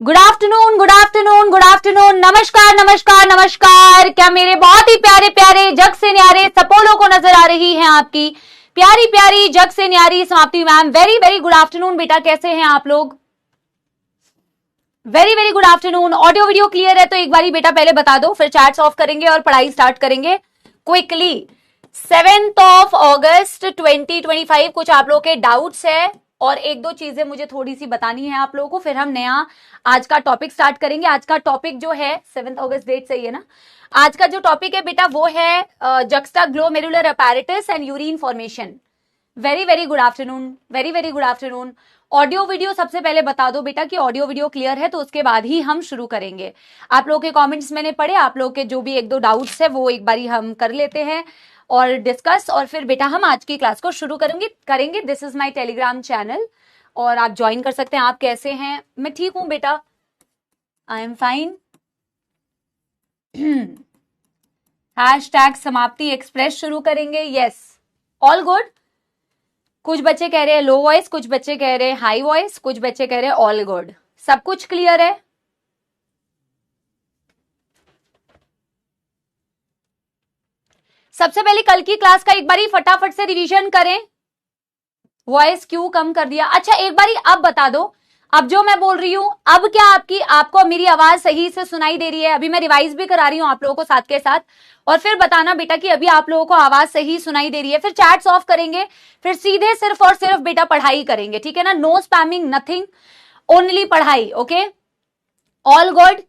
Good afternoon, good afternoon, good afternoon, नमस्कार नमस्कार नमस्कार। क्या मेरे बहुत ही प्यारे प्यारे जग से न्यारे सपोलो को नजर आ रही हैं आपकी प्यारी प्यारी जग से न्यारी समाप्ति ma'am? Very very good afternoon बेटा, कैसे हैं आप लोग? Very very good afternoon. Audio video clear है तो एक बारी बेटा पहले बता दो, फिर चैट्स ऑफ करेंगे और पढ़ाई स्टार्ट करेंगे क्विकली। 7 अगस्त 2025 कुछ आप लोगों के डाउट्स है और एक दो चीजें मुझे थोड़ी सी बतानी है आप लोगों को, फिर हम नया आज का टॉपिक स्टार्ट करेंगे। आज का टॉपिक जो है 7 अगस्त डेट सही है ना? आज का जो टॉपिक है बेटा वो है juxtaglomerular apparatus and urine formation. Very very good afternoon, very very good afternoon. Audio video सबसे पहले बता दो बेटा कि ऑडियो वीडियो क्लियर है, तो उसके बाद ही हम शुरू करेंगे। आप लोगों के कमेंट्स मैंने पढ़े, आप लोगों के जो भी एक दो डाउट्स है वो एक बारी हम कर लेते हैं और डिस्कस, और फिर बेटा हम आज की क्लास को शुरू करेंगे। This is my Telegram channel और आप ज्वाइन कर सकते हैं। आप कैसे हैं? मैं ठीक हूं बेटा, आई एम फाइन। हैशटैग समाप्ति एक्सप्रेस शुरू करेंगे। Yes, all good. कुछ बच्चे कह रहे हैं लो वॉइस, कुछ बच्चे कह रहे हैं हाई वॉइस, कुछ बच्चे कह रहे हैं ऑल गुड। सब कुछ क्लियर है? सबसे पहले कल की क्लास का एक बारी फटाफट से रिवीजन करें। वॉइस क्यों कम कर दिया? अच्छा एक बारी अब बता दो, अब जो मैं बोल रही हूं अब क्या आपको मेरी आवाज सही से सुनाई दे रही है? अभी मैं रिवाइज भी करा रही हूं आप लोगों को साथ के साथ, और फिर बताना बेटा कि अभी आप लोगों को आवाज सही सुनाई दे रही है। फिर चैट्स ऑफ करेंगे, फिर सीधे सिर्फ और सिर्फ बेटा पढ़ाई करेंगे, ठीक है ना? नो स्पैमिंग, नथिंग, ओनली पढ़ाई। Okay, all good,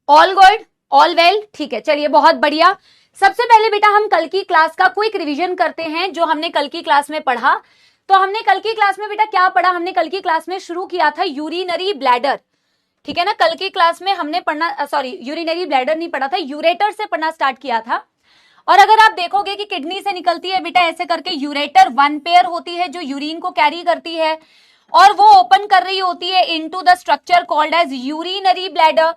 all good, all well, ठीक है। चलिए बहुत बढ़िया। सबसे पहले बेटा हम कल की क्लास का क्विक रिवीजन करते हैं जो हमने कल की क्लास में पढ़ा। तो हमने कल की क्लास में बेटा क्या पढ़ा? हमने कल की क्लास में शुरू किया था यूरिनरी ब्लैडर, ठीक है ना? कल की क्लास में हमने पढ़ना, सॉरी यूरिनरी ब्लैडर नहीं पढ़ा था, यूरेटर से पढ़ना स्टार्ट किया था। और अगर आप देखोगे कि किडनी से निकलती है बेटा ऐसे करके यूरेटर, वन पेयर होती है जो यूरिन को कैरी करती है और वो ओपन कर रही होती है into the structure called as urinary bladder.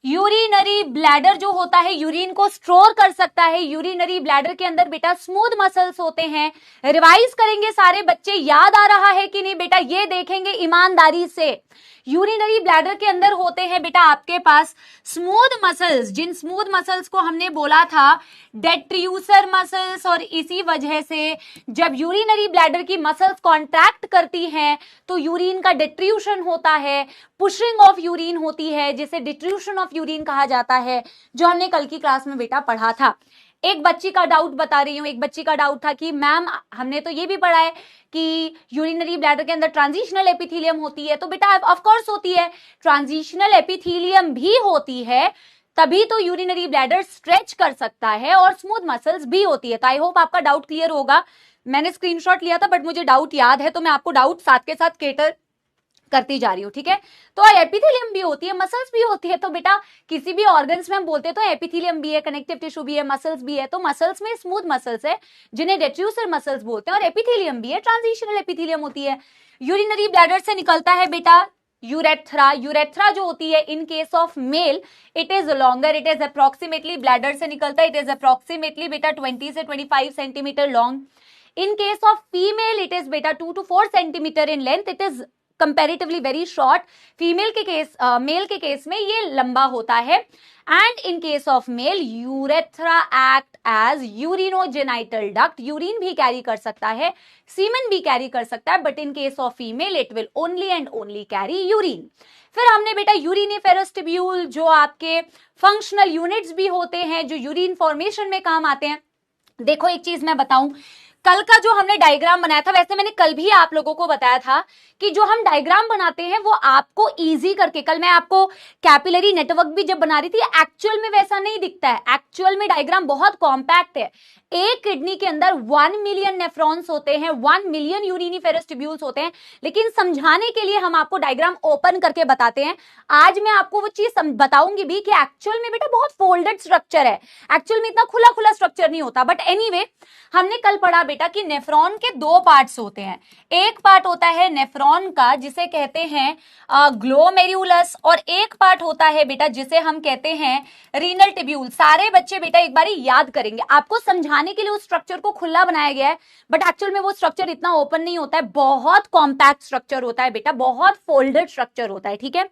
Urinary bladder जो होता है यूरिन को स्टोर कर सकता है। यूरिनरी ब्लैडर के अंदर बेटा स्मूथ मसल्स होते हैं। रिवाइज करेंगे सारे बच्चे, याद आ रहा है कि नहीं बेटा? ये देखेंगे ईमानदारी से। यूरिनरी ब्लैडर के अंदर होते हैं बेटा आपके पास स्मूथ मसल्स, जिन स्मूथ मसल्स को हमने बोला था डेट्रियूसर मसल्स, और इसी वजह से जब यूरिनरी ब्लैडर की मसल्स कॉन्ट्रैक्ट करती हैं तो यूरिन का डिट्रीब्यूशन होता है, पुशिंग ऑफ यूरिन होती है, जिसे डिट्रीब्यूशन ऑफ यूरिन कहा जाता है, जो हमने कल की क्लास में बेटा पढ़ा था। एक बच्ची का डाउट बता रही हूं, एक बच्ची का डाउट था कि मैम हमने तो ये भी पढ़ा है कि यूरिनरी ब्लैडर के अंदर ट्रांजिशनल एपिथेलियम होती है। तो बेटा ऑफ कोर्स होती है, ट्रांजिशनल एपिथेलियम भी होती है, तभी तो यूरिनरी ब्लैडर स्ट्रेच कर सकता है, और स्मूथ मसल्स भी होती है। तो आई होप आपका डाउट क्लियर होगा। मैंने स्क्रीनशॉट लिया था बट मुझे डाउट याद है, तो मैं आपको डाउट साथ के साथ केटर करती जा रही हूँ, ठीक है? तो एपिथेलियम भी होती है, मसल्स भी होती है। तो बेटा किसी भी ऑर्गन्स में हम बोलते हैं तो एपिथेलियम भी है, कनेक्टिव टिश्यू भी है, मसल्स भी है। तो मसल्स में स्मूथ मसल्स है जिन्हें डेट्रियूसर मसल्स बोलते हैं, और एपिथेलियम भी है, ट्रांजिशनल एपिथेलियम होती है। यूरिनरी ब्लैडर से निकलता है बेटा यूरेथ्रा। यूरेथ्रा जो होती है इन case of mail it is longer, it is approximately, bladder से निकलता है, इट इज अप्रोक्सीमेटली बेटा 20 से 25 centimetre long. In case of female it is बेटा 2 to 4 centimetre in length, it is comparatively very short. Female के case, male के case में ये लंबा होता है। And in case of male urethra act as urinogenital duct, urine भी carry कर सकता है, सीमेन भी कैरी कर सकता है, but in case of female it will only and only carry urine. फिर हमने बेटा यूरिनिफेरस ट्यूब्यूल, जो आपके फंक्शनल यूनिट्स भी होते हैं जो यूरिन फॉर्मेशन में काम आते हैं। देखो एक चीज मैं बताऊं, कल का जो हमने डायग्राम बनाया था, वैसे मैंने कल भी आप लोगों को बताया था कि जो हम डायग्राम बनाते हैं वो आपको इजी करके, कल मैं आपको कैपिलरी नेटवर्क भी जब बना रही थी, एक्चुअल में वैसा नहीं दिखता है। एक्चुअल में डायग्राम बहुत कॉम्पैक्ट है। एक किडनी के अंदर 1 मिलियन नेफ्रॉन्स होते हैं, 1 मिलियन यूरिनिफेरस ट्यूब्यूल्स होते हैं, लेकिन समझाने के लिए हम आपको डायग्राम ओपन करके बताते हैं। आज मैं आपको वो चीज बताऊंगी भी कि एक्चुअल में बेटा बहुत फोल्डेड स्ट्रक्चर है, एक्चुअल में इतना खुला खुला स्ट्रक्चर नहीं होता। बट एनीवे हमने कल पढ़ा बेटा कि नेफ्रॉन के दो पार्ट्स होते हैं। एक पार्ट होता है नेफ्रॉन का जिसे कहते हैं ग्लोमेरुलस, और एक पार्ट होता है बेटा जिसे हम कहते हैं रीनल टिब्यूल। सारे बच्चे बेटा एक बार याद करेंगे, आपको समझाने के लिए उस स्ट्रक्चर को खुला बनाया गया है, बट एक्चुअल में वो स्ट्रक्चर इतना ओपन नहीं होता है, बहुत कॉम्पैक्ट स्ट्रक्चर होता है बेटा, बहुत फोल्डेड स्ट्रक्चर होता है, ठीक है।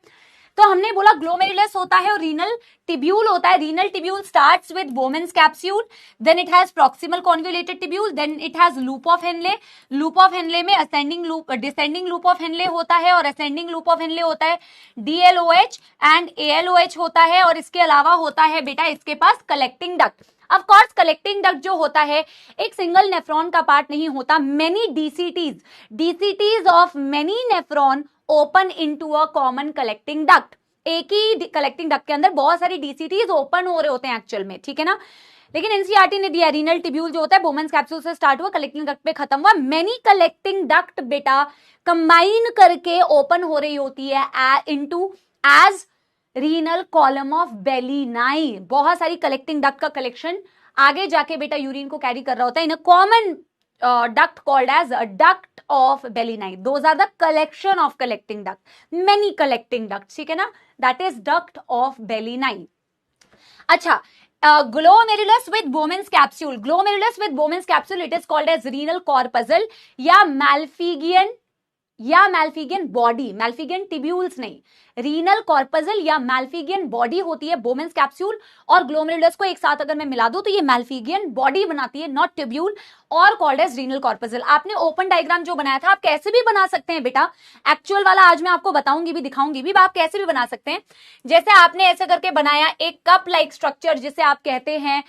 तो हमने बोला ग्लोमेरुलस होता है और रीनल टिब्यूल होता है। Renal tubule starts with Bowman's capsule, then it has proximal convoluted tubule, then it has loop of Henle. Loop of Henle में ascending loop, descending loop of Henle होता है और असेंडिंग लूप ऑफ हेनले होता है। DLOH and ALOH होता है, और इसके अलावा होता है बेटा इसके पास collecting duct. Of course collecting duct जो होता है एक सिंगल नेफ्रॉन का पार्ट नहीं होता, many DCTs of many nephron open into a common collecting duct. एक ही कलेक्टिंग डक्ट के अंदर बहुत सारी DCTs ओपन हो रहे होते हैं एक्चुअल में, ठीक है ना। लेकिन एनसीईआरटी ने दिया रीनल टिब्यूल जो होता है बोमेन्स कैप्सूल से स्टार्ट हुआ, कलेक्टिंग डक्ट पे खत्म हुआ। मेनी कलेक्टिंग डक्ट बेटा कंबाइन करके ओपन हो रही होती है into as renal column of Bellini. बहुत सारी कलेक्टिंग डक्ट का कलेक्शन आगे जाके बेटा यूरिन को कैरी कर रहा होता है in a common duct called as a duct of Bellini. Those are the collection of collecting duct, many collecting ducts, ठीक है ना, that is duct of Bellini. अच्छा, glomerulus with Bowman's capsule, glomerulus with Bowman's capsule, it is called as renal corpuscle या मैल्फिगियन body, मैल्फिगियन tubules नहीं, renal corpuscle या मैल्फिगियन body होती है Bowman's capsule और ग्लोमेरुलस को एक साथ अगर मैं मिला दूं तो ये मैल्फिगियन बॉडी बनाती है, नॉट टिब्यूल, और कॉल्ड एज रीनल कॉर्पसल। आपने ओपन डायग्राम जो बनाया था आप कैसे भी बना सकते हैं बेटा, एक्चुअल वाला आज मैं आपको बताऊंगी भी, दिखाऊंगी भी, आप कैसे भी बना सकते हैं। जैसे आपने ऐसे करके बनाया एक कप लाइक स्ट्रक्चर जिसे आप कहते हैं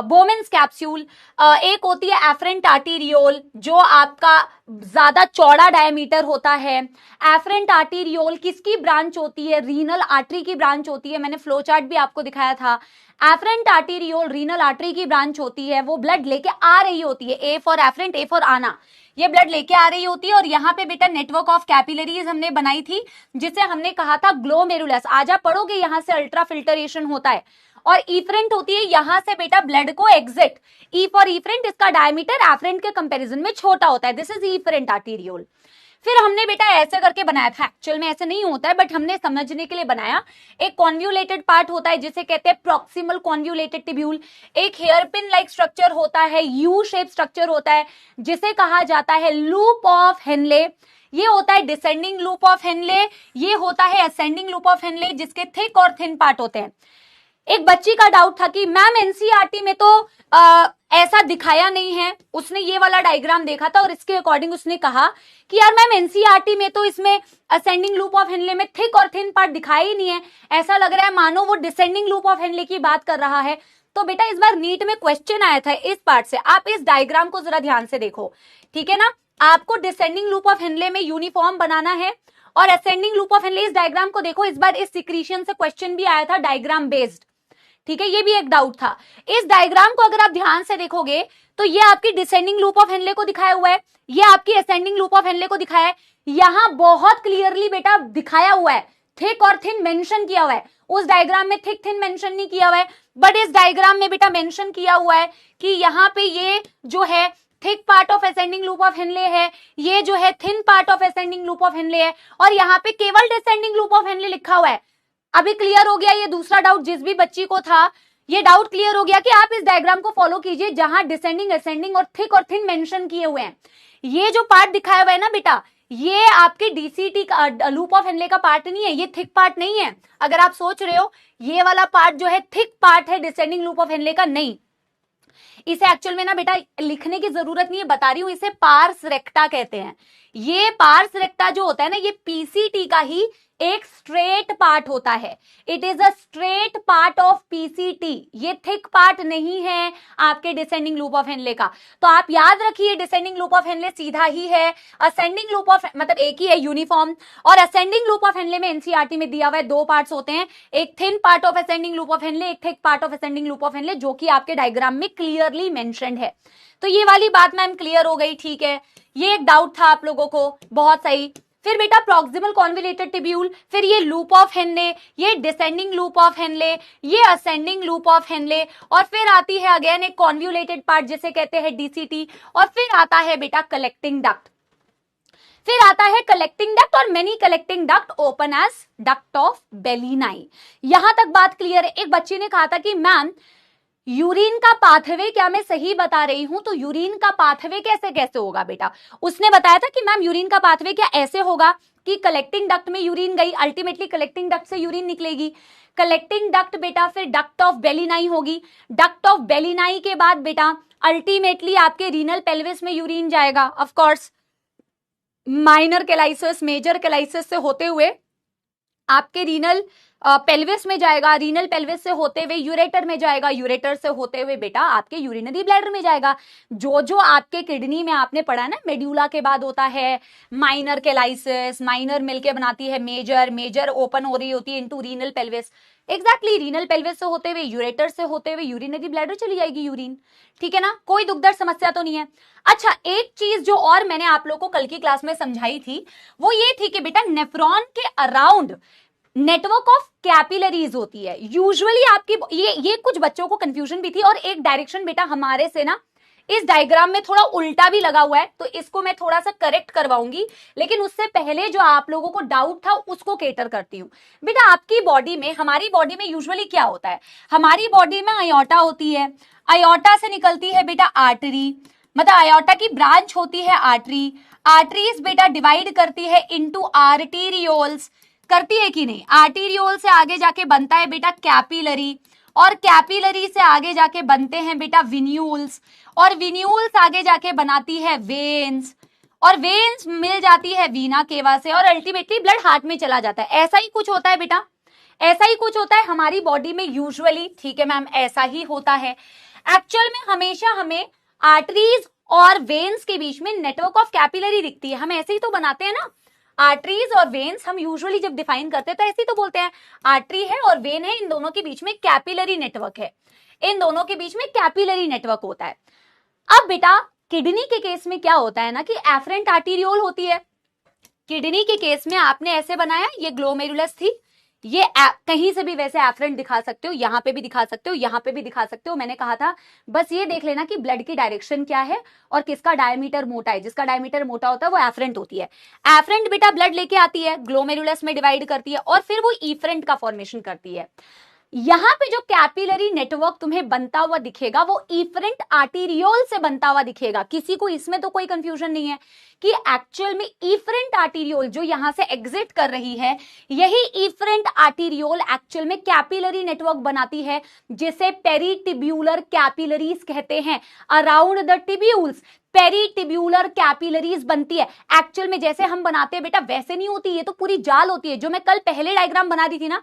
बोमेन्स कैप्सूल, एक होती है एफरेंट आर्टीरियोल जो आपका ज्यादा चौड़ा डायमीटर होता है। एफरेंट आर्टीरियोल किसकी ब्रांच होती है, रीनल आर्टरी की ब्रांच होती है, मैंने फ्लो चार्ट भी आपको दिखाया था। एफरेंट आर्टीरियोल रीनल आर्टरी की ब्रांच होती है, वो ब्लड लेके आ रही होती है, A for afferent, A for आना, ये ब्लड लेके आ रही होती है। और यहाँ पे बेटा नेटवर्क ऑफ कैपिलरीज हमने बनाई थी जिसे हमने कहा था ग्लोमेरुलस, आज आप पढ़ोगे यहाँ से अल्ट्रा फिल्टरेशन होता है। और इफरेंट होती है यहां से बेटा ब्लड को एग्जिट, ई फॉर इफरेंट, इसका डायमीटर एफरेंट के कंपैरिजन में छोटा होता है, दिस इज इफरेंट आर्टीरियोल। फिर हमने बेटा ऐसे करके बनाया था, एक्चुअल में ऐसे नहीं होता है बट हमने समझने के लिए बनाया। एक कॉन्व्यूलेटेड पार्ट होता है जिसे कहते हैं प्रॉक्सिमल कॉन्व्यूलेटेड टिब्यूल, एक हेयरपिन लाइक स्ट्रक्चर होता है, यू शेप स्ट्रक्चर होता है जिसे कहा जाता है लूप ऑफ हेनले, ये होता है डिसेंडिंग लूप ऑफ हेनले, ये होता है असेंडिंग लूप ऑफ हेनले जिसके थिक और थिन पार्ट होते हैं। एक बच्ची का डाउट था कि मैम एनसीईआरटी में तो ऐसा दिखाया नहीं है, उसने ये वाला डायग्राम देखा था और इसके अकॉर्डिंग उसने कहा कि यार मैम एनसीईआरटी में तो इसमें असेंडिंग लूप ऑफ हेनले में थिक और थिन पार्ट दिखाया ही नहीं है, ऐसा लग रहा है मानो वो डिसेंडिंग लूप ऑफ हेनले की बात कर रहा है। तो बेटा इस बार नीट में क्वेश्चन आया था इस पार्ट से, आप इस डायग्राम को जरा ध्यान से देखो, ठीक है ना। आपको डिसेंडिंग लूप ऑफ हेनले में यूनिफॉर्म बनाना है और असेंडिंग लूप ऑफ हेनले, इस डायग्राम को देखो, इस बार इस सिक्रीशन से क्वेश्चन भी आया था डायग्राम बेस्ड, ठीक है, ये भी एक डाउट था। इस डायग्राम को अगर आप ध्यान से देखोगे तो ये आपकी डिसेंडिंग लूप ऑफ हेनले को दिखाया हुआ है, ये आपकी असेंडिंग लूप ऑफ हेनले को दिखाया है। यहां बहुत क्लियरली बेटा दिखाया हुआ है, थिक और थिन मेंशन किया हुआ है, उस डायग्राम में थिक थिन मेंशन नहीं किया हुआ है, बट इस डायग्राम में बेटा मेंशन किया हुआ है कि यहाँ पे ये जो है thick part of ascending loop of Henley है, ये जो है thin part of ascending loop of Henley है, और यहाँ पे केवल डिसेंडिंग लूप ऑफ हेनले लिखा हुआ है। अभी क्लियर हो गया ये दूसरा डाउट जिस भी बच्ची को था, ये डाउट क्लियर हो गया कि आप इस डायग्राम को फॉलो कीजिए जहां डिसेंडिंग असेंडिंग और थिक और थिन मेंशन किए हुए हैं। ये जो पार्ट दिखाया हुआ है ना बेटा, ये आपके डीसीटी का लूप ऑफ हेनले का पार्ट नहीं है, ये थिक पार्ट नहीं है। अगर आप सोच रहे हो ये वाला पार्ट जो है थिक पार्ट है डिसेंडिंग लूप ऑफ हेनले का, नहीं, इसे एक्चुअल में ना बेटा लिखने की जरूरत नहीं है, बता रही हूं, इसे पार्स रेक्टा कहते हैं। ये पार्स रेक्टा जो होता है ना, ये पीसीटी का ही एक स्ट्रेट पार्ट होता है, it is a straight part of PCT, ये थिक पार्ट नहीं है आपके डिसेंडिंग लूप ऑफ हेनले का। तो आप याद रखिए डिसेंडिंग लूप ऑफ हेनले सीधा ही है, असेंडिंग लूप ऑफ मतलब एक ही है यूनिफॉर्म, और असेंडिंग लूप ऑफ हेनले में एनसीईआरटी में दिया हुआ है दो पार्ट्स होते हैं, एक thin part of ascending loop of Henle, एक thick part of ascending loop of Henle, जो कि आपके डायग्राम में क्लियरली मेंशन्ड है। तो ये वाली बात मैम क्लियर हो गई, ठीक है, ये एक डाउट था आप लोगों को, बहुत सही। फिर बेटा प्रॉक्सिमल कॉन्वोल्यूटेड टिब्यूल, फिर ये लूप ऑफ हेनले, ये डिसेंडिंग लूप ऑफ हेनले, ये असेंडिंग लूप ऑफ हेनले, और फिर आती है अगेन एक कॉन्वोल्यूटेड पार्ट जिसे कहते हैं डीसीटी, और फिर आता है बेटा कलेक्टिंग डक्ट, फिर आता है कलेक्टिंग डक्ट और many collecting duct open as duct of Bellini. यहां तक बात क्लियर है। एक बच्चे ने कहा था कि मैम यूरिन का पाथवे क्या मैं सही बता रही हूं, तो यूरिन का पाथवे कैसे कैसे होगा बेटा, उसने बताया था कि मैम यूरिन का पाथवे क्या ऐसे होगा कि कलेक्टिंग डक्ट में यूरिन गई, अल्टीमेटली कलेक्टिंग डक्ट से यूरिन निकलेगी, कलेक्टिंग डक्ट बेटा फिर डक्ट ऑफ बेलिनाई होगी, डक्ट ऑफ बेलिनाई के बाद बेटा अल्टीमेटली आपके रीनल पेल्विस में यूरिन जाएगा, of course minor calyces major calyces से होते हुए आपके रीनल पेल्विस में जाएगा, रीनल पेल्विस से होते हुए यूरेटर में जाएगा, यूरेटर से होते हुए बेटा आपके यूरिनरी ब्लैडर में जाएगा। जो जो आपके किडनी में आपने पढ़ा ना, मेड्यूला के बाद होता है माइनर कैलाइसिस, माइनर मिलके बनाती है मेजर, मेजर ओपन हो रही होती है into renal pelvis, exactly renal pelvis से होते हुए यूरेटर से होते हुए यूरिनरी ब्लैडर चली जाएगी यूरिन, ठीक है ना, कोई दुख दर्द समस्या तो नहीं है। अच्छा, एक चीज जो और मैंने आप लोगों को कल की क्लास में समझाई थी वो ये थी कि बेटा नेफ्रॉन के अराउंड नेटवर्क ऑफ कैपिलरीज होती है यूजुअली आपकी, ये कुछ बच्चों को कंफ्यूजन भी थी, और एक डायरेक्शन बेटा हमारे से ना इस डायग्राम में थोड़ा उल्टा भी लगा हुआ है, तो इसको मैं थोड़ा सा करेक्ट करवाऊंगी, लेकिन उससे पहले जो आप लोगों को डाउट था उसको केटर करती हूँ। बेटा आपकी बॉडी में, हमारी बॉडी में यूजुअली क्या होता है, हमारी बॉडी में अयोटा होती है, अयोटा से निकलती है बेटा आर्टरी, मतलब अयोटा की ब्रांच होती है आर्टरी, आर्टरीज बेटा डिवाइड करती है इनटू आर्टीरियोल्स, करती है कि नहीं, आर्टीरियोल से आगे जाके बनता है बेटा कैपिलरी, और कैपिलरी से आगे जाके बनते हैं बेटा विन्यूल्स, और विन्यूल्स आगे जाके बनाती है वेन्स, और वेन्स मिल जाती है वीना केवा से, और अल्टीमेटली ब्लड हार्ट में चला जाता है। ऐसा ही कुछ होता है बेटा, ऐसा ही कुछ होता है हमारी बॉडी में यूजुअली, ठीक है मैम, ऐसा ही होता है। एक्चुअल में हमेशा हमें आर्टरीज और वेन्स के बीच में नेटवर्क ऑफ कैपिलरी दिखती है, हम ऐसे ही तो बनाते हैं ना, आर्टरीज और वेन्स हम यूजुअली जब डिफाइन करते हैं तो ऐसे ही तो बोलते हैं, आर्टरी है और वेन है, इन दोनों के बीच में कैपिलरी नेटवर्क है, इन दोनों के बीच में कैपिलरी नेटवर्क होता है। अब बेटा किडनी के केस में क्या होता है ना कि एफरेंट आर्टीरियोल होती है, किडनी के केस में आपने ऐसे बनाया, ये ग्लोमेरुलस थी, ये कहीं से भी वैसे एफरेंट दिखा सकते हो, यहां पे भी दिखा सकते हो, यहां पे भी दिखा सकते हो, मैंने कहा था बस ये देख लेना कि ब्लड की डायरेक्शन क्या है और किसका डायमीटर मोटा है, जिसका डायमीटर मोटा होता है वो एफरेंट होती है। एफरेंट बेटा ब्लड लेके आती है, ग्लोमेरुलस में डिवाइड करती है और फिर वो इफरेंट का फॉर्मेशन करती है। यहां पे जो कैपिलरी नेटवर्क तुम्हें बनता हुआ दिखेगा वो इफरेंट आर्टीरियोल से बनता हुआ दिखेगा, किसी को इसमें तो कोई कंफ्यूजन नहीं है कि एक्चुअल में इफरेंट आर्टीरियोल जो यहां से एग्जिट कर रही है, यही इफरेंट आर्टीरियोल एक्चुअल में कैपिलरी नेटवर्क बनाती है, जिसे पेरीटिब्यूलर कैपिलरीज कहते हैं। Around the tubules peritubular capillaries बनती है। एक्चुअल में जैसे हम बनाते हैं बेटा वैसे नहीं होती, ये तो पूरी जाल होती है। जो मैं कल पहले डायग्राम बना दी थी ना,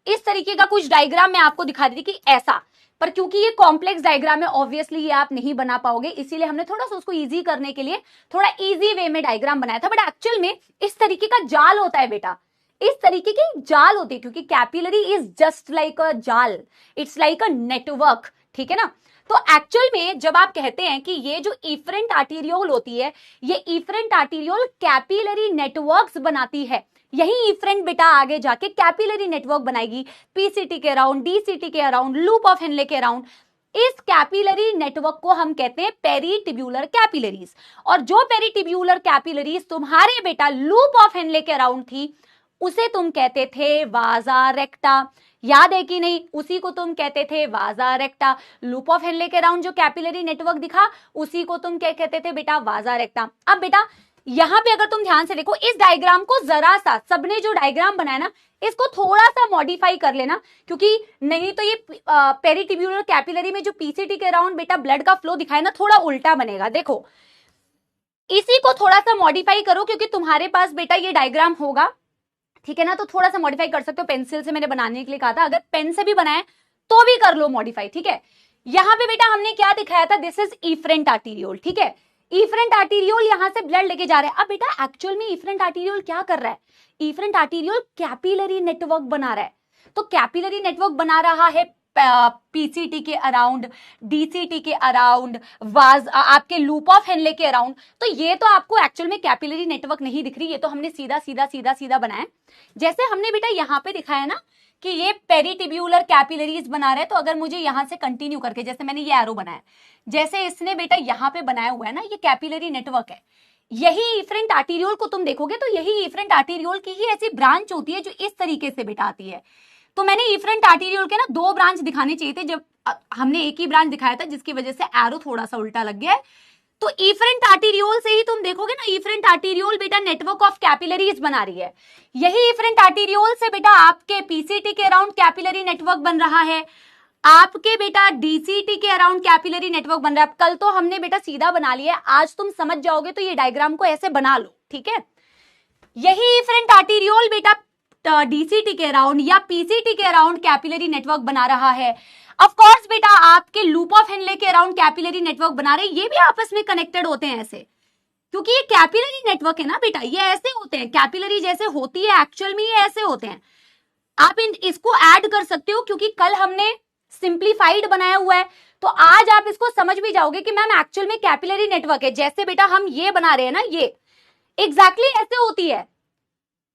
इस तरीके का कुछ डायग्राम मैं आपको दिखा दी थी कि ऐसा, पर क्योंकि ये कॉम्प्लेक्स डायग्राम है ऑब्वियसली ये आप नहीं बना पाओगे, इसीलिए हमने थोड़ा सा उसको इजी करने के लिए थोड़ा इजी वे में डायग्राम बनाया था। बट एक्चुअल में इस तरीके का जाल होता है बेटा, इस तरीके की जाल होती है, क्योंकि कैपिलरी इज जस्ट लाइक अ जाल, इट्स लाइक अ नेटवर्क, ठीक है ना। तो एक्चुअल में जब आप कहते हैं कि ये जो इफरेंट आर्टीरियोल होती है, ये इफरेंट आर्टीरियोल कैपिलरी नेटवर्क्स बनाती है, यही इफरेंट बेटा आगे जाके कैपिलरी नेटवर्क बनाएगी पीसीटी के अराउंड, डीसीटी के अराउंड, लूप ऑफ हेनले के अराउंड। इस कैपिलरी नेटवर्क को हम कहते हैं पेरीटिब्यूलर कैपिलरीज, और जो पेरीटिब्यूलर कैपिलरीज तुम्हारे बेटा लूप ऑफ हेनले के अराउंड थी उसे तुम कहते थे वाजा रेक्टा, याद है कि नहीं, उसी को तुम कहते थे वाजा रेक्टा। लूप ऑफ हेनले के अराउंड जो कैपिलरी नेटवर्क दिखा उसी को तुम क्या कहते थे बेटा, वाजा रेक्टा। अब बेटा यहां पे अगर तुम ध्यान से देखो इस डायग्राम को जरा सा, सबने जो डायग्राम बनाया ना इसको थोड़ा सा मॉडिफाई कर लेना, क्योंकि नहीं तो ये पेरीटिब्यूलर कैपिलरी में जो पीसीटी के अराउंड बेटा ब्लड का फ्लो दिखाए ना थोड़ा उल्टा बनेगा। देखो इसी को थोड़ा सा मॉडिफाई करो, क्योंकि तुम्हारे पास बेटा ये डायग्राम होगा, ठीक है ना, तो थोड़ा सा मॉडिफाई कर सकते हो। पेंसिल से मैंने बनाने के लिए कहा था, अगर पेन से भी बनाए तो भी कर लो मॉडिफाई, ठीक है। यहां पे बेटा हमने क्या दिखाया था, दिस इज इफरेंट आर्टीरियोल, ठीक है, इफरेंट आर्टीरियोल यहां से ब्लड लेके जा रहा है। अब बेटा एक्चुअल में इफरेंट आर्टीरियोल क्या कर रहा है, इफरेंट आर्टीरियोल कैपिलरी नेटवर्क बना रहा है। तो कैपिलरी नेटवर्क बना रहा है पीसीटी के अराउंड, डीसीटी के अराउंड, वाज आपके लूप ऑफ हेनले के अराउंड। तो ये तो आपको एक्चुअल में कैपिलरी नेटवर्क नहीं दिख रही, ये तो हमने सीधा सीधा सीधा सीधा बनाया। जैसे हमने बेटा यहाँ पे दिखाया ना कि ये पेरिटिब्यूलर कैपिलरीज बना रहे हैं, तो अगर मुझे यहां से कंटिन्यू करके, जैसे मैंने ये एरो बनाया, जैसे इसने बेटा यहाँ पे बनाया हुआ है ना, ये कैपिलरी नेटवर्क है। यही इफरेंट आर्टीरियोल को तुम देखोगे तो यही इफरेंट आर्टीरियोल की ही ऐसी ब्रांच होती है जो इस तरीके से बेटा आती है। तो मैंने इफरेंट आर्टीरियोल के ना 2 ब्रांच दिखाने चाहिए थे, जब हमने एक ही ब्रांच दिखाया था, जिसकी वजह से एरो थोड़ा सा उल्टा लग गया है। तो इफरेंट आर्टीरियोल से ही तुम देखोगे ना, इफरेंट आर्टीरियोल बेटा नेटवर्क ऑफ कैपिलरीज बना रही है। यही इफरेंट आर्टीरियोल से बेटा आपके पीसीटी के अराउंड कैपिलरी नेटवर्क बन रहा है, आपके बेटा डीसीटी के अराउंड कैपिलरी नेटवर्क बन रहा है। कल तो हमने बेटा सीधा बना लिया, आज तुम समझ जाओगे तो ये डायग्राम को ऐसे बना लो, ठीक है। यही इफरेंट आर्टीरियोल बेटा डीसीटी के अराउंड या पीसीटी के अराउंड कैपिलरी नेटवर्क बना रहा है। ऑफ कोर्स बेटा आपके लूप ऑफ हेनले के अराउंड कैपिलरी नेटवर्क बना रहे हैं, ये भी आपस में कनेक्टेड होते हैं ऐसे, क्योंकि ये कैपिलरी नेटवर्क है ना बेटा, ये ऐसे होते हैं, कैपिलरी जैसे होती है एक्चुअल में ये ऐसे होते हैं। आप इसको ऐड कर सकते हो, क्योंकि कल हमने सिंप्लीफाइड बनाया हुआ है, तो आज आप इसको समझ भी जाओगे कि मैम एक्चुअल में कैपिलरी नेटवर्क है। जैसे बेटा हम ये बना रहे हैं ना, ये एग्जैक्टली ऐसे होती है,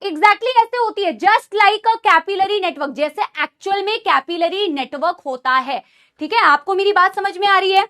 एग्जैक्टली ऐसे होती है, जस्ट लाइक अ कैपिलरी नेटवर्क, जैसे एक्चुअल में कैपिलरी नेटवर्क होता है। ठीक है, आपको मेरी बात समझ में आ रही है।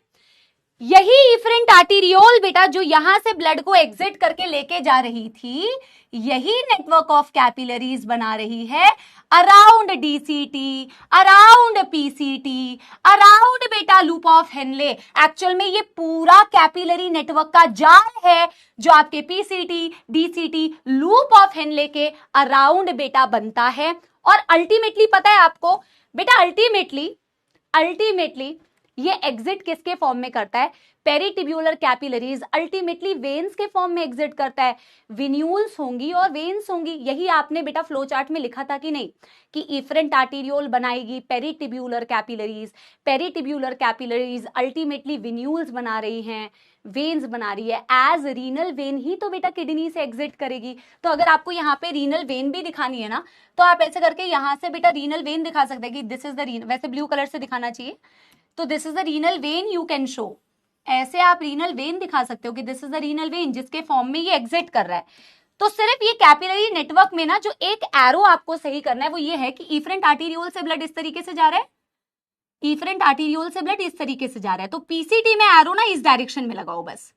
यही इफरेंट आर्टीरियोल बेटा जो यहां से ब्लड को एग्जिट करके लेके जा रही थी, यही नेटवर्क ऑफ कैपिलरीज बना रही है around DCT, around PCT, around बेटा लूप ऑफ हेनले। एक्चुअल में ये पूरा कैपिलरी नेटवर्क का जाल है जो आपके PCT, DCT, loop of Henle के अराउंड बेटा बनता है। और अल्टीमेटली पता है आपको बेटा, अल्टीमेटली ये एग्जिट किसके फॉर्म में करता है? पेरिटिब्यूलर कैपिलरीज अल्टीमेटली वेन्स के फॉर्म में एग्जिट करता है। विन्यूल्स होंगी और वेन्स होंगी, यही आपने बेटा फ्लो चार्ट में लिखा था कि नहीं, कि इफरेंट आर्टीरियोल बनाएगी पेरिटिब्यूलर कैपिलरीज, पेरिटिब्यूलर कैपिलरीज अल्टीमेटली विन्यूल्स बना रही हैं, वेन्स बना रही है। एज रीनल वेन ही तो बेटा किडनी से एग्जिट करेगी। तो अगर आपको यहाँ पे रीनल वेन भी दिखानी है ना, तो आप ऐसे करके यहाँ से बेटा रीनल वेन दिखा सकते हैं कि दिस इज द रीनल, वैसे ब्लू कलर से दिखाना चाहिए, तो this is the renal vein you can show, ऐसे आप रीनल वेन दिखा सकते हो कि this is the renal vein जिसके फॉर्म में ये एग्जिट कर रहा है। तो सिर्फ ये कैपिलरी नेटवर्क में ना जो एक एरो आपको सही करना है वो ये है कि इफरेंट आर्टीरियोल से ब्लड इस तरीके से जा रहा है, इफरेंट आर्टीरियोल से ब्लड इस तरीके से जा रहा है, तो पीसीटी में एरो ना इस डायरेक्शन में लगाओ, बस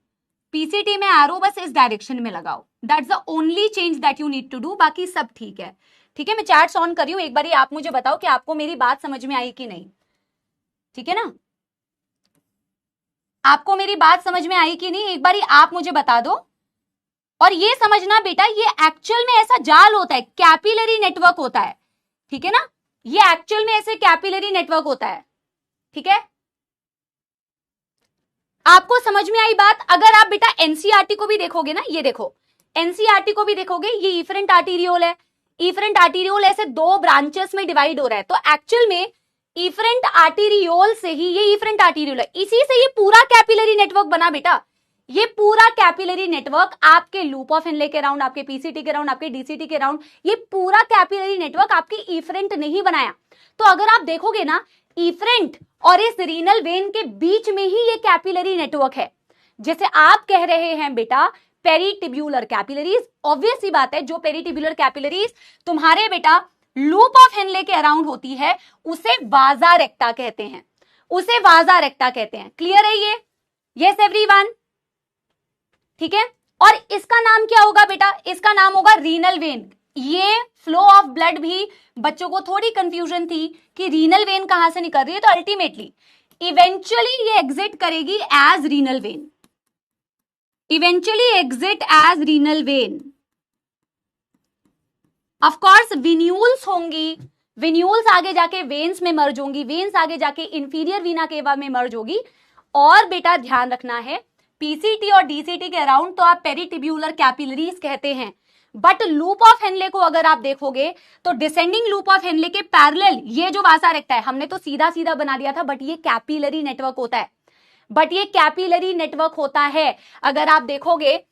पीसीटी में एरो बस इस डायरेक्शन में लगाओ। That's the only change that you need to do, बाकी सब ठीक है। ठीक है, मैं चैट्स ऑन कर रही हूं, एक बार आप मुझे बताओ कि आपको मेरी बात समझ में आई कि नहीं। ठीक है ना, आपको मेरी बात समझ में आई कि नहीं, एक बार आप मुझे बता दो। और ये समझना बेटा, ये एक्चुअल में ऐसा जाल होता है, कैपिलरी नेटवर्क होता है। ठीक है ना, ये एक्चुअल में ऐसे कैपिलरी नेटवर्क होता है। ठीक है, आपको समझ में आई बात। अगर आप बेटा एनसीईआरटी को भी देखोगे ना, ये देखो एनसीईआरटी को भी देखोगे, ये इफरेंट आर्टीरियोल है, इफरेंट आर्टीरियोल ऐसे 2 ब्रांचेस में डिवाइड हो रहा है। तो एक्चुअल में इफरेंट आर्टीरियोल से ही, ये इफरेंट आर्टीरियोल है, इसी से ये पूरा कैपिलरी नेटवर्क बना बेटा। ये पूरा कैपिलरी नेटवर्क आपके लूप ऑफ हेनले के अराउंड, आपके पीसीटी के अराउंड, आपके डीसीटी के अराउंड, ये पूरा कैपिलरी नेटवर्क आपकी इफरेंट ने ही बनाया। तो अगर आप देखोगे ना, इफरेंट और इस रीनल वेन के बीच में ही ये कैपिलरी नेटवर्क है। जैसे आप कह रहे हैं बेटा पेरिटिब्यूलर कैपिलरीज, ऑब्वियस सी बात है, जो पेरिटिब्यूलर कैपिलरीज तुम्हारे बेटा लूप ऑफ हेनले के अराउंड होती है उसे वाजा रेक्टा कहते हैं, उसे वाजा रेक्टा कहते हैं। क्लियर है ये? यस एवरीवन, ठीक है। और इसका नाम क्या होगा बेटा? इसका नाम होगा रीनल वेन। ये फ्लो ऑफ ब्लड भी बच्चों को थोड़ी कंफ्यूजन थी कि रीनल वेन कहां से निकल रही है, तो अल्टीमेटली इवेंचुअली ये एग्जिट करेगी as renal vein, eventually exit as renal vein. Of course venules होंगी, विन्यूल्स आगे जाके वेन्स में मर्ज होंगी, वेन्स आगे जाके इंफीरियर वीना केवा में मर्ज होगी। और बेटा ध्यान रखना है, पीसीटी और डीसीटी के अराउंड तो आप पेरिटिब्यूलर कैपिलरीज कहते हैं, बट लूप ऑफ हेनले को अगर आप देखोगे तो डिसेंडिंग लूप ऑफ हेनले के पैरेलल ये जो वासा रेक्टा है, हमने तो सीधा सीधा बना दिया था, बट ये कैपिलरी नेटवर्क होता है, बट ये कैपिलरी नेटवर्क होता है। अगर आप देखोगे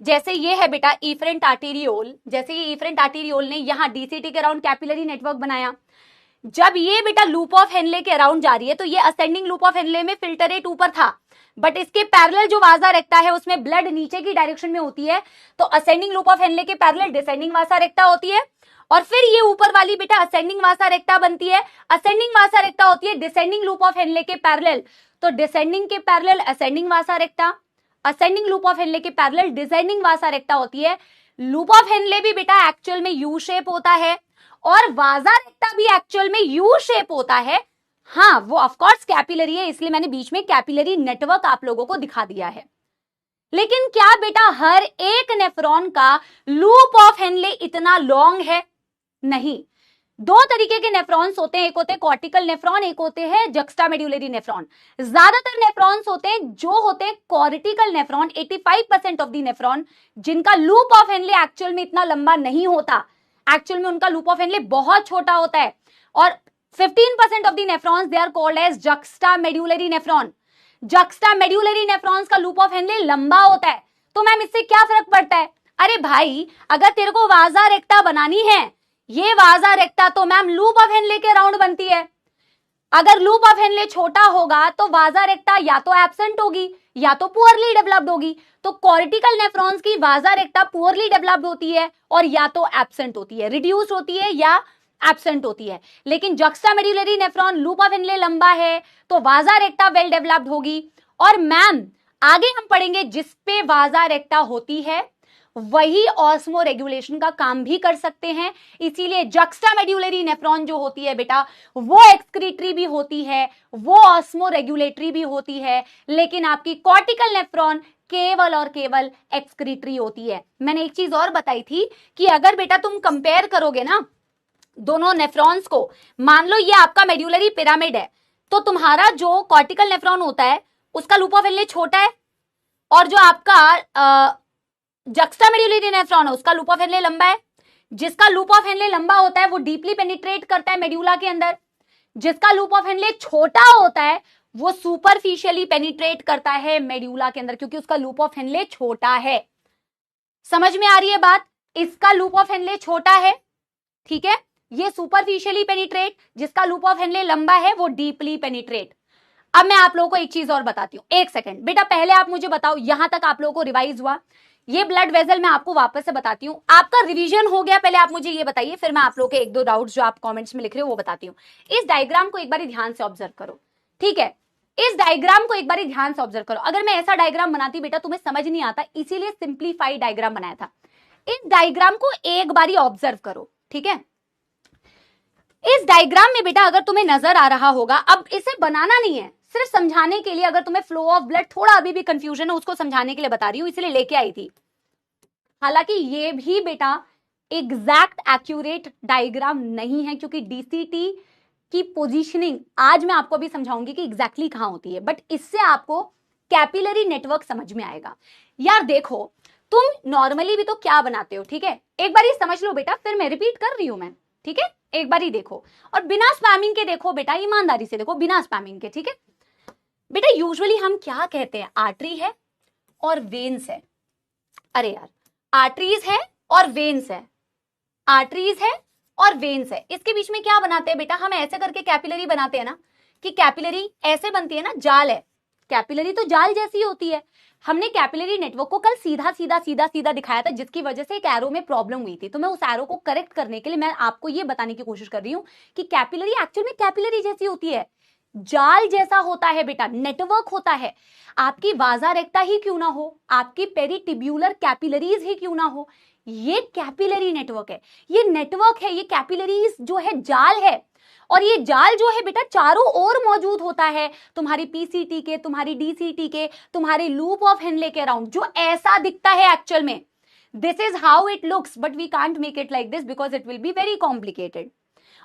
जैसे ये है बेटा इफरेंट आर्टीरियोल, जैसे ये इफरेंट आर्टीरियोल ने यहाँ डीसीटी के अराउंड कैपिलरी नेटवर्क बनाया, जब ये बेटा लूप ऑफ हेनले के अराउंड जा रही है तो ये असेंडिंग लूप ऑफ हेनले में फिल्टर रेट ऊपर था, बट इसके पैरेलल जो वासा रेक्टा है उसमें ब्लड नीचे की डायरेक्शन में होती है, तो असेंडिंग लूप ऑफ हेनले के पैरेलल डिसेंडिंग वासा रेक्टा होती है, और फिर ये ऊपर वाली बेटा असेंडिंग वासा रेक्टा बनती है। असेंडिंग वासा रेक्टा होती है डिसेंडिंग लूप ऑफ हेनले के पैरेलल, तो डिसेंडिंग के parallel ascending Vasa रेक्टा, ascending loop of Henle के पैरेलल डिसेंडिंग वासा रेक्टा होती है। लूप ऑफ हेनले भी बेटा एक्चुअल में यू शेप होता है और वासा रेक्टा भी एक्चुअल में यू शेप होता है। हाँ, वो ऑफ कोर्स कैपिलरी है, इसलिए मैंने बीच में कैपिलरी नेटवर्क आप लोगों को दिखा दिया है। लेकिन क्या बेटा हर एक नेफ्रॉन का लूप ऑफ हेनले इतना लॉन्ग है? नहीं। दो तरीके के नेफ्रॉन्स होते हैं, एक होते हैं कॉर्टिकल नेफ्रॉन, एक होते हैं जक्स्टामेड्यूलरी नेफ्रॉन। ज्यादातर नेफ्रॉन्स होते हैं जो होते हैं cortical nephron, 85% of the nephron, जिनका लूप ऑफ हेनले एक्चुअल में इतना लंबा नहीं होता, एक्चुअल में उनका लूप ऑफ हेनले बहुत छोटा होता है। और 15% of the nephrons they are called as juxtamedullary nephron. Juxtamedullary nephrons का लूप ऑफ हेनले लंबा होता है। तो मैम इससे क्या फर्क पड़ता है? अरे भाई, अगर तेरे को वासा रेक्टा बनानी है, ये वासा रेक्टा तो मैम लूप ऑफ हेनले के राउंड बनती है। अगर लूप ऑफ हेनले छोटा होगा तो वासा रेक्टा या तो एब्सेंट होगी या तो पुअरली डेवलप्ड होगी। तो कॉर्टिकल नेफ्रॉन्स की वासा रेक्टा पुअरली डेवलप्ड होती है और या तो एब्सेंट होती है, रिड्यूस्ड होती है या एब्सेंट होती है। लेकिन जक्स्टामेड्यूलरी नेफ्रॉन लूप ऑफ हेनले लंबा है तो वासा रेक्टा वेल डेवलप्ड होगी। और मैम आगे हम पढ़ेंगे जिसपे वासा रेक्टा होती है वही ऑस्मो रेगुलेशन का काम भी कर सकते हैं। इसीलिए जक्स्टामेड्यूलरी नेफ्रॉन जो होती है बेटा वो एक्सक्रीटरी भी होती है, वो ऑस्मो रेगुलेटरी भी होती है, लेकिन आपकी कॉर्टिकल नेफ्रॉन केवल और केवल एक्सक्रीटरी होती है। मैंने एक चीज और बताई थी कि अगर बेटा तुम कंपेयर करोगे ना दोनों नेफ्रॉन्स को, मान लो ये आपका मेड्यूलरी पिरामिड है, तो तुम्हारा जो कॉर्टिकल नेफ्रॉन होता है उसका लूप ऑफ हेनले छोटा है, और जो आपका जक्स्टामेड्यूलरी नेफ्रॉन है उसका लूप ऑफ हेनले लंबा है। जिसका लूप ऑफ हेनले लंबा होता है वो डीपली पेनिट्रेट करता है मेड्यूला के अंदर, जिसका लूप ऑफ हेनले छोटा होता है वो सुपरफिशियली पेनिट्रेट करता है मेड्यूला के अंदर, क्योंकि उसका लूप ऑफ हेनले छोटा है। समझ में आ रही है बात? इसका लूप ऑफ हेनले छोटा है, ठीक है, ये सुपरफिशियली पेनिट्रेट, जिसका लूप ऑफ हेनले लंबा है वो डीपली पेनिट्रेट। अब मैं आप लोगों को एक चीज और बताती हूँ, एक सेकंड बेटा, पहले आप मुझे बताओ यहां तक आप लोगों को रिवाइज हुआ? ये ब्लड वेसल मैं आपको वापस से बताती हूँ, आपका रिवीजन हो गया? पहले आप मुझे ये बताइए, फिर मैं आप लोगों के एक दो डाउट्स जो आप कमेंट्स में लिख रहे हो वो बताती हूँ। इस डायग्राम को एक बार ध्यान से ऑब्जर्व करो, ठीक है? इस डायग्राम को एक बार ध्यान से ऑब्जर्व करो। अगर मैं ऐसा डायग्राम बनाती बेटा तुम्हें समझ नहीं आता, इसीलिए सिंप्लीफाइड डायग्राम बनाया था। इस डायग्राम को एक बार ऑब्जर्व करो, ठीक है? इस डायग्राम में बेटा अगर तुम्हें नजर आ रहा होगा, अब इसे बनाना नहीं है, सिर्फ समझाने के लिए, अगर तुम्हें फ्लो ऑफ ब्लड थोड़ा अभी भी कंफ्यूजन है उसको समझाने के लिए बता रही हूं, इसलिए लेके आई थी। हालांकि ये भी बेटा एग्जैक्ट एक्यूरेट डायग्राम नहीं है, क्योंकि डीसीटी की पोजीशनिंग आज मैं आपको भी समझाऊंगी कि एग्जैक्टली कहां होती है, बट इससे आपको कैपिलरी नेटवर्क समझ में आएगा। यार देखो, तुम नॉर्मली भी तो क्या बनाते हो, ठीक है? एक बार ये समझ लो बेटा, फिर मैं रिपीट कर रही हूं मैं, ठीक है? एक बार ही देखो, और बिना स्पैमिंग के देखो बेटा, ईमानदारी से देखो, बिना स्पैमिंग के, ठीक है बेटा? यूजुअली हम क्या कहते हैं, आर्टरी है और वेन्स है। अरे यार, आर्टरीज है और वेन्स है, आर्टरीज है और वेन्स है, इसके बीच में क्या बनाते हैं बेटा? हम ऐसे करके कैपिलरी बनाते हैं ना, कि कैपिलरी ऐसे बनती है ना, जाल है, कैपिलरी तो जाल जैसी होती है। हमने कैपिलरी नेटवर्क को कल सीधा सीधा सीधा सीधा दिखाया था, जिसकी वजह से एक एरो में प्रॉब्लम हुई थी, तो मैं उस एरो को करेक्ट करने के लिए मैं आपको ये बताने की कोशिश कर रही हूँ कि कैपिलरी एक्चुअल में कैपिलरी जैसी होती है, जाल जैसा होता है बेटा, नेटवर्क होता है। आपकी वासा रेक्टा ही क्यों ना हो, आपकी पेरिटिब्यूलर कैपिलरीज ही क्यों ना हो, ये कैपिलरी नेटवर्क है, ये नेटवर्क है, ये कैपिलरीज जो है जाल है। और ये जाल जो है बेटा चारों ओर मौजूद होता है, तुम्हारी पीसीटी के, तुम्हारी डीसीटी के, तुम्हारे लूप ऑफ हेनले के अराउंड, जो ऐसा दिखता है एक्चुअल में। This is how it looks, but we can't make it like this because it will be very complicated.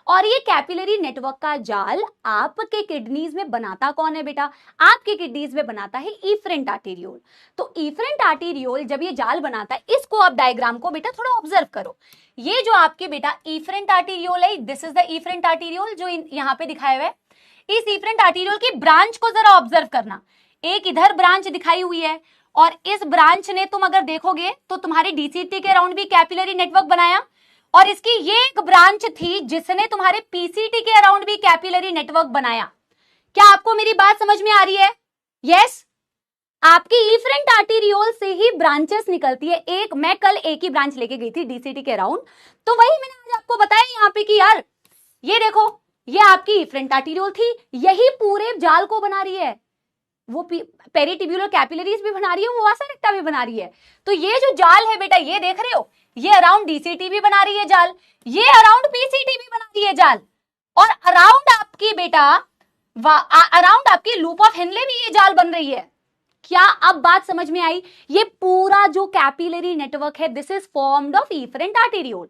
और ये कैपिलरी नेटवर्क का जाल आपके किडनीज में बनाता कौन है बेटा? आपके किडनीज में बनाता है इफरेंट आर्टेरियोल। तो इफरेंट आर्टेरियोल जब ये जाल बनाता है, इसको आप डायग्राम को बेटा थोड़ा ऑब्जर्व करो। ये जो आपके बेटा इफरेंट आर्टेरियोल है, this is the efferent arteriole जो यहाँ पे दिखाया हुआ है। इस इफरेंट आर्टेरियोल की ब्रांच को जरा ऑब्जर्व करना, एक इधर ब्रांच दिखाई हुई है, और इस ब्रांच ने तुम अगर देखोगे तो तुम्हारे डीसीटी के अराउंड भी कैपिलरी नेटवर्क बनाया, और इसकी ये एक ब्रांच थी जिसने तुम्हारे पीसीटी के अराउंड भी कैपिलरी नेटवर्क बनाया। क्या आपको मेरी बात समझ में आ रही है? यस। आपकी इफरेंट आर्टेरियोल से ही ब्रांचेस निकलती है। एक मैं कल एक ही ब्रांच लेके गई थी डीसीटी के अराउंड, तो वही मैंने आज आपको बताया यहाँ पे कि यार ये देखो, ये आपकी इफरेंट आर्टेरियोल थी, यही पूरे जाल को बना रही है। वो पेरिटिब्यूलर कैपिलरीज भी बना रही है, वो वासा रेक्टा भी बना रही है। तो ये जो जाल है बेटा, ये देख रहे हो, ये अराउंड डीसीटी भी बना रही है जाल, ये अराउंड पीसीटी भी बना रही है जाल, और अराउंड आपकी बेटा अराउंड आपकी लूप ऑफ हेनले भी ये जाल बन रही है। क्या अब बात समझ में आई? ये पूरा जो कैपिलरी नेटवर्क है, this is formed of efferent arteriole.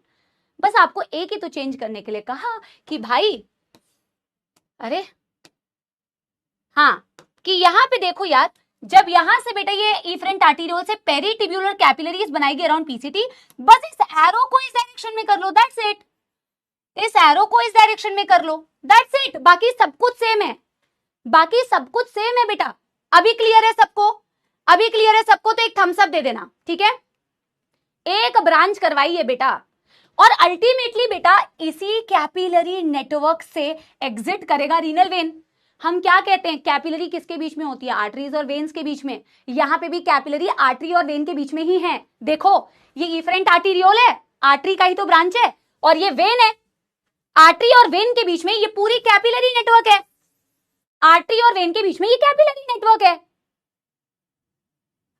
बस आपको एक ही तो चेंज करने के लिए कहा कि भाई, अरे हाँ, कि यहां पे देखो यार, जब यहां से बेटा ये इफरेंट आर्टेरियोल से पेरिटिब्यूलर कैपिलरीज बनाएगी अराउंड पीसीटी, बस इस एरो को इस डायरेक्शन में कर लो, दैट्स इट। इस एरो को इस डायरेक्शन में कर लो, दैट्स इट। बाकी सब कुछ सेम है, बाकी सब कुछ सेम है बेटा। अभी क्लियर है सबको? अभी क्लियर है सबको? तो एक थम्स अप दे देना, ठीक है। एक ब्रांच करवाई है बेटा, और अल्टीमेटली बेटा इसी कैपिलरी नेटवर्क से एग्जिट करेगा रीनल वेन। हम क्या कहते हैं, कैपिलरी किसके बीच में होती है? आर्टरीज और वेन्स के बीच में। यहां पे भी कैपिलरी आर्टरी और वेन के बीच में ही है। देखो, ये इफरेंट आर्टेरियोल है, आर्टरी का ही तो ब्रांच है, और ये वेन है। आर्टरी और वेन के बीच में ये पूरी कैपिलरी नेटवर्क है। आर्टरी और वेन के बीच में ये कैपिलरी नेटवर्क है।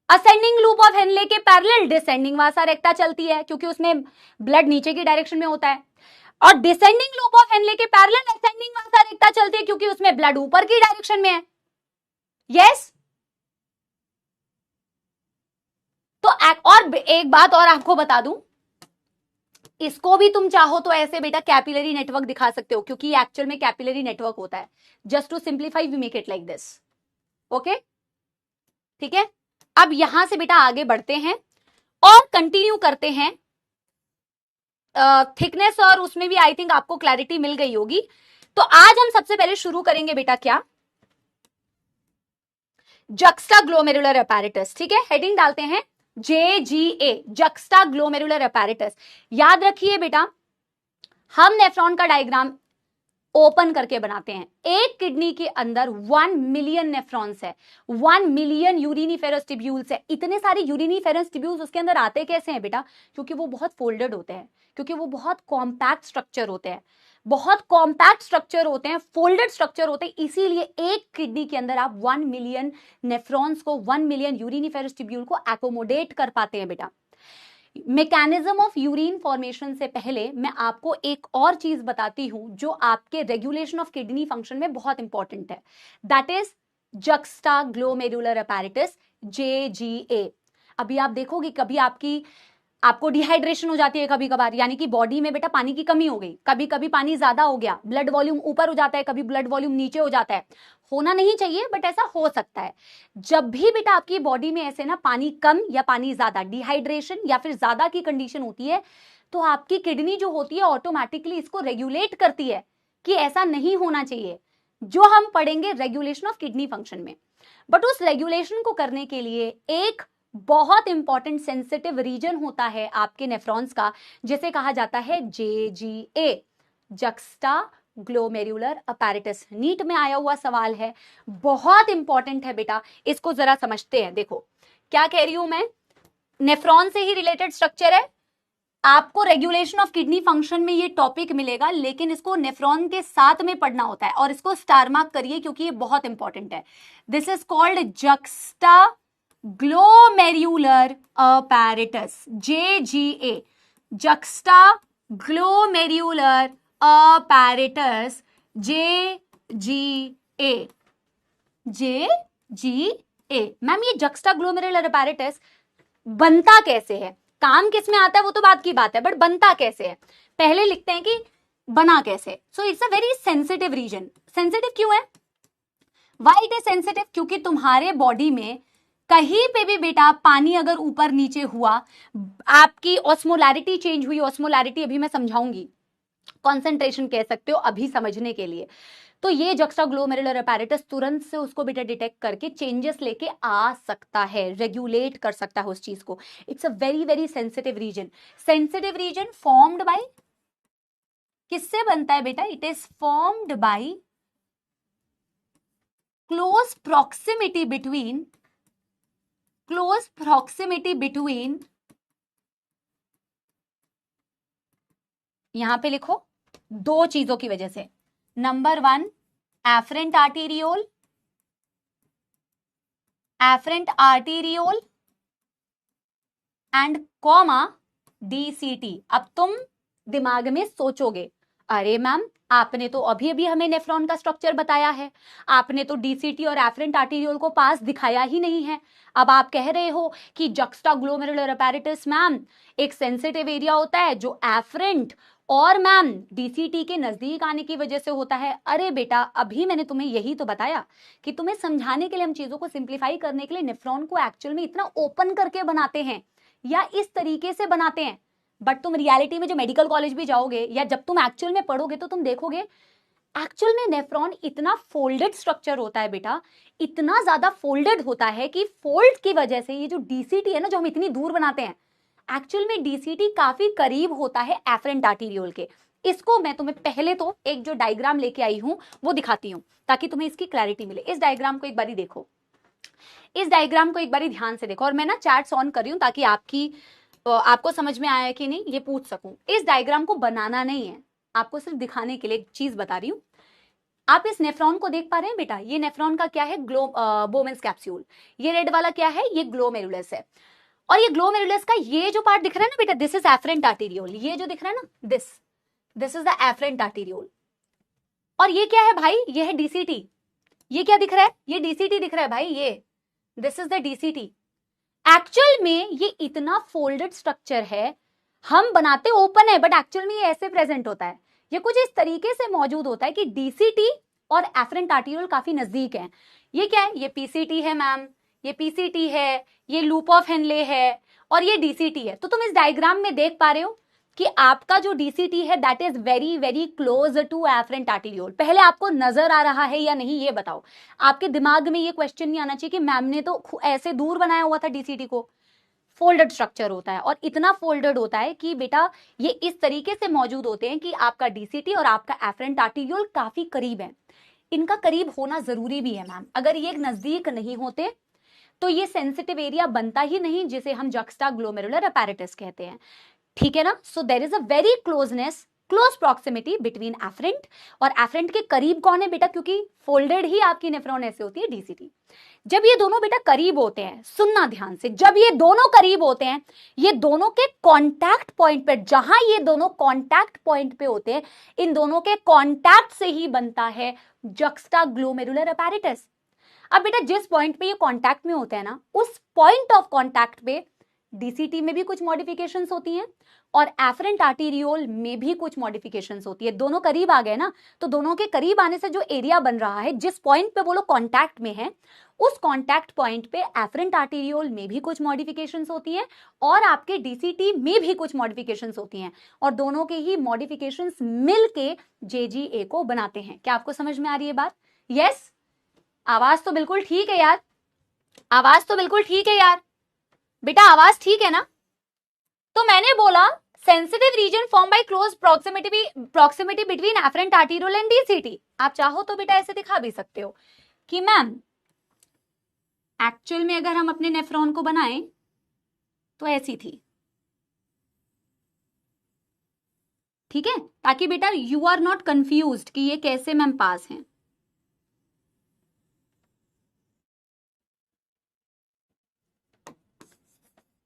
असेंडिंग लूप ऑफ हेनले के पैरेलल डिसेंडिंग वासा रेक्टा चलती है, क्योंकि उसमें ब्लड नीचे की डायरेक्शन में होता है, और डिसेंडिंग लूप ऑफ हेनले के पैरेलल असेंडिंग वासा रेक्टा चलती है, क्योंकि उसमें ब्लड ऊपर की डायरेक्शन में है। यस। तो और एक बात और आपको बता दूं, इसको भी तुम चाहो तो ऐसे बेटा कैपिलरी नेटवर्क दिखा सकते हो, क्योंकि एक्चुअल में कैपिलरी नेटवर्क होता है। Just to simplify we make it like this. Okay, ठीक है। अब यहां से बेटा आगे बढ़ते हैं और कंटिन्यू करते हैं। थिकनेस और उसमें भी आई थिंक आपको क्लैरिटी मिल गई होगी। तो आज हम सबसे पहले शुरू करेंगे बेटा क्या, जक्स्टाग्लोमेरुलर अपैरेटस, ठीक है। हेडिंग डालते हैं JGA, जक्स्टाग्लोमेरुलर अपैरेटस। याद रखिए बेटा, हम नेफ्रॉन का डायग्राम ओपन करके बनाते हैं। एक किडनी के अंदर 1 मिलियन नेफ्रॉन्स है, 1 मिलियन यूरिनीफेरस ट्यूब्यूल्स है। इतने सारे यूरिनीफेरस ट्यूब्यूल्स उसके अंदर आते कैसे हैं बेटा? क्योंकि वो बहुत फोल्डेड होते हैं, क्योंकि वो बहुत कॉम्पैक्ट स्ट्रक्चर होते हैं, बहुत कॉम्पैक्ट स्ट्रक्चर होते हैं, फोल्डेड स्ट्रक्चर होते हैं। इसीलिए एक किडनी के अंदर आप 1 मिलियन नेफ्रॉन्स को, 1 मिलियन यूरिनीफेरस ट्यूब्यूल को एकोमोडेट कर पाते हैं बेटा। मैकेनिज्म ऑफ यूरिन फॉर्मेशन से पहले मैं आपको एक और चीज बताती हूं जो आपके रेगुलेशन ऑफ किडनी फंक्शन में बहुत इंपॉर्टेंट है, that is juxtaglomerular apparatus, JGA। अभी आप देखोगे कभी आपको डिहाइड्रेशन हो जाती है कभी कभार, यानी कि बॉडी में बेटा पानी की कमी हो गई, कभी कभी पानी ज्यादा हो गया, ब्लड वॉल्यूम ऊपर हो जाता है, कभी ब्लड वॉल्यूम नीचे हो जाता है। होना नहीं चाहिए बट ऐसा हो सकता है। जब भी बेटा आपकी बॉडी में ऐसे ना पानी कम या पानी ज्यादा, डिहाइड्रेशन या फिर ज्यादा की कंडीशन होती है, तो आपकी किडनी जो होती है ऑटोमेटिकली इसको रेगुलेट करती है कि ऐसा नहीं होना चाहिए, जो हम पढ़ेंगे रेगुलेशन ऑफ किडनी फंक्शन में। बट उस रेगुलेशन को करने के लिए एक बहुत इंपॉर्टेंट सेंसिटिव रीजन होता है आपके नेफ्रॉन्स का, जिसे कहा जाता है JGA, जक्स्टाग्लोमेरुलर अपैरेटस। नीट में आया हुआ सवाल है, बहुत इंपॉर्टेंट है बेटा, इसको जरा समझते हैं। देखो क्या कह रही हूं मैं, नेफ्रॉन से ही रिलेटेड स्ट्रक्चर है। आपको रेगुलेशन ऑफ किडनी फंक्शन में ये टॉपिक मिलेगा, लेकिन इसको नेफ्रॉन के साथ में पढ़ना होता है, और इसको स्टार मार्क करिए क्योंकि ये बहुत इंपॉर्टेंट है। This is called juxtaglomerular apparatus, JGA, juxtaglomerular apparatus, JGA, JGA। Ma'am ये जक्स्टाग्लोमेरुलर अपैरेटस बनता कैसे है, काम किस में आता है वो तो बात की बात है, बट बनता कैसे है पहले लिखते हैं कि बना कैसे। So it's a very sensitive region. Sensitive क्यों है? Why it is sensitive? क्योंकि तुम्हारे बॉडी में कहीं पे भी बेटा पानी अगर ऊपर नीचे हुआ, आपकी ऑस्मोलैरिटी चेंज हुई, ऑस्मोलैरिटी अभी मैं समझाऊंगी, कॉन्सेंट्रेशन कह सकते हो अभी समझने के लिए। तो ये जक्स्टाग्लोमेरुलर अपैरेटस तुरंत से उसको बेटा डिटेक्ट करके चेंजेस लेके आ सकता है, रेगुलेट कर सकता है उस चीज को. It's a very very sensitive region. Sensitive region formed by, किससे बनता है बेटा? It is formed by close proximity between, यहां पे लिखो, दो चीजों की वजह से. Number 1 afferent arteriole and comma DCT. अब तुम दिमाग में सोचोगे, अरे मैम आपने तो अभी अभी हमें नेफ्रॉन का स्ट्रक्चर बताया है, आपने तो डीसीटी और एफरेंट आर्टीरियोल को पास दिखाया ही नहीं है. अब आप कह रहे हो कि जक्स्टाग्लोमेरुलर अपैरेटस मैम एक सेंसिटिव एरिया होता है जो एफरेंट और मैम डीसीटी के नजदीक आने की वजह से होता है. अरे बेटा अभी मैंने तुम्हें यही तो बताया कि तुम्हें समझाने के लिए, हम चीजों को सिंप्लीफाई करने के लिए नेफ्रॉन को एक्चुअल में इतना ओपन करके बनाते हैं या इस तरीके से बनाते हैं. बट तुम रियलिटी में जो मेडिकल कॉलेज भी जाओगे या जब तुम एक्चुअल में पढ़ोगे तो तुम देखोगे एक्चुअल में नेफ्रॉन इतना फोल्डेड स्ट्रक्चर होता है बेटा, इतना ज्यादा फोल्डेड होता है कि फोल्ड की वजह से ये जो डीसीटी है ना, जो हम इतनी दूर बनाते हैं, एक्चुअल में डीसीटी काफी करीब होता है एफरेंट आर्टीरियोल के. इसको मैं तुम्हें पहले तो एक जो डायग्राम लेके आई हूं वो दिखाती हूं ताकि तुम्हें इसकी क्लैरिटी मिले. इस डायग्राम को एक बारी देखो, इस डायग्राम को एक बारी ध्यान से देखो, और मैं ना चैट्स ऑन कर रही हूं ताकि आपको समझ में आया कि नहीं ये पूछ सकूं. इस डायग्राम को बनाना नहीं है, आपको सिर्फ दिखाने के लिए एक चीज बता रही हूं. आप इस नेफ्रॉन को देख पा रहे हैं बेटा? ये नेफ्रॉन का क्या है? बोमेंस कैप्सूल. ये रेड वाला क्या है? ये ग्लोमेरुलस है. और ये ग्लोमेरुलस का ये जो पार्ट दिख रहा है ना बेटा, दिस इज एफरेंट आर्टीरियोल. ये जो दिख रहा है ना, this is the afferent arteriole. और ये क्या है भाई? ये है डीसीटी. ये क्या दिख रहा है? ये डीसीटी दिख रहा है भाई. ये this is the DCT. Actual में ये इतना फोल्डेड स्ट्रक्चर है, हम बनाते ओपन है बट एक्चुअल में ये ऐसे प्रेजेंट होता है. ये कुछ इस तरीके से मौजूद होता है कि डीसीटी और एफरेंट आर्टीरियोल काफी नजदीक है. ये क्या है? ये पीसीटी है मैम, ये पीसीटी है, ये लूप ऑफ हेनले है और ये डीसीटी है. तो तुम इस डायग्राम में देख पा रहे हो कि आपका जो डीसीटी है that is very very close to afferent arteriole. पहले आपको नजर आ रहा है या नहीं ये बताओ. आपके दिमाग में ये क्वेश्चन नहीं आना चाहिए कि मैम ने तो ऐसे दूर बनाया हुआ था डीसीटी को. फोल्डेड स्ट्रक्चर होता है और इतना फोल्डेड होता है कि बेटा ये इस तरीके से मौजूद होते हैं कि आपका डीसीटी और आपका एफरेंट आर्टीरियोल काफी करीब है. इनका करीब होना जरूरी भी है मैम. अगर ये नजदीक नहीं होते तो ये सेंसिटिव एरिया बनता ही नहीं जिसे हम जक्स्टाग्लोमेरुलर अपैरेटस कहते हैं. ठीक है ना? So there is a very close proximity between afferent, और एफरेंट के करीब कौन है बेटा? क्योंकि फोल्डेड ही आपकी नेफ्रॉन ऐसे होती है, डीसीटी. जब ये दोनों बेटा करीब होते हैं, सुनना ध्यान से, जब ये दोनों करीब होते हैं, ये दोनों के कांटेक्ट पॉइंट पे, जहां ये दोनों कांटेक्ट पॉइंट पे होते हैं, इन दोनों के कांटेक्ट से ही बनता है जक्स्टाग्लोमेरुलर अपैरेटस. अब बेटा जिस पॉइंट पे ये कांटेक्ट में होते हैं ना, उस पॉइंट ऑफ कांटेक्ट पे डीसीटी में भी कुछ मॉडिफिकेशंस होती हैं और एफरेंट आर्टीरियोल में भी कुछ मॉडिफिकेशंस होती है. दोनों करीब आ गए ना, तो दोनों के करीब आने से जो एरिया बन रहा है, जिस पॉइंट पे वो लोग कांटेक्ट में है, उस कांटेक्ट पॉइंट पे एफरेंट आर्टीरियोल में भी कुछ मॉडिफिकेशंस होती हैं और आपके डीसीटी में भी कुछ मॉडिफिकेशंस होती हैं, और दोनों के ही मॉडिफिकेशंस मिलके जेजीए को बनाते हैं. क्या आपको समझ में आ रही है बात? यस? आवाज तो बिल्कुल ठीक है यार, आवाज तो बिल्कुल ठीक है यार बेटा, आवाज ठीक है ना? तो मैंने बोला sensitive region form by close proximity between afferent arteriole and DCT. आप चाहो तो बेटा ऐसे दिखा भी सकते हो कि मैम एक्चुअल में अगर हम अपने नेफ्रॉन को बनाएं तो ऐसी थी. ठीक है? ताकि बेटा यू आर नॉट कंफ्यूज्ड कि ये कैसे मैम पास हैं.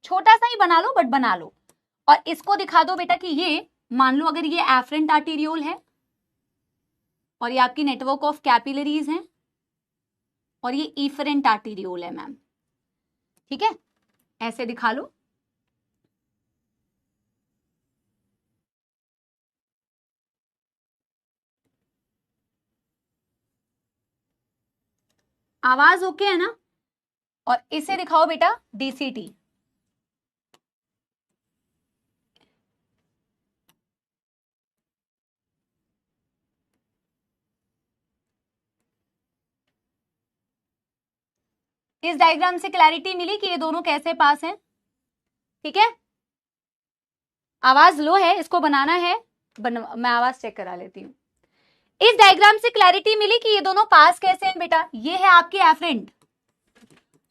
छोटा सा ही बना लो बट बना लो, और इसको दिखा दो बेटा कि ये मान लो अगर ये एफरेंट आर्टीरियोल है और ये आपकी नेटवर्क ऑफ कैपिलरीज हैं और ये इफरेंट आर्टीरियोल है मैम. ठीक है? ऐसे दिखा लो. आवाज ओके है ना? और इसे दिखाओ बेटा डीसीटी. इस डायग्राम से क्लैरिटी मिली कि ये दोनों कैसे पास हैं? ठीक है, आवाज लो है, इसको बनाना है, मैं आवाज चेक करा लेती हूँ। इस डायग्राम से क्लैरिटी मिली कि ये दोनों पास कैसे हैं बेटा? ये है आपकी एफरेंट।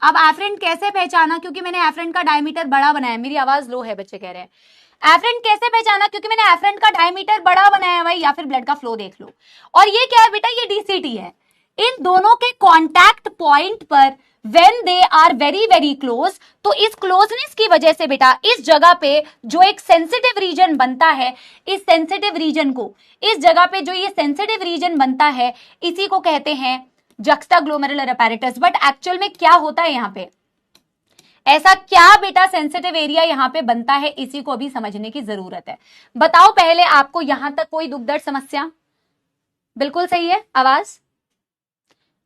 अब एफरेंट कैसे पहचाना? क्योंकि मैंने एफरेंट का डायमीटर बड़ा बनाया। मेरी आवाज लो है, बच्चे कह रहे हैं। एफरेंट कैसे पहचाना? क्योंकि मैंने एफरेंट का डायमीटर बड़ा बनाया भाई, या फिर ब्लड का फ्लो देख लो। और ये क्या है बेटा? ये डीसीटी है। इन दोनों के कॉन्टैक्ट पॉइंट पर when they are very very close, तो इस क्लोजनेस की वजह से बेटा इस जगह पे जो एक सेंसिटिव रीजन बनता है, इस सेंसिटिव रीजन को, इस जगह पे जो ये सेंसिटिव रीजन बनता है, इसी को कहते हैं जक्स्टाग्लोमेरुलर अपैरेटस। बट एक्चुअल में क्या होता है यहाँ पे? ऐसा क्या बेटा सेंसिटिव एरिया यहाँ पे बनता है, इसी को भी समझने की जरूरत है। बताओ पहले, आपको यहां तक कोई दुख दर्द समस्या? बिल्कुल सही है आवाज।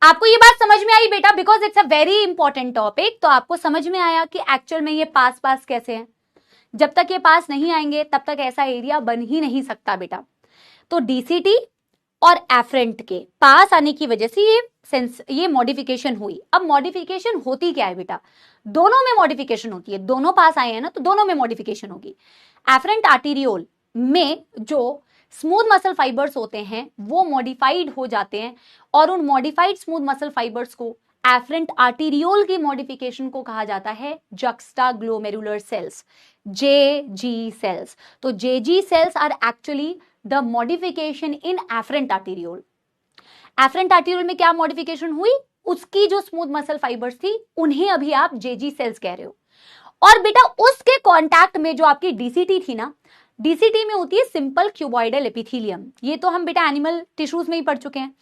आपको ये बात समझ में आई बेटा? Because it's a very important topic. तो आपको समझ में आया कि एक्चुअल में ये पास पास कैसे हैं। जब तक ये पास नहीं आएंगे तब तक ऐसा एरिया बन ही नहीं सकता बेटा। तो डीसीटी और एफरेंट के पास आने की वजह से ये मॉडिफिकेशन हुई। अब मॉडिफिकेशन होती क्या है बेटा? दोनों में मॉडिफिकेशन होती है। दोनों पास आए हैं ना, तो दोनों में मॉडिफिकेशन होगी। एफरेंट आर्टीरियोल में जो स्मूथ मसल फाइबर्स होते हैं वो मॉडिफाइड हो जाते हैं, और उन मॉडिफाइड स्मूथ मसल फाइबर्स को, एफरेंट आर्टीरियोल की मॉडिफिकेशन को कहा जाता है जक्स्टाग्लोमेरुलर सेल्स, जेजी सेल्स। तो JG cells are actually the modification in afferent arteriole. Afferent arteriole में क्या मॉडिफिकेशन हुई? उसकी जो स्मूथ मसल फाइबर्स थी उन्हें अभी आप जेजी सेल्स कह रहे हो। और बेटा उसके कांटेक्ट में जो आपकी डीसीटी थी ना, डीसीटी में होती है सिंपल क्यूबॉइडल एपिथेलियम। ये तो हम बेटा एनिमल टिश्यूज में ही पढ़ चुके हैं।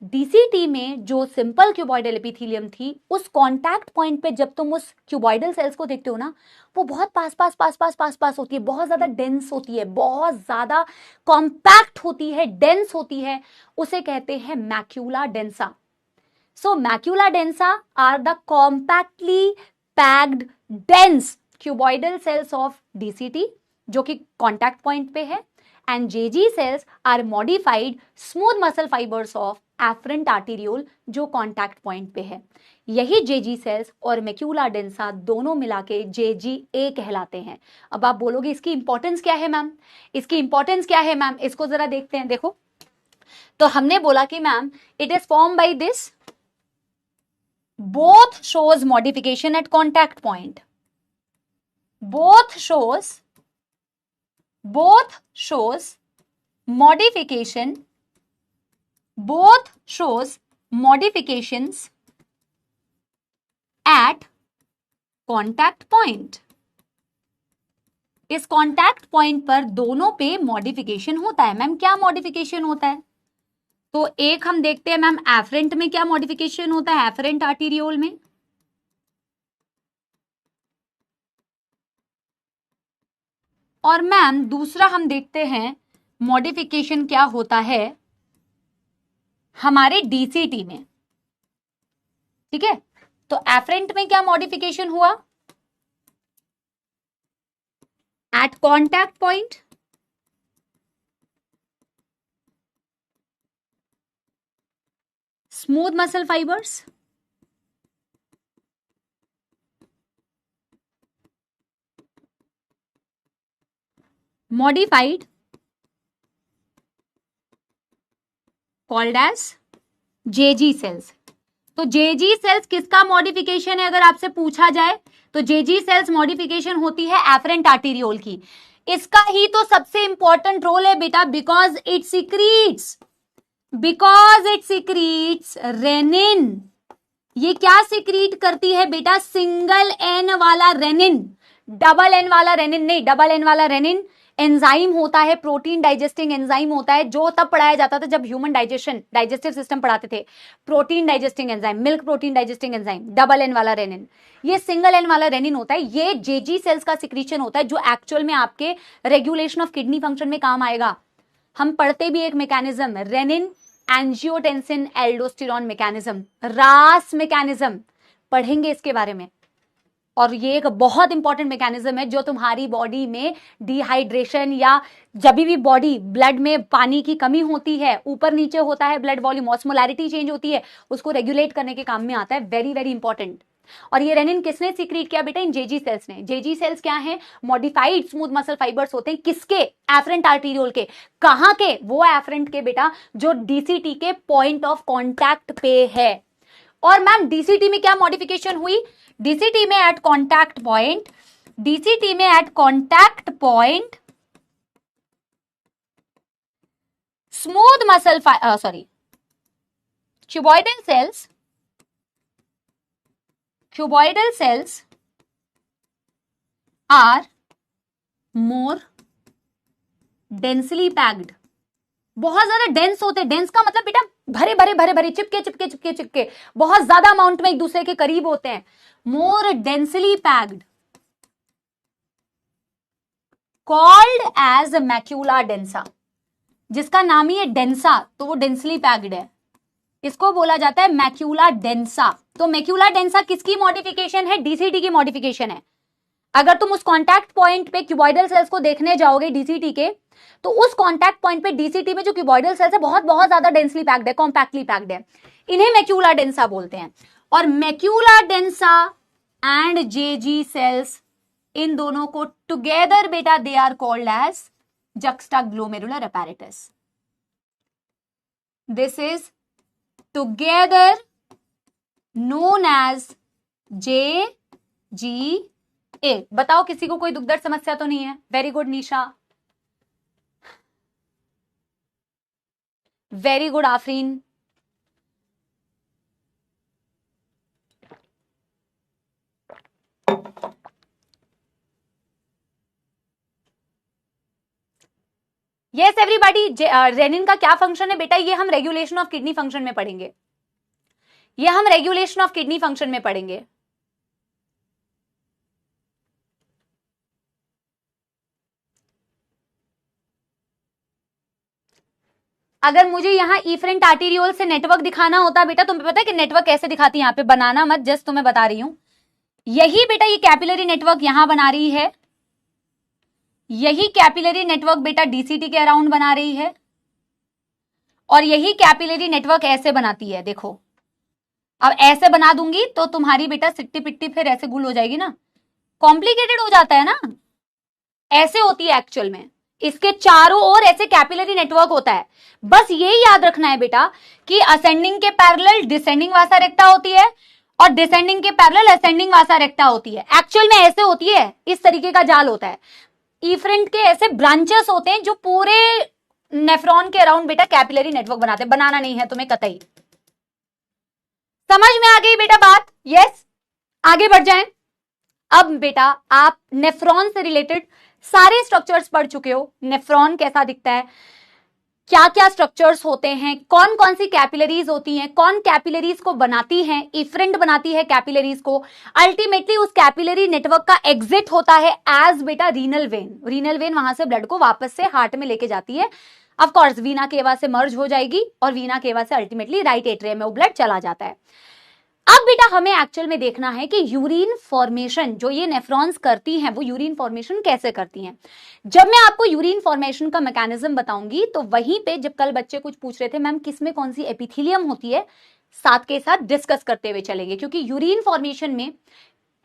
डीसीटी में जो सिंपल क्यूबॉइडल एपिथेलियम थी, उस कांटेक्ट पॉइंट पे जब तुम उस क्यूबॉइडल सेल्स को देखते हो ना, वो बहुत पास पास पास पास पास पास होती है, बहुत ज्यादा डेंस होती है, बहुत ज्यादा कॉम्पैक्ट होती है, डेंस होती है। उसे कहते हैं macula densa. So macula densa are the compactly packed dense cuboidal cells of DCT, जो कि कांटेक्ट पॉइंट पे है। And JG cells are modified smooth muscle fibres of afferent arteriole, जो कांटेक्ट पॉइंट पे है। यही जेजी सेल्स और macula densa दोनों मिला के जेजीए कहलाते हैं। अब आप बोलोगे इसकी इंपॉर्टेंस क्या है मैम? इसकी इंपॉर्टेंस क्या है मैम? इसको जरा देखते हैं। देखो, तो हमने बोला कि ma'am it is form by this, both shows modification eight contact point, both shows modifications at contact point। इस कॉन्टैक्ट पॉइंट पर दोनों पे मॉडिफिकेशन होता है। मैम क्या मॉडिफिकेशन होता है? तो एक हम देखते हैं मैम एफरेंट में क्या मॉडिफिकेशन होता है, एफरेंट आर्टीरियोल में। और मैम दूसरा हम देखते हैं मॉडिफिकेशन क्या होता है हमारे डीसीटी में। ठीक है, तो एफरेंट में क्या मॉडिफिकेशन हुआ? At contact point smooth muscle fibres, modified called as JG cells. तो जेजी सेल्स किसका मॉडिफिकेशन है अगर आपसे पूछा जाए? तो जेजी सेल्स मॉडिफिकेशन होती है एफरेंट आर्टीरियोल की। इसका ही तो सबसे इंपॉर्टेंट रोल है बेटा, बिकॉज इट सिक्रीट्स रेनिन। ये क्या सिक्रीट करती है बेटा? सिंगल एन वाला रेनिन, डबल एन वाला रेनिन नहीं। डबल एन वाला रेनिन एंजाइम होता है, प्रोटीन डाइजेस्टिंग एंजाइम होता है, जो तब पढ़ाया जाता था जब ह्यूमन डाइजेस्टिव सिस्टम पढ़ाते थे। Protein digesting enzyme, milk protein digesting enzyme, double N वाला रेनिन। ये सिंगल एन वाला रेनिन होता है, ये जेजी सेल्स का सिक्रीशन होता है, जो एक्चुअल में आपके रेगुलेशन ऑफ किडनी फंक्शन में काम आएगा। हम पढ़ते भी एक mechanism, renin angiotensin aldosterone mechanism, रास मैकेनिज्म, पढ़ेंगे इसके बारे में। और ये एक बहुत इंपॉर्टेंट मैकेनिज्म है जो तुम्हारी बॉडी में डिहाइड्रेशन या जब भी बॉडी ब्लड में पानी की कमी होती है, ऊपर नीचे होता है ब्लड वॉल्यूम, ऑस्मोलैरिटी चेंज होती है, उसको रेगुलेट करने के काम में आता है। Very very important. और ये रेनिन किसने सीक्रेट किया बेटा? इन जेजी सेल्स ने। जेजी सेल्स क्या है? मॉडिफाइड स्मूथ मसल फाइबर्स होते हैं। किसके? एफरेंट आर्टीरियोल के। कहां के? वो एफरेंट के बेटा जो डीसीटी के पॉइंट ऑफ कॉन्टैक्ट पे है। और मैम डीसीटी में क्या मॉडिफिकेशन हुई? डीसीटी में एट कॉन्टैक्ट पॉइंट, डीसीटी में eight contact point smooth muscle cuboidal cells are more densely packed। बहुत ज्यादा डेंस होते हैं। डेंस का मतलब बेटा भरे भरे भरे भरे, चिपके चिपके चिपके चिपके, बहुत ज्यादा अमाउंट में एक दूसरे के करीब होते हैं। More densely packed called as macula densa. जिसका नाम ही है डेंसा तो वो डेंसली पैक्ड है, इसको बोला जाता है मैक्यूला डेंसा। तो मैक्यूला डेंसा किसकी मॉडिफिकेशन है? डीसीटी की मॉडिफिकेशन है। अगर तुम उस कॉन्टैक्ट पॉइंट पे क्यूबॉइडल सेल्स को देखने जाओगे डीसीटी के, तो उस कॉन्टैक्ट पॉइंट पे डीसीटी में जो क्यूबॉइडल सेल्स है बहुत बहुत ज्यादा डेंसली पैक्ड है, कॉम्पैक्टली पैक्ड है। इन्हें मैक्यूला डेंसा बोलते हैं। और macula densa and JG cells, इन दोनों को टुगेदर बेटा they are called as juxtaglomerular apparatus। This is together known as JGA। बताओ किसी को कोई दुख दर्द समस्या तो नहीं है? Very good Nisha, very good Afreen. Yes everybody. Renin का क्या फंक्शन है बेटा? ये हम रेगुलेशन ऑफ किडनी फंक्शन में पढ़ेंगे, ये हम रेगुलेशन ऑफ किडनी फंक्शन में पढ़ेंगे। अगर मुझे यहां इफरेंट आर्टीरियोल से नेटवर्क दिखाना होता बेटा, तुम्हें पता है कि नेटवर्क कैसे दिखाती है? यहां पे बनाना मत, जस्ट तुम्हें बता रही हूं। यही बेटा ये कैपिलरी नेटवर्क यहां बना रही है, यही कैपिलरी नेटवर्क बेटा डीसीटी के अराउंड बना रही है, और यही कैपिलरी नेटवर्क ऐसे बनाती है। देखो अब ऐसे बना दूंगी तो तुम्हारी बेटा सिट्टी पिट्टी फिर ऐसे गुल हो जाएगी ना, कॉम्प्लिकेटेड हो जाता है ना। ऐसे होती है एक्चुअल में, इसके चारों ओर ऐसे कैपिलरी नेटवर्क होता है। बस यही याद रखना है बेटा कि असेंडिंग के पैरेलल डिसेंडिंग वासा रेक्टा होती है और डिसेंडिंग के पैरेलल असेंडिंग वासा रेक्टा होती है। एक्चुअल में ऐसे होती है, इस तरीके का जाल होता है। इफरेंट के ऐसे ब्रांचेस होते हैं जो पूरे नेफ्रॉन के अराउंड बेटा कैपिलरी नेटवर्क बनाते हैं। बनाना नहीं है तुम्हें कतई। समझ में आ गई बेटा बात? यस, आगे बढ़ जाएं। अब बेटा आप नेफ्रॉन से रिलेटेड सारे स्ट्रक्चर्स पढ़ चुके हो। नेफ्रॉन कैसा दिखता है, क्या क्या स्ट्रक्चर्स होते हैं, कौन कौन सी कैपिलरीज होती हैं, कौन कैपिलरीज को बनाती हैं, इफरेंट बनाती है कैपिलरीज को। अल्टीमेटली उस कैपिलरी नेटवर्क का एग्जिट होता है एज बेटा रीनल वेन। रीनल वेन वहां से ब्लड को वापस से हार्ट में लेके जाती है। ऑफ कोर्स वीना केवा से मर्ज हो जाएगी और वीना केवा से अल्टीमेटली राइट एट्रियम में वो ब्लड चला जाता है। अब बेटा हमें एक्चुअल में देखना है कि यूरिन फॉर्मेशन जो ये नेफ्रॉन्स करती हैं वो यूरिन फॉर्मेशन कैसे करती हैं। जब मैं आपको यूरिन फॉर्मेशन का मैकेनिज्म बताऊंगी तो वहीं पे जब कल बच्चे कुछ पूछ रहे थे मैम किसमें कौन सी एपिथेलियम होती है, साथ के साथ डिस्कस करते हुए चलेंगे। क्योंकि यूरिन फॉर्मेशन में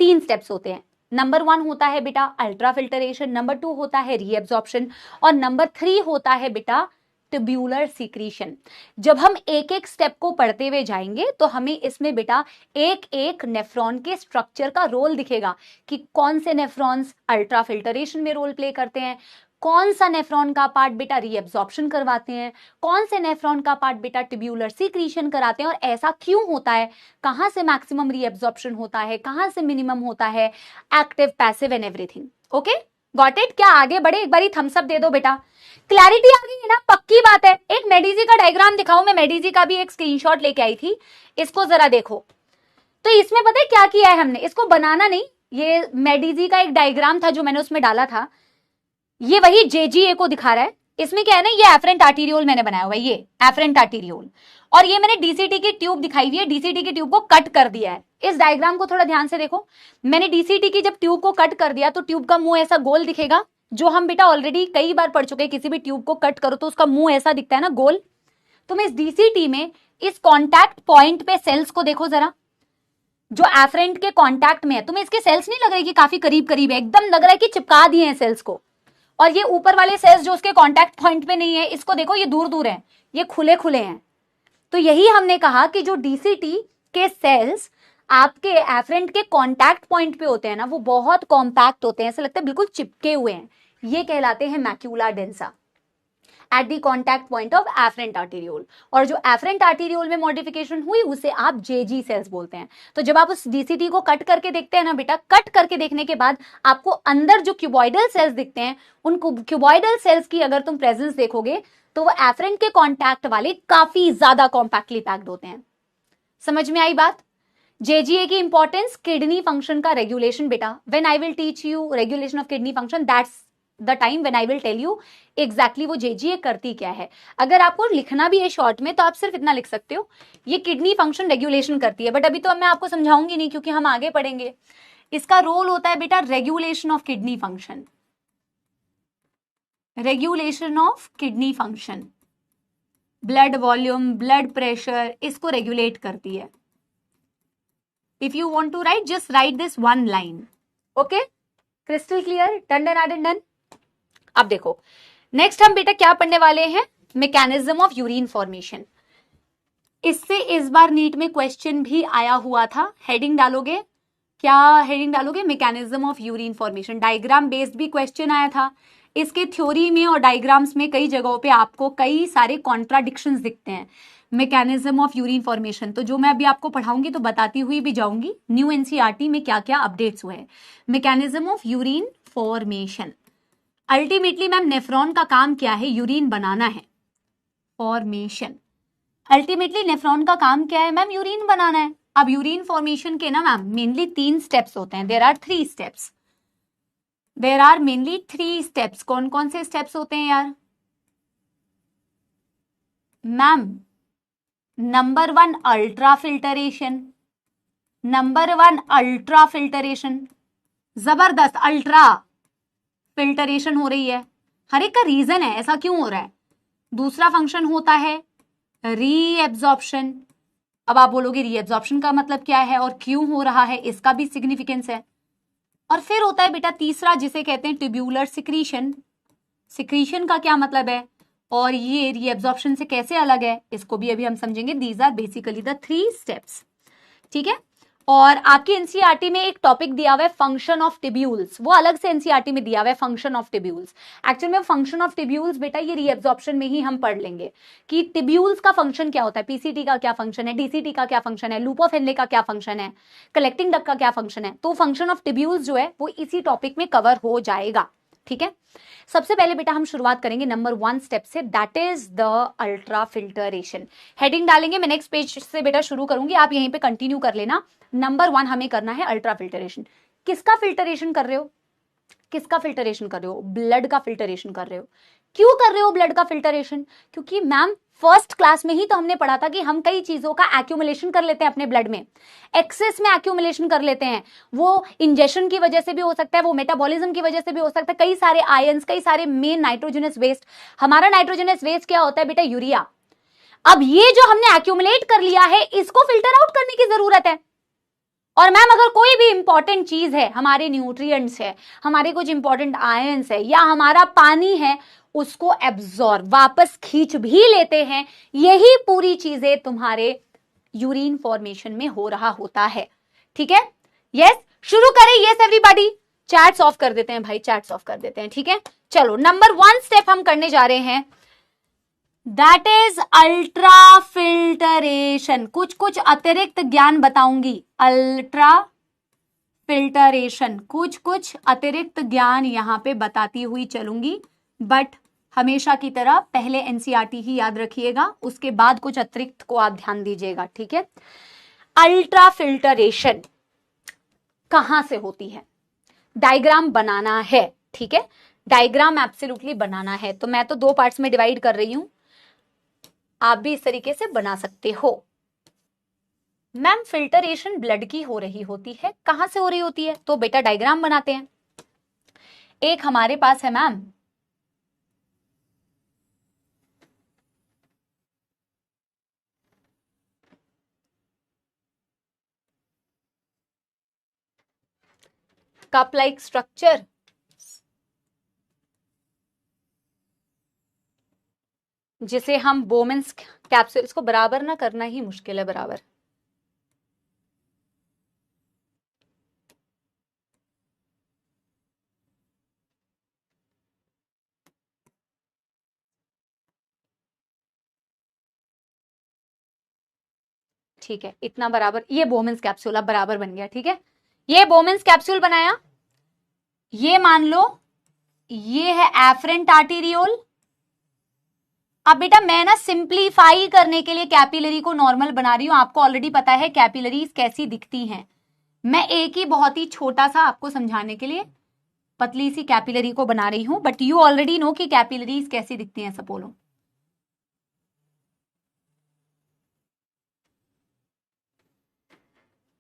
3 स्टेप्स होते हैं। नंबर 1 होता है बेटा अल्ट्रा फिल्टरेशन, नंबर 2 होता है रीएब्जॉर्प्शन और नंबर 3 होता है बेटा ट्यूब्यूलर सीक्रीशन। जब हम एक एक स्टेप को पढ़ते हुए जाएंगे तो हमें इसमें बेटा एक एक नेफ्रॉन के स्ट्रक्चर का रोल दिखेगा कि कौन से नेफ्रॉन्स अल्ट्रा फिल्टरेशन में रोल प्ले करते हैं, कौन सा नेफ्रॉन का पार्ट बेटा रीएब्जॉर्प्शन करवाते हैं, कौन से नेफ्रॉन का पार्ट बेटा ट्यूब्यूलर सीक्रीशन कराते हैं और ऐसा क्यों होता है, कहां से मैक्सिमम रीएब्जॉर्प्शन होता है, कहां से मिनिमम होता है, active passive and everything. Okay got it? क्या आगे बढ़े? एक बारी थम्स अप दे दो बेटा। क्लैरिटी आ गई है ना? पक्की बात है। एक मेडिजी का डायग्राम दिखाऊं, मैं मेडिजी का भी एक स्क्रीनशॉट लेके आई थी, इसको जरा देखो। तो इसमें पता है क्या किया है हमने? इसको बनाना नहीं, ये मेडिजी का एक डायग्राम था जो मैंने उसमें डाला था, ये वही जेजीए को दिखा रहा है। इसमें क्या है ना, ये एफरेंट आर्टीरियोल मैंने बनाया हुआ है, ये एफरेंट आर्टीरियोल, और ये मैंने डीसीटी की ट्यूब दिखाई हुई है, डीसीटी की ट्यूब को कट कर दिया है। इस डायग्राम को थोड़ा ध्यान से देखो। मैंने डीसीटी की जब ट्यूब को कट कर दिया तो ट्यूब का मुंह ऐसा गोल दिखेगा, जो हम बेटा ऑलरेडी कई बार पढ़ चुके हैं। किसी भी ट्यूब को कट करो तो उसका मुंह ऐसा दिखता है ना, गोल। तो मैं इस डीसीटी में इस कॉन्टैक्ट पॉइंट पे सेल्स को देखो जरा। जो एफरेंट के कांटेक्ट में है, तुम्हें इसके सेल्स नहीं लग रहे कि काफी करीब करीब है, एकदम लग रहा है कि चिपका दिए हैं सेल्स को। और ये ऊपर वाले सेल्स जो उसके कांटेक्ट पॉइंट पे नहीं है, इसको देखो ये दूर दूर है, ये खुले खुले हैं। तो यही हमने कहा कि जो डीसीटी के सेल्स आपके एफरेंट के कांटेक्ट पॉइंट पे होते हैं ना, वो बहुत कॉम्पैक्ट होते हैं, ऐसा लगता है बिल्कुल चिपके हुए हैं, ये कहलाते हैं macula densa at the contact point of afferent arteriole. और जो एफरेंट आर्टेरियोल में मॉडिफिकेशन हुई उसे आप जेजी सेल्स बोलते हैं। तो जब आप उस डीसीटी को कट करके देखते हैं ना बेटा, कट करके देखने के बाद आपको अंदर जो क्यूबॉइडल सेल्स दिखते हैं, उन क्यूबॉइडल सेल्स की अगर तुम प्रेजेंस देखोगे तो वो एफरेंट के कॉन्टैक्ट वाले काफी ज्यादा कॉम्पैक्टली पैक्ड होते हैं। समझ में आई बात? जेजीए की इंपॉर्टेंस, किडनी फंक्शन का रेगुलेशन बेटा। When I will teach you regulation of kidney function, that's the time when I will tell you exactly वो जेजीए करती क्या है। अगर आपको लिखना भी है शॉर्ट में तो आप सिर्फ इतना लिख सकते हो, ये किडनी फंक्शन रेगुलेशन करती है। बट अभी तो मैं आपको समझाऊंगी नहीं क्योंकि हम आगे पढ़ेंगे। इसका रोल होता है बेटा regulation of kidney function, regulation of kidney function, blood volume, blood pressure, इसको रेगुलेट करती है। If you want to write, just write this one line. Okay? Crystal clear? Done, done. अब देखो नेक्स्ट हम बेटा क्या पढ़ने वाले हैं, मैकेनिज्म ऑफ यूरिन फॉर्मेशन। इससे इस बार नीट में क्वेश्चन भी आया हुआ था। हेडिंग डालोगे, क्या हेडिंग डालोगे? Mechanism of urine formation. Diagram based भी क्वेश्चन आया था। इसके थ्योरी में और डायग्राम्स में कई जगहों पे आपको कई सारे कॉन्ट्राडिक्शंस दिखते हैं मैकेनिज्म ऑफ यूरिन फॉर्मेशन। तो जो मैं अभी आपको पढ़ाऊंगी तो बताती हुई भी जाऊंगी न्यू एनसीईआरटी में क्या क्या अपडेट्स हुए हैं। Mechanism of urine formation, ultimately ma'am nephron का काम क्या है? यूरिन बनाना है। फॉर्मेशन, अल्टीमेटली नेफ्रॉन का काम क्या है मैम? यूरिन बनाना है। अब यूरिन फॉर्मेशन के ना मैम मेनली 3 स्टेप्स होते हैं। There are 3 steps, there are mainly 3 steps. कौन कौन से स्टेप्स होते हैं यार ma'am? Number 1 ultra filtration, number 1 ultra filtration, जबरदस्त अल्ट्रा फिल्टरेशन हो रही है। हर एक का रीजन है ऐसा क्यों हो रहा है। दूसरा फंक्शन होता है रीएब्जॉर्प्शन। अब आप बोलोगे रीएब्जॉर्प्शन का मतलब क्या है और क्यों हो रहा है, इसका भी सिग्निफिकेंस है। और फिर होता है बेटा तीसरा जिसे कहते हैं ट्यूब्यूलर सिक्रीशन। सिक्रीशन का क्या मतलब है और ये रीएब्जॉर्प्शन से कैसे अलग है, इसको भी अभी हम समझेंगे। These are basically the 3 steps, ठीक है। और आपकी एनसीईआरटी में एक टॉपिक दिया हुआ है फंक्शन ऑफ टिब्यूल्स, वो अलग से एनसीईआरटी में दिया हुआ है फंक्शन ऑफ टिब्यूल्स। एक्चुअल में फंक्शन ऑफ टिब्यूल्स बेटा ये रीएब्जॉर्प्शन में ही हम पढ़ लेंगे कि टिब्यूल्स का फंक्शन क्या होता है, पीसीटी का क्या फंक्शन है, डीसीटी का क्या फंक्शन है, लूप ऑफ हेनले का क्या फंक्शन है, कलेक्टिंग डक्ट का क्या फंक्शन है। तो फंक्शन ऑफ टिब्यूल्स जो है वो इसी टॉपिक में कवर हो जाएगा, ठीक है। सबसे पहले बेटा हम शुरुआत करेंगे नंबर 1 स्टेप से, that is the ultra filtration. Heading डालेंगे, मैं नेक्स्ट पेज से बेटा शुरू करूंगी, आप यहीं पे कंटिन्यू कर लेना। नंबर 1 हमें करना है अल्ट्रा फिल्टरेशन। किसका फिल्टरेशन कर रहे हो? किसका फिल्टरेशन कर रहे हो? ब्लड का फिल्टरेशन कर रहे हो। क्यों कर रहे हो ब्लड का फिल्टरेशन? क्योंकि मैम फर्स्ट क्लास में ही तो हमने पढ़ा था कि हम कई चीजों का एक्यूमुलेशन कर लेते हैं अपने ब्लड में, एक्सेस में एक्यूमुलेशन कर लेते हैं। वो इंजेक्शन की वजह से भी हो सकता है, वो मेटाबॉलिज्म की वजह से भी हो सकता है, कई सारे आयंस, कई सारे मेन नाइट्रोजनस वेस्ट। हमारा नाइट्रोजनस वेस्ट क्या होता है बेटा? यूरिया। अब ये जो हमने एक्यूमुलेट कर लिया है इसको फिल्टर आउट करने की जरूरत है। और मैम अगर कोई भी इंपॉर्टेंट चीज है, हमारे न्यूट्रिएंट्स है, हमारे कुछ इंपॉर्टेंट आयंस है या हमारा पानी है, उसको एब्जॉर्ब वापस खींच भी लेते हैं। यही पूरी चीजें तुम्हारे यूरिन फॉर्मेशन में हो रहा होता है, ठीक है। यस, शुरू करें। यस एवरीबॉडी, चैट्स ऑफ कर देते हैं भाई, चैट्स ऑफ कर देते हैं, ठीक है। चलो नंबर 1 स्टेप हम करने जा रहे हैं, दैट इज अल्ट्रा फिल्टरेशन। कुछ कुछ अतिरिक्त ज्ञान बताऊंगी। अल्ट्रा फिल्टरेशन, कुछ कुछ अतिरिक्त ज्ञान यहां पे बताती हुई चलूंगी, बट हमेशा की तरह पहले एनसीईआरटी ही याद रखिएगा, उसके बाद कुछ अतिरिक्त को आप ध्यान दीजिएगा, ठीक है। अल्ट्रा फिल्टरेशन कहां से होती है? डायग्राम बनाना है, ठीक है। डायग्राम एब्सोल्युटली बनाना है, तो मैं तो 2 पार्ट्स में डिवाइड कर रही हूं, आप भी इस तरीके से बना सकते हो। मैम फिल्टरेशन ब्लड की हो रही होती है, कहां से हो रही होती है? तो बेटा डायग्राम बनाते हैं। एक हमारे पास है मैम कप लाइक स्ट्रक्चर, जिसे हम बोमेंस कैप्सूल, इसको बराबर ना करना ही मुश्किल है बराबर। ठीक है, इतना बराबर, ये बोमेंस कैप्सूल अब बराबर बन गया। ठीक है, ये बोमेंस कैप्सूल बनाया, ये मान लो ये है एफरेंट आर्टेरियोल। अब बेटा मैं ना सिंप्लीफाई करने के लिए कैपिलरी को नॉर्मल बना रही हूं, आपको ऑलरेडी पता है कैपिलरीज कैसी दिखती हैं। मैं एक ही बहुत ही छोटा सा आपको समझाने के लिए पतली सी कैपिलरी को बना रही हूं, बट यू ऑलरेडी नो कि कैपिलरीज कैसी दिखती हैं सपोलो।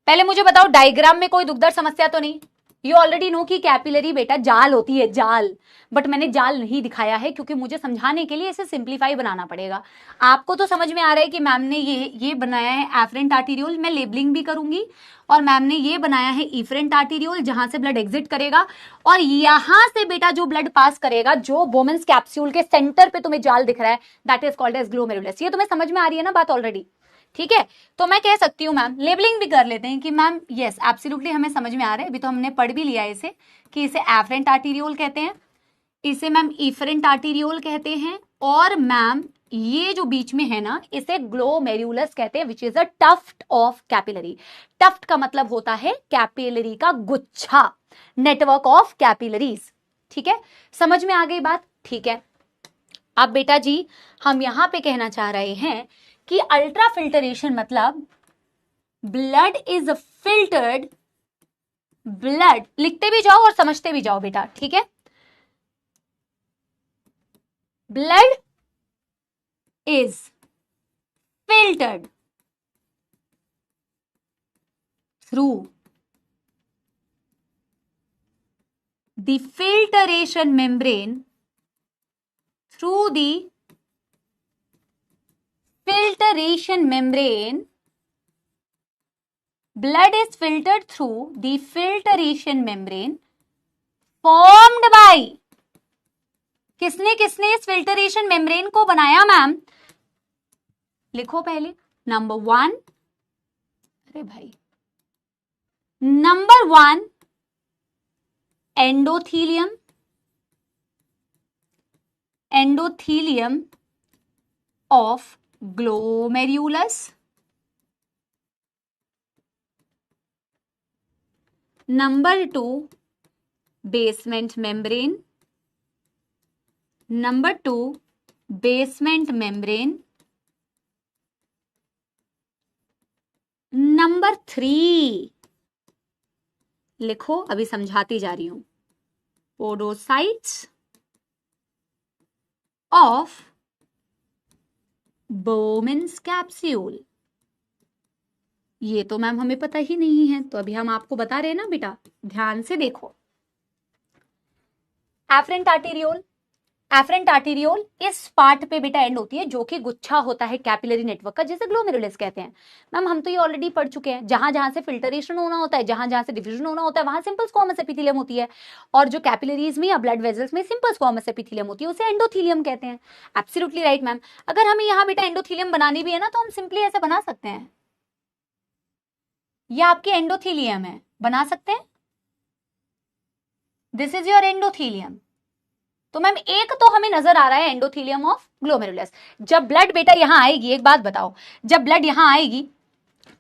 पहले मुझे बताओ डायग्राम में कोई दुखदार समस्या तो नहीं? यू ऑलरेडी नो कि कैपिलरी बेटा जाल होती है, जाल, बट मैंने जाल नहीं दिखाया है क्योंकि मुझे समझाने के लिए इसे सिंप्लीफाई बनाना पड़ेगा। आपको तो समझ में आ रहा है कि मैम ने ये बनाया है एफरेंट आर्टेरियोल, मैं लेबलिंग भी करूंगी, और मैम ने ये बनाया है इफरेंट आर्टेरियोल जहां से ब्लड एग्जिट करेगा, और यहां से बेटा जो ब्लड पास करेगा, जो बोमेंस कैप्सूल के सेंटर पे तुम्हें जाल दिख रहा है, that is called as glomerulus. ये तुम्हें समझ में आ रही है ना बात ऑलरेडी? ठीक है, तो मैं कह सकती हूँ मैम, लेबलिंग भी कर लेते हैं कि मैम यस एब्सोल्युटली हमें समझ में आ रहा है, अभी तो हमने पढ़ भी लिया है इसे, कि इसे एफरेंट आर्टेरियोल कहते हैं, इसे मैम इफरेंट आर्टेरियोल कहते हैं, और मैम ये जो बीच में है ना इसे ग्लोमेरुलस कहते हैं, which is a tuft of capillary. Tuft का मतलब होता है कैपिलरी का गुच्छा, नेटवर्क ऑफ कैपिलरीज। ठीक है, समझ में आ गई बात? ठीक है, अब बेटा जी हम यहां पे कहना चाह रहे हैं कि अल्ट्रा फिल्टरेशन मतलब ब्लड इज फिल्टर्ड, ब्लड लिखते भी जाओ और समझते भी जाओ बेटा। ठीक है, blood is filtered through the filtration membrane, through the filtration membrane, blood is filtered through the filtration membrane formed by, किसने किसने इस फिल्टरेशन मेम्ब्रेन को बनाया मैम? लिखो पहले, नंबर 1, अरे भाई, number 1 endothelium, endothelium of glomerulus, number 2 basement membrane, number 2 basement membrane, number 3 लिखो, अभी समझाती जा रही हूं, पोडोसाइट्स ऑफ बोमेंस कैप्सूल। ये तो मैम हमें पता ही नहीं है, तो अभी हम आपको बता रहे हैं ना बेटा, ध्यान से देखो। एफरेंट आर्टेरियोल, एफरेंट आर्टेरियोल इस पार्ट पे बेटा एंड होती है जो कि गुच्छा होता है कैपिलरी नेटवर्क का, जिसे ग्लोमेरुलस कहते हैं। मैम हम तो ये ऑलरेडी पढ़ चुके हैं, जहां जहां से फिल्टरेशन होना होता है, जहां जहां से डिफ्यूजन होना होता है, वहां सिंपल स्क्वामस एपिथेलियम होती है, और जो कैपिलरीज में या ब्लड वेजल्स में सिंपल स्क्वामस एपिथेलियम होती है, उसे एंडोथीलियम कहते हैं। Absolutely right ma'am. अगर हमें यहाँ बेटा एंडोथीलियम बनानी भी है ना, तो हम सिंपली ऐसे बना सकते हैं, यह आपकी एंडोथीलियम है, बना सकते हैं, दिस इज योर एंडोथीलियम। तो मैम एक तो हमें नजर आ रहा है एंडोथीलियम ऑफ ग्लोमेरुलस। जब ब्लड बेटा यहां आएगी, एक बात बताओ, जब ब्लड यहां आएगी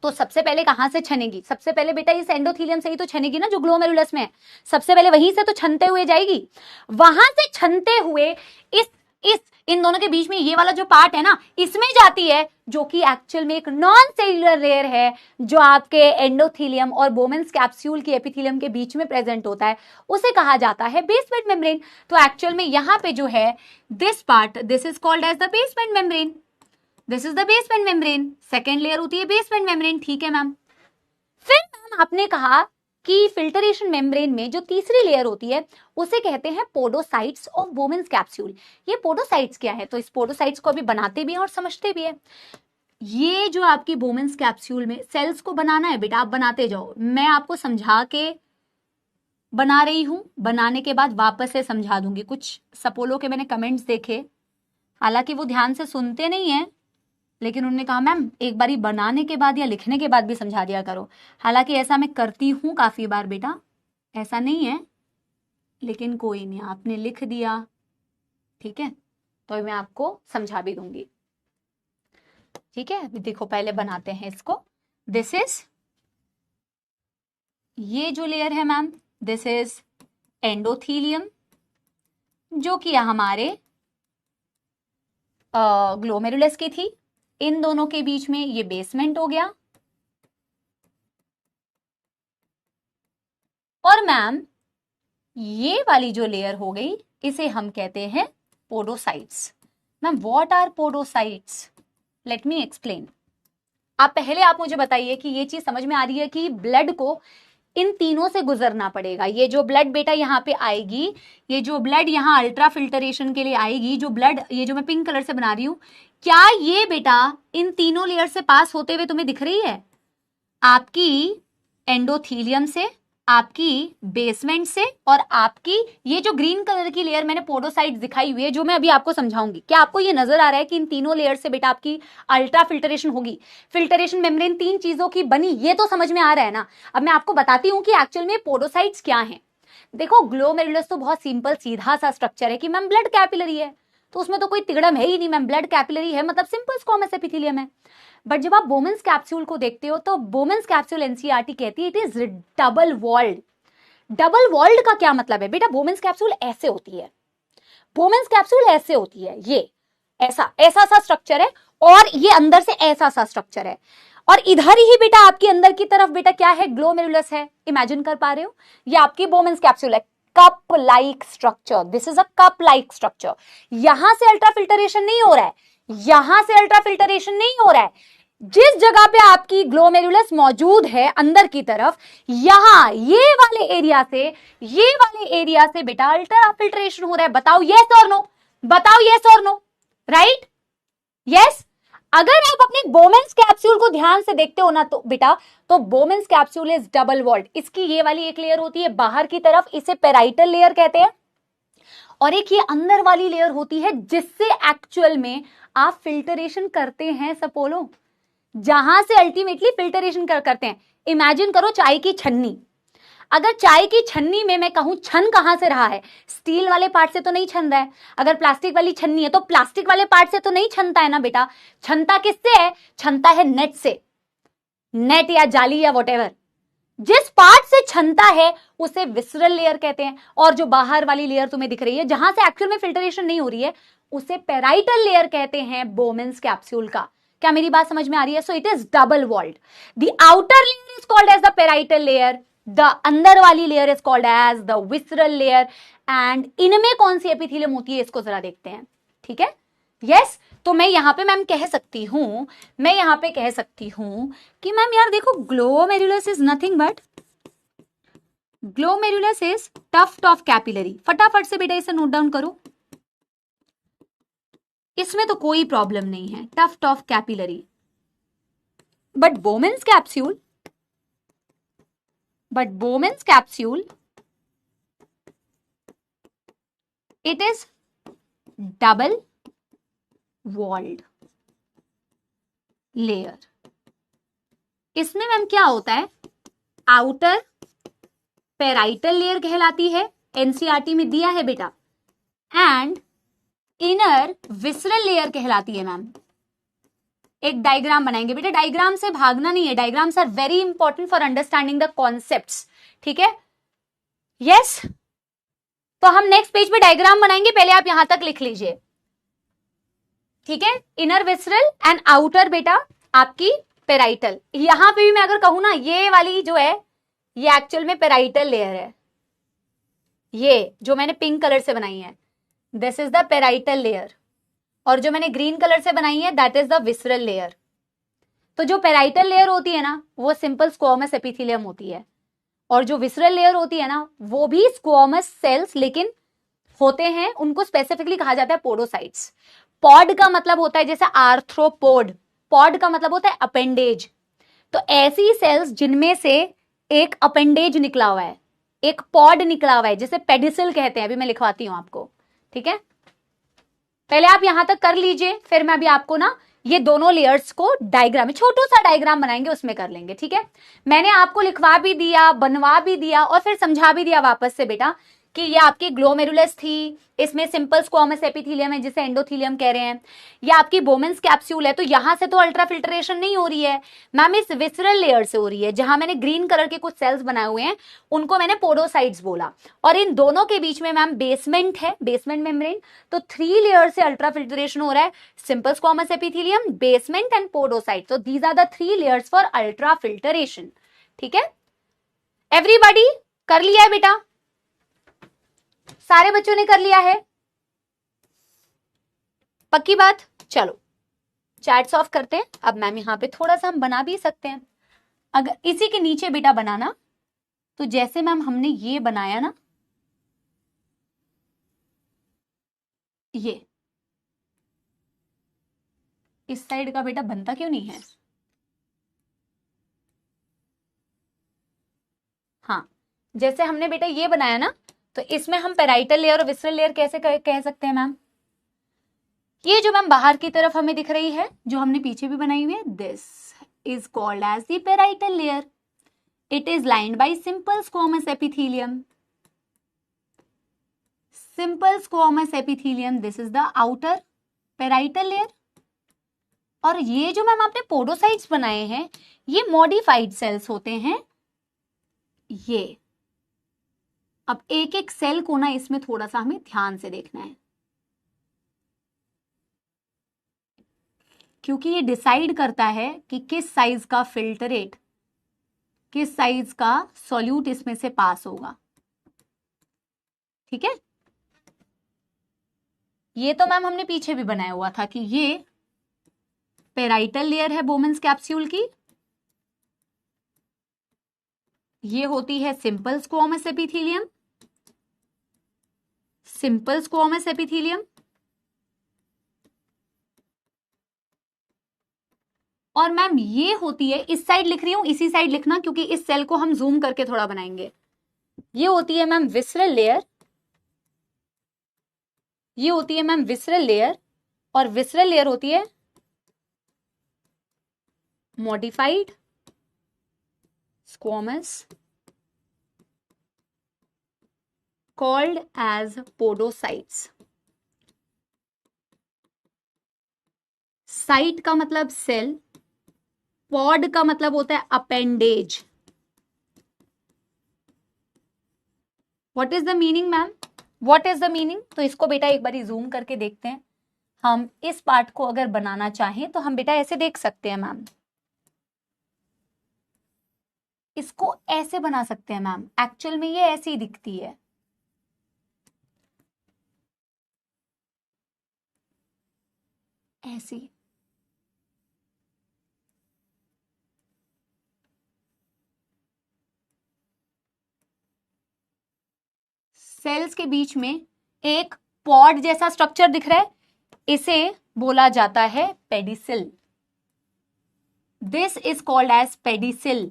तो सबसे पहले कहां से छनेगी? सबसे पहले बेटा इस एंडोथीलियम से ही तो छनेगी ना, जो ग्लोमेरुलस में है, सबसे पहले वहीं से तो छनते हुए जाएगी। वहां से छनते हुए इस इन दोनों के बीच में ये वाला जो पार्ट है ना, इसमें जाती है, जो कि एक्चुअल में एक नॉन सेल्युलर लेयर है, जो आपके एंडोथीलियम और बोमेंस कैप्सूल की एपिथेलियम के बीच में प्रेजेंट होता है, उसे कहा जाता है बेसमेंट मेम्ब्रेन। तो एक्चुअल में यहां पे जो है this part, this is called as the basement membrane, this is the basement membrane, second layer होती है बेसमेंट मेम्ब्रेन। ठीक है मैम। फिर मैम आपने कहा कि फिल्टरेशन मेम्ब्रेन में जो तीसरी लेयर होती है उसे कहते हैं पोडोसाइट्स ऑफ बोमेंस कैप्सूल। ये पोडोसाइट्स क्या है? तो इस पोडोसाइट्स को अभी बनाते भी हैं और समझते भी हैं। ये जो आपकी बोमेंस कैप्सूल में सेल्स को बनाना है बेटा, आप बनाते जाओ, मैं आपको समझा के बना रही हूं, बनाने के बाद वापस से समझा दूंगी। कुछ सपोलो के मैंने कमेंट्स देखे, हालांकि वो ध्यान से सुनते नहीं है, लेकिन उन्होंने कहा मैम एक बारी बनाने के बाद या लिखने के बाद भी समझा दिया करो। हालांकि ऐसा मैं करती हूँ काफी बार बेटा, ऐसा नहीं है, लेकिन कोई नहीं, आपने लिख दिया, ठीक है, तो मैं आपको समझा भी दूंगी। ठीक है, देखो पहले बनाते हैं इसको। दिस इज, ये जो लेयर है मैम, दिस इज एंडोथीलियम, जो कि हमारे ग्लोमेरुलस की थी। इन दोनों के बीच में ये बेसमेंट हो गया। और मैम ये वाली जो लेयर हो गई, इसे हम कहते हैं podocytes. Ma'am what are podocytes? Let me explain. आप मुझे बताइए कि ये चीज समझ में आ रही है कि ब्लड को इन तीनों से गुजरना पड़ेगा। ये जो ब्लड बेटा यहाँ पे आएगी, ये जो ब्लड यहाँ अल्ट्रा फिल्टरेशन के लिए आएगी, जो ब्लड ये जो मैं पिंक कलर से बना रही हूं, क्या ये बेटा इन तीनों लेयर से पास होते हुए तुम्हें दिख रही है? आपकी एंडोथीलियम से, आपकी बेसमेंट से, और आपकी ये जो ग्रीन कलर की लेयर मैंने पोडोसाइट्स दिखाई हुई है, जो मैं अभी आपको समझाऊंगी। क्या आपको ये नजर आ रहा है कि इन तीनों लेयर से बेटा आपकी अल्ट्रा फिल्टरेशन होगी? फिल्टरेशन मेम्ब्रेन 3 चीजों की बनी, ये तो समझ में आ रहा है ना। अब मैं आपको बताती हूँ कि एक्चुअल में पोडोसाइट्स क्या है। देखो ग्लोमेरुलस तो बहुत सिंपल सीधा सा स्ट्रक्चर है कि मैम ब्लड कैपिलरी है, तो उसमें तो कोई तिगड़म है ही नहीं मैम, ब्लड कैपिलरी है मतलब सिंपल स्क्वामस एपिथेलियम है। बट जब आप बोमेंस कैप्सूल को देखते हो तो बोमेंस कैप्सूल एनसीईआरटी कहती है it is double walled. Double walled का क्या मतलब है बेटा? बोमेंस कैप्सूल ऐसे होती है, बोमेंस कैप्सूल ऐसे होती है, ये ऐसा सा स्ट्रक्चर है, और ये अंदर से ऐसा सा स्ट्रक्चर है, और इधर ही बेटा आपकी अंदर की तरफ बेटा क्या है? ग्लोमेरुलस है। इमेजिन कर पा रहे हो? ये आपकी बोमेंस कैप्सूल है, cup like structure, this is a cup like structure. यहां से अल्ट्रा फिल्टरेशन नहीं हो रहा है, यहां से अल्ट्रा फिल्टरेशन नहीं हो रहा है। जिस जगह पे आपकी ग्लोमेरुलस मौजूद है अंदर की तरफ, यहां ये वाले एरिया से बेटा अल्ट्रा फिल्ट्रेशन हो रहा है। बताओ यस और नो, बताओ यस और नो, राइट? यस। अगर आप अपने बोमेंस कैप्सूल को ध्यान से देखते हो ना तो बेटा, तो Bowman's capsule is double walled. इसकी ये वाली एक लेयर होती है बाहर की तरफ, इसे पेराइटल लेयर कहते हैं, और एक ये अंदर वाली लेयर होती है जिससे एक्चुअल में आप फिल्टरेशन करते हैं सपोलो, जहां से अल्टीमेटली फिल्टरेशन करते हैं। इमेजिन करो चाय की छन्नी, अगर चाय की छन्नी में मैं कहूं छन कहां से रहा है? स्टील वाले पार्ट से तो नहीं छन रहा है। अगर प्लास्टिक वाली छन्नी है तो प्लास्टिक वाले पार्ट से तो नहीं छनता है ना बेटा। छनता किससे है? छनता है नेट से, नेट या जाली या व्हाटएवर। जिस पार्ट से छनता है उसे विसरल लेयर कहते हैं, और जो बाहर वाली लेयर तुम्हें दिख रही है जहां से एक्चुअल में फिल्टरेशन नहीं हो रही है, उसे पेराइटल लेयर कहते हैं बोमेंस कैप्सूल का। क्या मेरी बात समझ में आ रही है? So it is double walled. The outer layer is called as the parietal layer, the अंदर वाली layer is called as the visceral layer. And इनमें कौन सी एपिथेलियम होती है इसको जरा देखते हैं, ठीक है? यस। तो मैं यहां पे मैम कह सकती हूं, कि मैम यार देखो glomerulus is nothing but, glomerulus is tuft of capillary. फटाफट से बेटा इसे नोट डाउन करो, इसमें तो कोई प्रॉब्लम नहीं है, tuft of capillary. But Bowman's capsule it is double walled layer. इसमें मैम क्या होता है? आउटर पेराइटल लेयर कहलाती है, एनसीईआरटी में दिया है बेटा, एंड इनर विसरल लेयर कहलाती है मैम। एक डायग्राम बनाएंगे बेटा, डायग्राम से भागना नहीं है, diagrams are very important for understanding the concepts, ठीक है? यस। तो हम नेक्स्ट पेज पे डायग्राम बनाएंगे, पहले आप यहां तक लिख लीजिए, ठीक है? इनर विसरल एंड आउटर बेटा आपकी पेराइटल। यहां पे भी मैं अगर कहूं ना, ये वाली जो है ये एक्चुअल में पेराइटल लेयर है, ये जो मैंने पिंक कलर से बनाई है this is the parietal layer, और जो मैंने ग्रीन कलर से बनाई है that is the visceral layer. तो जो पेराइटल लेयर होती है ना वो सिंपल स्क्वामस एपिथेलियम होती है, और जो विसरल लेयर होती है ना वो भी स्क्वामस सेल्स लेकिन होते हैं, उनको स्पेसिफिकली कहा जाता है पोडोसाइट्स। पॉड का मतलब होता है जैसे आर्थ्रोपोड, पॉड का मतलब होता है अपेंडेज। तो ऐसी सेल्स जिनमें से एक अपेंडेज निकला हुआ है, एक पॉड निकला हुआ है जिसे पेडिसिल कहते हैं। अभी मैं लिखवाती हूं आपको, ठीक है। पहले आप यहां तक कर लीजिए, फिर मैं अभी आपको ना ये दोनों लेयर्स को डायग्राम में, छोटू सा डायग्राम बनाएंगे, उसमें कर लेंगे, ठीक है। मैंने आपको लिखवा भी दिया, बनवा भी दिया और फिर समझा भी दिया वापस से बेटा कि ये आपकी ग्लोमेरुलस थी, इसमें सिंपल स्क्वामस एपिथेलियम है जिसे एंडोथेलियम कह रहे हैं, ये आपकी बोमेंस कैप्सूल है। तो यहां से तो अल्ट्रा फिल्ट्रेशन नहीं हो रही है मैम, इस विसरल लेयर से हो रही है। जहां मैंने ग्रीन कलर के कुछ सेल्स बनाए हुए हैं उनको मैंने पोडोसाइट्स बोला, और इन दोनों के बीच में मैम बेसमेंट है, बेसमेंट मेम्ब्रेन। तो 3 लेयर से अल्ट्रा फिल्ट्रेशन हो रहा है, simple squamous epithelium, basement and podocyte. तो these are the 3 layers for ultra filtration, ठीक है। एवरीबॉडी कर लिया है बेटा? सारे बच्चों ने कर लिया है? पक्की बात? चलो चैट्स ऑफ करते हैं। अब मैम यहां पे थोड़ा सा हम बना भी सकते हैं, अगर इसी के नीचे बेटा बनाना, तो जैसे मैम हमने ये बनाया ना, ये इस साइड का बेटा बनता क्यों नहीं है? हाँ, जैसे हमने बेटा ये बनाया ना, तो इसमें हम पेराइटल लेयर और विसरल लेयर कैसे कह सकते हैं मैम? ये जो मैम बाहर की तरफ हमें दिख रही है, जो हमने पीछे भी बनाई हुई है, this is called as the parietal layer. It is lined by simple squamous epithelium. Simple squamous epithelium, this is the outer parietal layer. और ये जो मैम आपने पोडोसाइट्स बनाए हैं, ये मॉडिफाइड सेल्स होते हैं ये। अब एक एक सेल को ना इसमें थोड़ा सा हमें ध्यान से देखना है, क्योंकि ये डिसाइड करता है कि किस साइज का फिल्टरेट, किस साइज का सॉल्यूट इसमें से पास होगा, ठीक है। ये तो मैम हमने पीछे भी बनाया हुआ था कि ये पेराइटल लेयर है बोमेंस कैप्सूल की, ये होती है simple squamous epithelium, simple squamous epithelium. और मैम ये होती है, इस साइड लिख रही हूं, इसी साइड लिखना क्योंकि इस सेल को हम जूम करके थोड़ा बनाएंगे। ये होती है मैम विसरल लेयर, ये होती है मैम विसरल लेयर, और विसरल लेयर होती है modified squamous called as podocytes. Cyte का मतलब सेल, पॉड का मतलब होता है appendage. What is the meaning ma'am? What is the meaning? तो इसको बेटा एक बार जूम करके देखते हैं। हम इस पार्ट को अगर बनाना चाहें तो हम बेटा ऐसे देख सकते हैं मैम, इसको ऐसे बना सकते हैं मैम। एक्चुअल में ये ऐसी दिखती है, ऐसी। सेल्स के बीच में एक पॉड जैसा स्ट्रक्चर दिख रहा है, इसे बोला जाता है pedicel. This is called as pedicel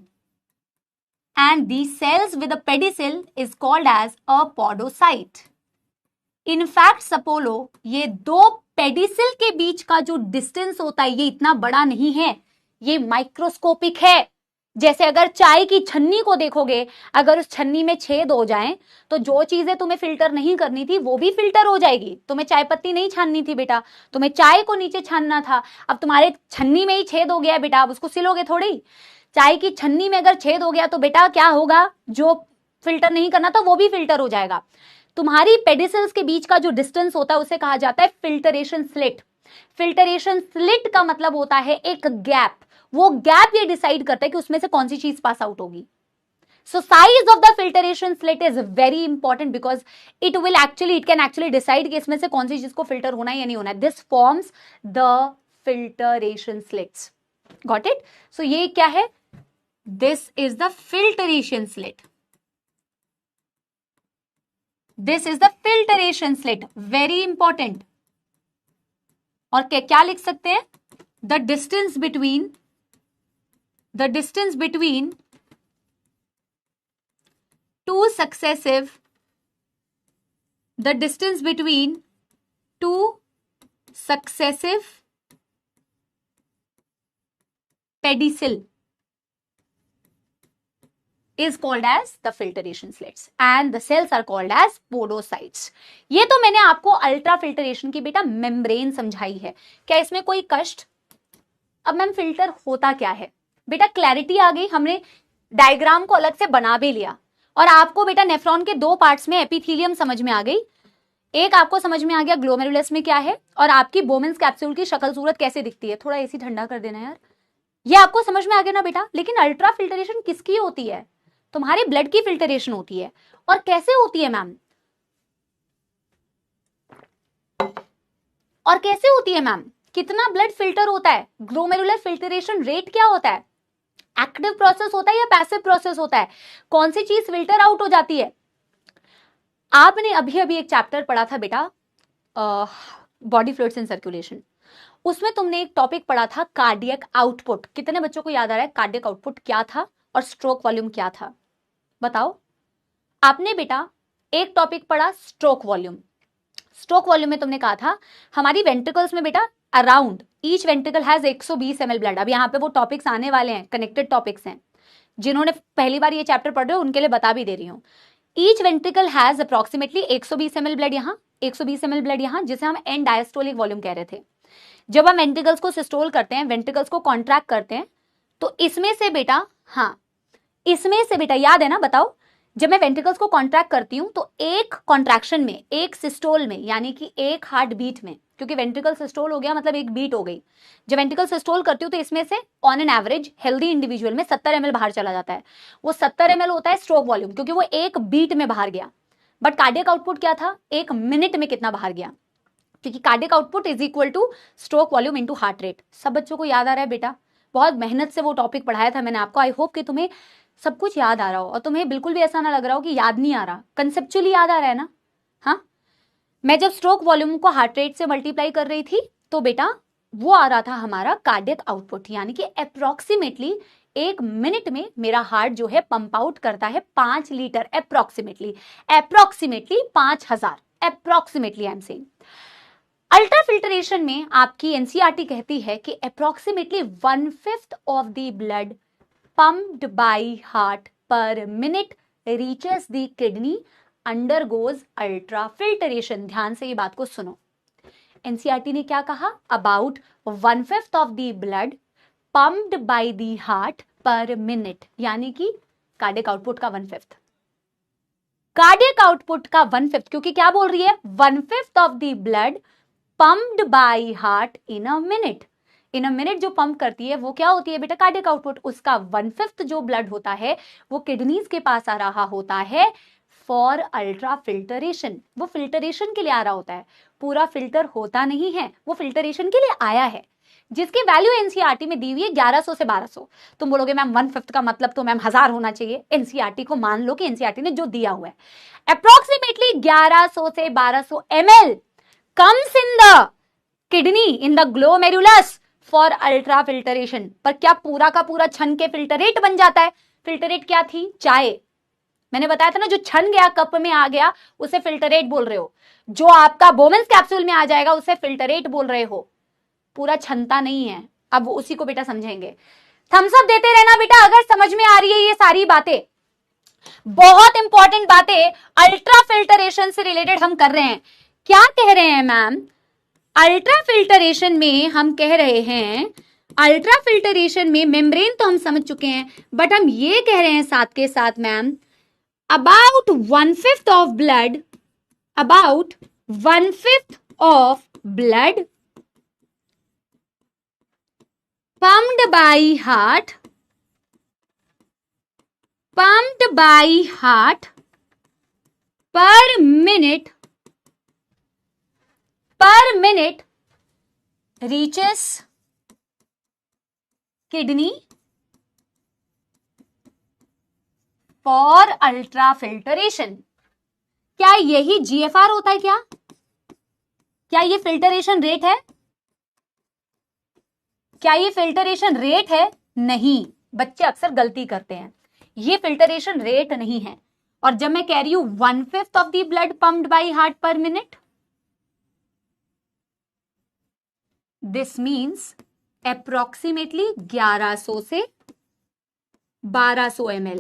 and the cells with a pedicel is called as a podocyte. In fact, सपोलो ये दो पेडिसिल के बीच का जो डिस्टेंस होता है ये इतना बड़ा नहीं है, ये माइक्रोस्कोपिक है। जैसे अगर चाय की छन्नी को देखोगे, अगर उस छन्नी में छेद हो जाए तो जो चीजें तुम्हें फिल्टर नहीं करनी थी वो भी फिल्टर हो जाएगी। तुम्हें चाय पत्ती नहीं छाननी थी बेटा, तुम्हें चाय को नीचे छानना था। अब तुम्हारे छन्नी में ही छेद हो गया है बेटा, अब उसको सिलोगे थोड़ी। चाय की छन्नी में अगर छेद हो गया तो बेटा क्या होगा, जो फिल्टर नहीं करना था वो भी फिल्टर हो जाएगा। तुम्हारी पेडिसिल्स के बीच का जो डिस्टेंस होता है उसे कहा जाता है फिल्टरेशन स्लिट। फिल्टरेशन स्लिट का मतलब होता है एक गैप। वो गैप ये डिसाइड करता है कि उसमें से कौन सी चीज पास आउट होगी। So size of the filtration slit is very important because it can actually decide कि इसमें से कौन सी चीज को फिल्टर होना है या नहीं होना है। This forms the filtration slits. Got it? So ये क्या है? This is the filtration slit. This is the filtration slit, very important. और क्या लिख सकते हैं? The distance between two successive, the distance between two successive pedicel is called as the filtration slits and the cells are called as podocytes. ये तो मैंने आपको ultra filtration की बेटा मेम्ब्रेन समझाई है, क्या इसमें कोई कष्ट? अब मैम फिल्टर होता क्या है बेटा, क्लैरिटी आ गई, हमने डायग्राम को अलग से बना भी लिया और आपको बेटा नेफ्रॉन के दो पार्ट्स में एपिथेलियम समझ में आ गई, एक आपको समझ में आ गया ग्लोमेरुलस में क्या है और आपकी बोमेंस कैप्सूल की शक्ल सूरत कैसे दिखती है। थोड़ा एसी ठंडा कर देना यार, ये आपको समझ में आ गया ना बेटा। लेकिन अल्ट्रा फिल्टरेशन किसकी होती है? तुम्हारे ब्लड की फिल्टरेशन होती है। और कैसे होती है मैम? और कैसे होती है मैम? कितना ब्लड फिल्टर होता है? ग्लोमेरुलर फिल्टरेशन रेट क्या होता है? एक्टिव प्रोसेस होता है या पैसिव प्रोसेस होता है? कौन सी चीज फिल्टर आउट हो जाती है? आपने अभी अभी एक चैप्टर पढ़ा था बेटा बॉडी फ्लूइड्स एंड सर्कुलेशन, उसमें तुमने एक टॉपिक पढ़ा था कार्डियक आउटपुट। कितने बच्चों को याद आ रहा है कार्डियक आउटपुट क्या था और स्ट्रोक वॉल्यूम क्या था? बताओ। आपने बेटा एक टॉपिक पढ़ा स्ट्रोक वॉल्यूम। स्ट्रोक वॉल्यूम में तुमने कहा था हमारी वेंट्रिकल्स में बेटा around each ventricle has 120 ml blood. अब यहाँ पे वो टॉपिक्स आने वाले हैं, कनेक्टेड टॉपिक्स हैं, जिन्होंने पहली बार ये चैप्टर पढ़ रहे हो उनके लिए बता भी दे रही हूँ। Each ventricle has approximately 120 ml blood यहाँ, 120 ml ब्लड यहाँ, जिसे हम एंड डायस्टोलिक वॉल्यूम कह रहे थे। जब हम वेंट्रिकल्स को सिस्टोल करते हैं, वेंट्रिकल्स को कॉन्ट्रैक्ट करते हैं, तो इसमें से बेटा, हाँ इसमें से बेटा याद है ना, बताओ। जब मैं वेंट्रिकल्स को कॉन्ट्रैक्ट करती हूं तो एक कॉन्ट्रैक्शन में, एक सिस्टोल में, यानी कि एक हार्ट बीट में, क्योंकि वेंट्रिकल सिस्टोल हो गया मतलब एक बीट हो गई। जब वेंट्रिकल सिस्टोल करती हूं तो इसमें से on an average healthy individual में 70 ml बाहर चला जाता है। वो 70 ml होता है स्ट्रोक वॉल्यूम, क्योंकि वो एक बीट में बाहर गया। बट कार्डियक आउटपुट क्या था? एक मिनट में कितना बाहर गया, क्योंकि cardiac output is equal two stroke volume into heart rate. सब बच्चों को याद आ रहा है बेटा? बहुत मेहनत से वो टॉपिक पढ़ाया था मैंने आपको। आई होप कि तुम्हें सब कुछ याद आ रहा हो और तुम्हें बिल्कुल भी ऐसा ना लग रहा हो कि याद नहीं आ रहा, कंसेप्चुअली याद आ रहा है ना। हाँ, मैं जब स्ट्रोक वॉल्यूम को हार्ट रेट से मल्टीप्लाई कर रही थी तो बेटा वो आ रहा था हमारा कार्डियक आउटपुट, यानी कि अप्रोक्सीमेटली एक मिनट में मेरा हार्ट जो है पंप आउट करता है 5 litre, approximately 5000, approximately I am saying. Ultra filtration में आपकी एनसीईआरटी कहती है कि approximately 1/5 of the blood pumped by heart per minute reaches the kidney undergoes ultra filtration। ध्यान से ये बात को सुनो। एनसीईआरटी ने क्या कहा? About 1/5 of the blood pumped by the heart per minute, यानी कि कार्डियक आउटपुट का 1/5। कार्डियक आउटपुट का 1/5, क्योंकि क्या बोल रही है? 1/5 of the blood pumped by heart in a minute। In a minute जो पंप करती है वो क्या होती है बेटा? Cardiac output. उसका 1/5 जो ब्लड होता है वो किडनीज के पास आ रहा होता है फॉर अल्ट्रा फिल्टरेशन। वो फिल्टरेशन के लिए आ रहा होता है, पूरा फिल्टर होता नहीं है, वो फिल्टरेशन के लिए आया है, जिसकी वैल्यू एनसीईआरटी में दी हुई है 1100 से 1200। तुम बोलोगे मैम 1/5 का मतलब तो मैम 1000 होना चाहिए। एनसीईआरटी को मान लो कि एनसीईआरटी ने जो दिया हुआ है अप्रोक्सीमेटली 1100 से 1200 ml comes in the kidney in the glomerulus for ultra filtration. पर क्या पूरा का पूरा छन के फिल्टरेट बन जाता है? फिल्टरेट क्या थी? चाय। मैंने बताया था ना, जो छन गया कप में आ गया उसे फिल्टरेट बोल रहे हो, जो आपका बोमेंस कैप्सूल में आ जाएगा उसे फिल्टरेट बोल रहे हो। पूरा छनता नहीं है। अब उसी को बेटा समझेंगे। थम्स अप देते रहना बेटा अगर समझ में आ रही है ये सारी बातें। बहुत इंपॉर्टेंट बातें अल्ट्रा फिल्टरेशन से रिलेटेड हम कर रहे हैं। क्या कह रहे हैं मैम? अल्ट्रा फिल्टरेशन में हम कह रहे हैं, अल्ट्रा फिल्टरेशन में मेम्ब्रेन तो हम समझ चुके हैं, बट हम ये कह रहे हैं साथ के साथ ma'am about 1/5 of blood, about 1/5 of blood pumped by heart per minute reaches kidney for ultra filtration। क्या यही जीएफआर होता है? क्या ये फिल्टरेशन रेट है? क्या ये फिल्टरेशन रेट है? नहीं, बच्चे अक्सर गलती करते हैं। ये फिल्टरेशन रेट नहीं है। और जब मैं कह रही हूं 1/5 of the blood pumped by heart पर मिनट, दिस मीन्स अप्रोक्सीमेटली 1100 से 1200 ml।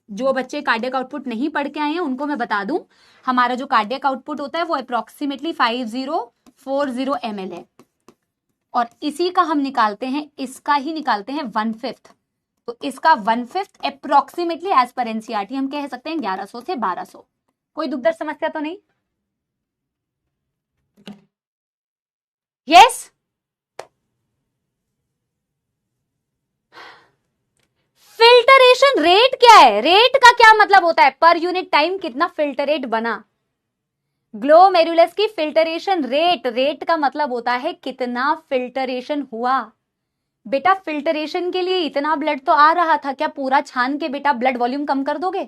जो बच्चे कार्डियक आउटपुट नहीं पढ़ के आए हैं उनको मैं बता दूं, हमारा जो कार्डियक आउटपुट होता है वो अप्रोक्सीमेटली 5040 ml है, और इसी का हम निकालते हैं, इसका ही निकालते हैं 1/5। तो इसका 1/5 अप्रोक्सीमेटली एज पर एनसीईआरटी हम कह सकते हैं 1100 से 1200। कोई दुखदर्द समस्या तो नहीं? यस। फिल्टरेशन रेट क्या है? रेट का क्या मतलब होता है? पर यूनिट टाइम कितना फिल्टरेट बना। ग्लोमेरुलस की फिल्टरेशन रेट, रेट का मतलब होता है कितना फिल्टरेशन हुआ। बेटा फिल्टरेशन के लिए इतना ब्लड तो आ रहा था, क्या पूरा छान के बेटा ब्लड वॉल्यूम कम कर दोगे?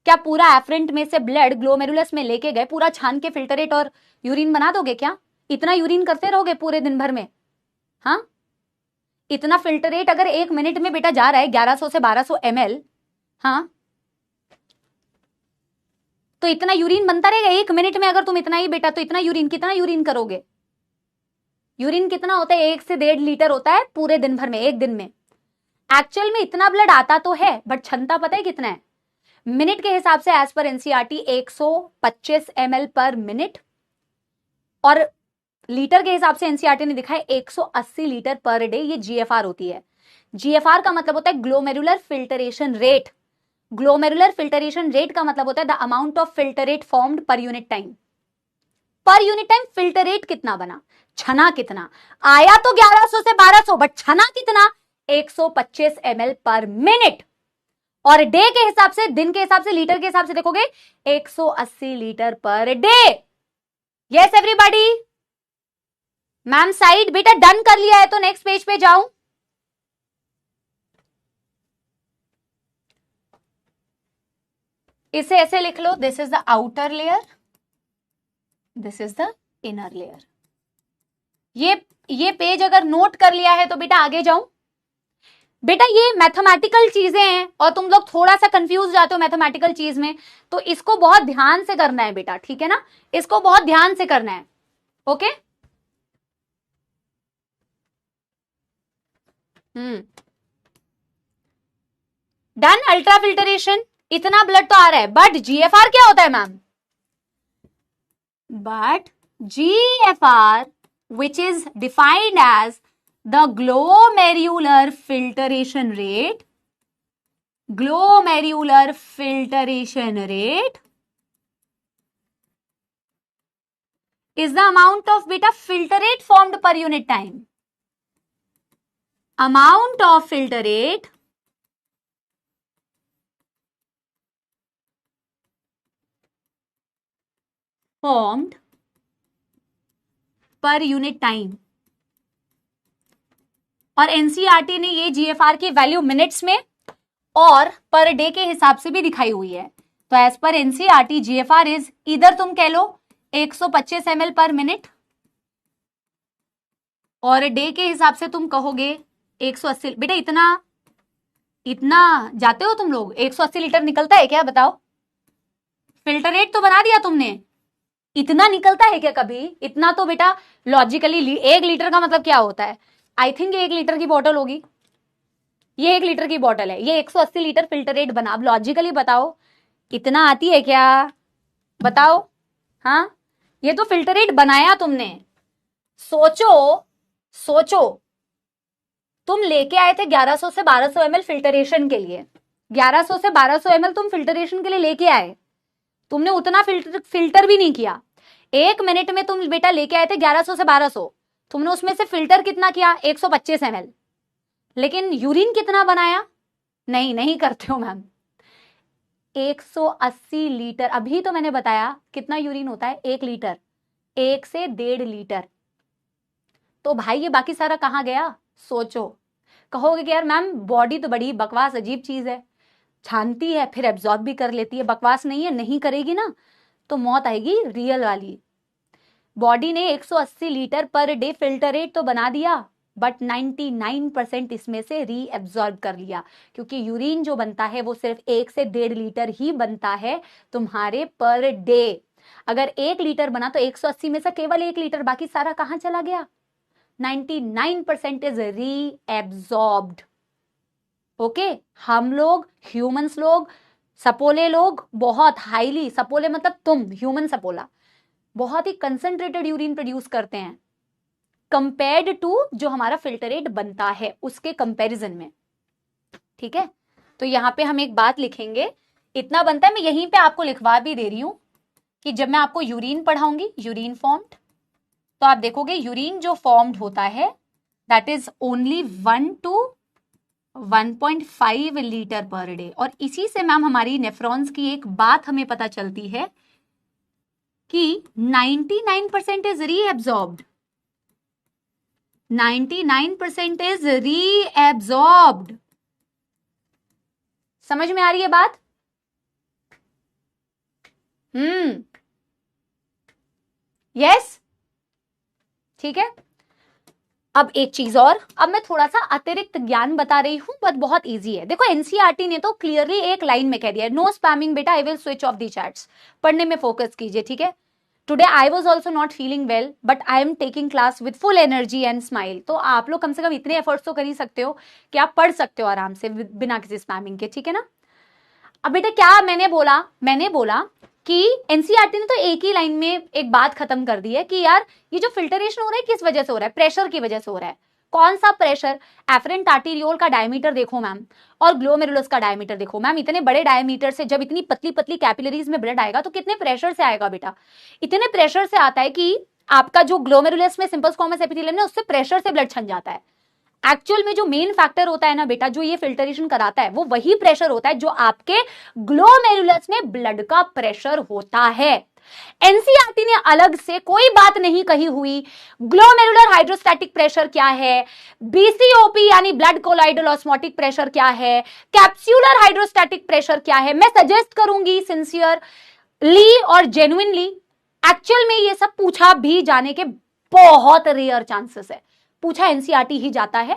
क्या पूरा एफरेंट में से ब्लड ग्लोमेरुलस में लेके गए पूरा छान के फिल्टरेट और यूरिन बना दोगे क्या? इतना यूरिन करते रहोगे पूरे दिन भर में? हाँ, इतना फिल्टरेट अगर 1 मिनट में बेटा जा रहा है 1100 से 1200 ml, हाँ, तो इतना यूरिन बनता रहेगा 1 मिनट में। अगर तुम इतना ही बेटा, तो इतना यूरिन, कितना यूरिन करोगे? यूरिन कितना होता है? 1 से 1.5 लीटर होता है पूरे दिन भर में, एक दिन में। एक्चुअल में इतना ब्लड आता तो है, बट क्षमता पता है कितना है? मिनट के हिसाब से as per NCERT 125 ml per minute, और लीटर के हिसाब से एनसीईआरटी ने दिखा है 180 लीटर पर डे। ये जीएफआर होती है। जीएफआर का मतलब होता है glomerular filtration rate. Glomerular filtration rate का मतलब होता है the amount of filtrate formed per unit time. Per unit time filtrate कितना बना, छना कितना आया? तो 1100 से 1200, बट छना कितना? 125 ml पर मिनट। और डे के हिसाब से, दिन के हिसाब से, लीटर के हिसाब से देखोगे 180 litre per day. Yes everybody? Ma'am side बेटा डन कर लिया है तो नेक्स्ट पेज पे जाऊं। इसे ऐसे लिख लो, this is the outer layer, this is the inner layer. ये पेज अगर नोट कर लिया है तो बेटा आगे जाऊं। बेटा ये मैथमेटिकल चीजें हैं और तुम लोग थोड़ा सा कंफ्यूज जाते हो मैथमेटिकल चीज में, तो इसको बहुत ध्यान से करना है बेटा, ठीक है ना? इसको बहुत ध्यान से करना है। ओके? डन। अल्ट्रा फिल्टरेशन, इतना ब्लड तो आ रहा है, बट जीएफआर क्या होता है ma'am? But GFR which is defined as the glomerular filtration rate, glomerular filtration rate is the amount of beta filtrate formed per unit time, amount of filtrate formed per unit time. और NCERT ने ये GFR की value minutes में और per day के हिसाब से भी दिखाई हुई है। तो as per NCERT GFR is, इधर तुम कह लो 125 ml पर मिनट, और डे के हिसाब से तुम कहोगे 180। बेटा इतना जाते हो तुम लोग? 180 लीटर निकलता है क्या बताओ? फिल्टर रेट तो बना दिया तुमने, इतना निकलता है क्या कभी? इतना तो बेटा लॉजिकली 1 लीटर का मतलब क्या होता है? आई थिंक 1 लीटर की बोतल होगी, ये 1 लीटर की बोतल है, ये 180 लीटर फिल्टर रेट बना। अब लॉजिकली बताओ इतना आती है क्या? बताओ। हाँ, ये तो फिल्टर रेट बनाया तुमने। सोचो तुम लेके आए थे 1100 से 1200 ml फिल्टरेशन के लिए, 1100 से 1200 ml तुम फिल्टरेशन के लिए लेके आए, तुमने उतना फिल्टर भी नहीं किया। 1 मिनट में तुम बेटा लेके आए थे 1100 से 1200, तुमने उसमें से फिल्टर कितना किया? 125 ml। लेकिन यूरिन कितना बनाया? नहीं करते हो मैम। 180 लीटर। अभी तो मैंने बताया कितना यूरिन होता है? 1 लीटर, 1 से 1.5 लीटर। तो भाई ये बाकी सारा कहां गया? सोचो। कहोगे कि यार मैम बॉडी तो बड़ी बकवास अजीब चीज है, छानती है फिर एब्जॉर्ब भी कर लेती है। बकवास नहीं है, नहीं करेगी ना तो मौत आएगी रियल वाली। बॉडी ने 180 litre per day filter rate तो बना दिया, बट 99% इसमें से रीएब्जॉर्ब कर लिया, क्योंकि यूरिन जो बनता है वो सिर्फ 1 से 1.5 लीटर ही बनता है तुम्हारे पर डे। अगर 1 लीटर बना तो 180 में से केवल 1 लीटर, बाकी सारा कहां चला गया? 99% इज रीएब्जॉर्ब्ड। ओके, हम लोग ह्यूमंस लोग, सपोले लोग बहुत हाईली, सपोले मतलब तुम, ह्यूमन सपोला, बहुत ही कंसंट्रेटेड यूरिन प्रोड्यूस करते हैं कंपेयर्ड टू जो हमारा फिल्टरेट बनता है उसके कंपैरिजन में। ठीक है, तो यहां पे हम एक बात लिखेंगे, इतना बनता है। मैं यहीं पे आपको लिखवा भी दे रही हूं कि जब मैं आपको यूरिन पढ़ाऊंगी, यूरिन फॉर्म्ड, तो आप देखोगे यूरिन जो फॉर्म्ड होता है that is only 1 to 1.5 litre per day. और इसी से मैम हमारी नेफ्रॉन्स की एक बात हमें पता चलती है कि 99% इज रीएब्जॉर्ब्ड, 99% इज रीएब्जॉर्ब्ड। समझ में आ रही है बात? यस, ठीक है। अब एक चीज और, अब मैं थोड़ा सा अतिरिक्त ज्ञान बता रही हूं, बट बहुत इजी है। देखो एनसीईआरटी ने तो क्लियरली एक लाइन में कह दिया, नो स्पैमिंग बेटा, I will switch of the chats. पढ़ने में फोकस कीजिए, ठीक है। Today I was also not feeling well, but I am taking class with full energy and smile. तो आप लोग कम से कम इतने एफर्ट्स तो कर ही सकते हो कि आप पढ़ सकते हो आराम से बिना किसी स्पैमिंग के, ठीक है ना। अब बेटा क्या मैंने बोला कि एनसीईआरटी ने तो एक ही लाइन में एक बात खत्म कर दी है कि यार ये जो फिल्टरेशन हो रहा है किस वजह से हो रहा है? प्रेशर की वजह से हो रहा है। कौन सा प्रेशर? एफरेंट आर्टीरियोल का डायमीटर देखो मैम, और ग्लोमेरुलस का डायमीटर देखो मैम। इतने बड़े डायमीटर से जब इतनी पतली पतली कैपिलरीज में ब्लड आएगा तो कितने प्रेशर से आएगा बेटा? इतने प्रेशर से आता है कि आपका जो ग्लोमेरुलस में सिंपल स्क्वामस एपिथेलियम है उससे प्रेशर से ब्लड छन जाता है। एक्चुअल में जो मेन फैक्टर होता है ना बेटा, जो ये फिल्टरेशन कराता है, वो वही प्रेशर होता है जो आपके ग्लोमेरुलस में ब्लड का प्रेशर होता है। एनसीईआरटी ने अलग से कोई बात नहीं कही हुई। ग्लोमेरुलर हाइड्रोस्टैटिक प्रेशर क्या है, बीसीओपी यानी ब्लड कोलाइडल ऑस्मोटिक प्रेशर क्या है, कैप्सूलर हाइड्रोस्टैटिक प्रेशर क्या है, मैं सजेस्ट करूंगी सिंसियरली और जेन्युइनली, एक्चुअल में ये सब पूछा भी जाने के बहुत रेयर चांसेस है। पूछा एनसीईआरटी ही जाता है,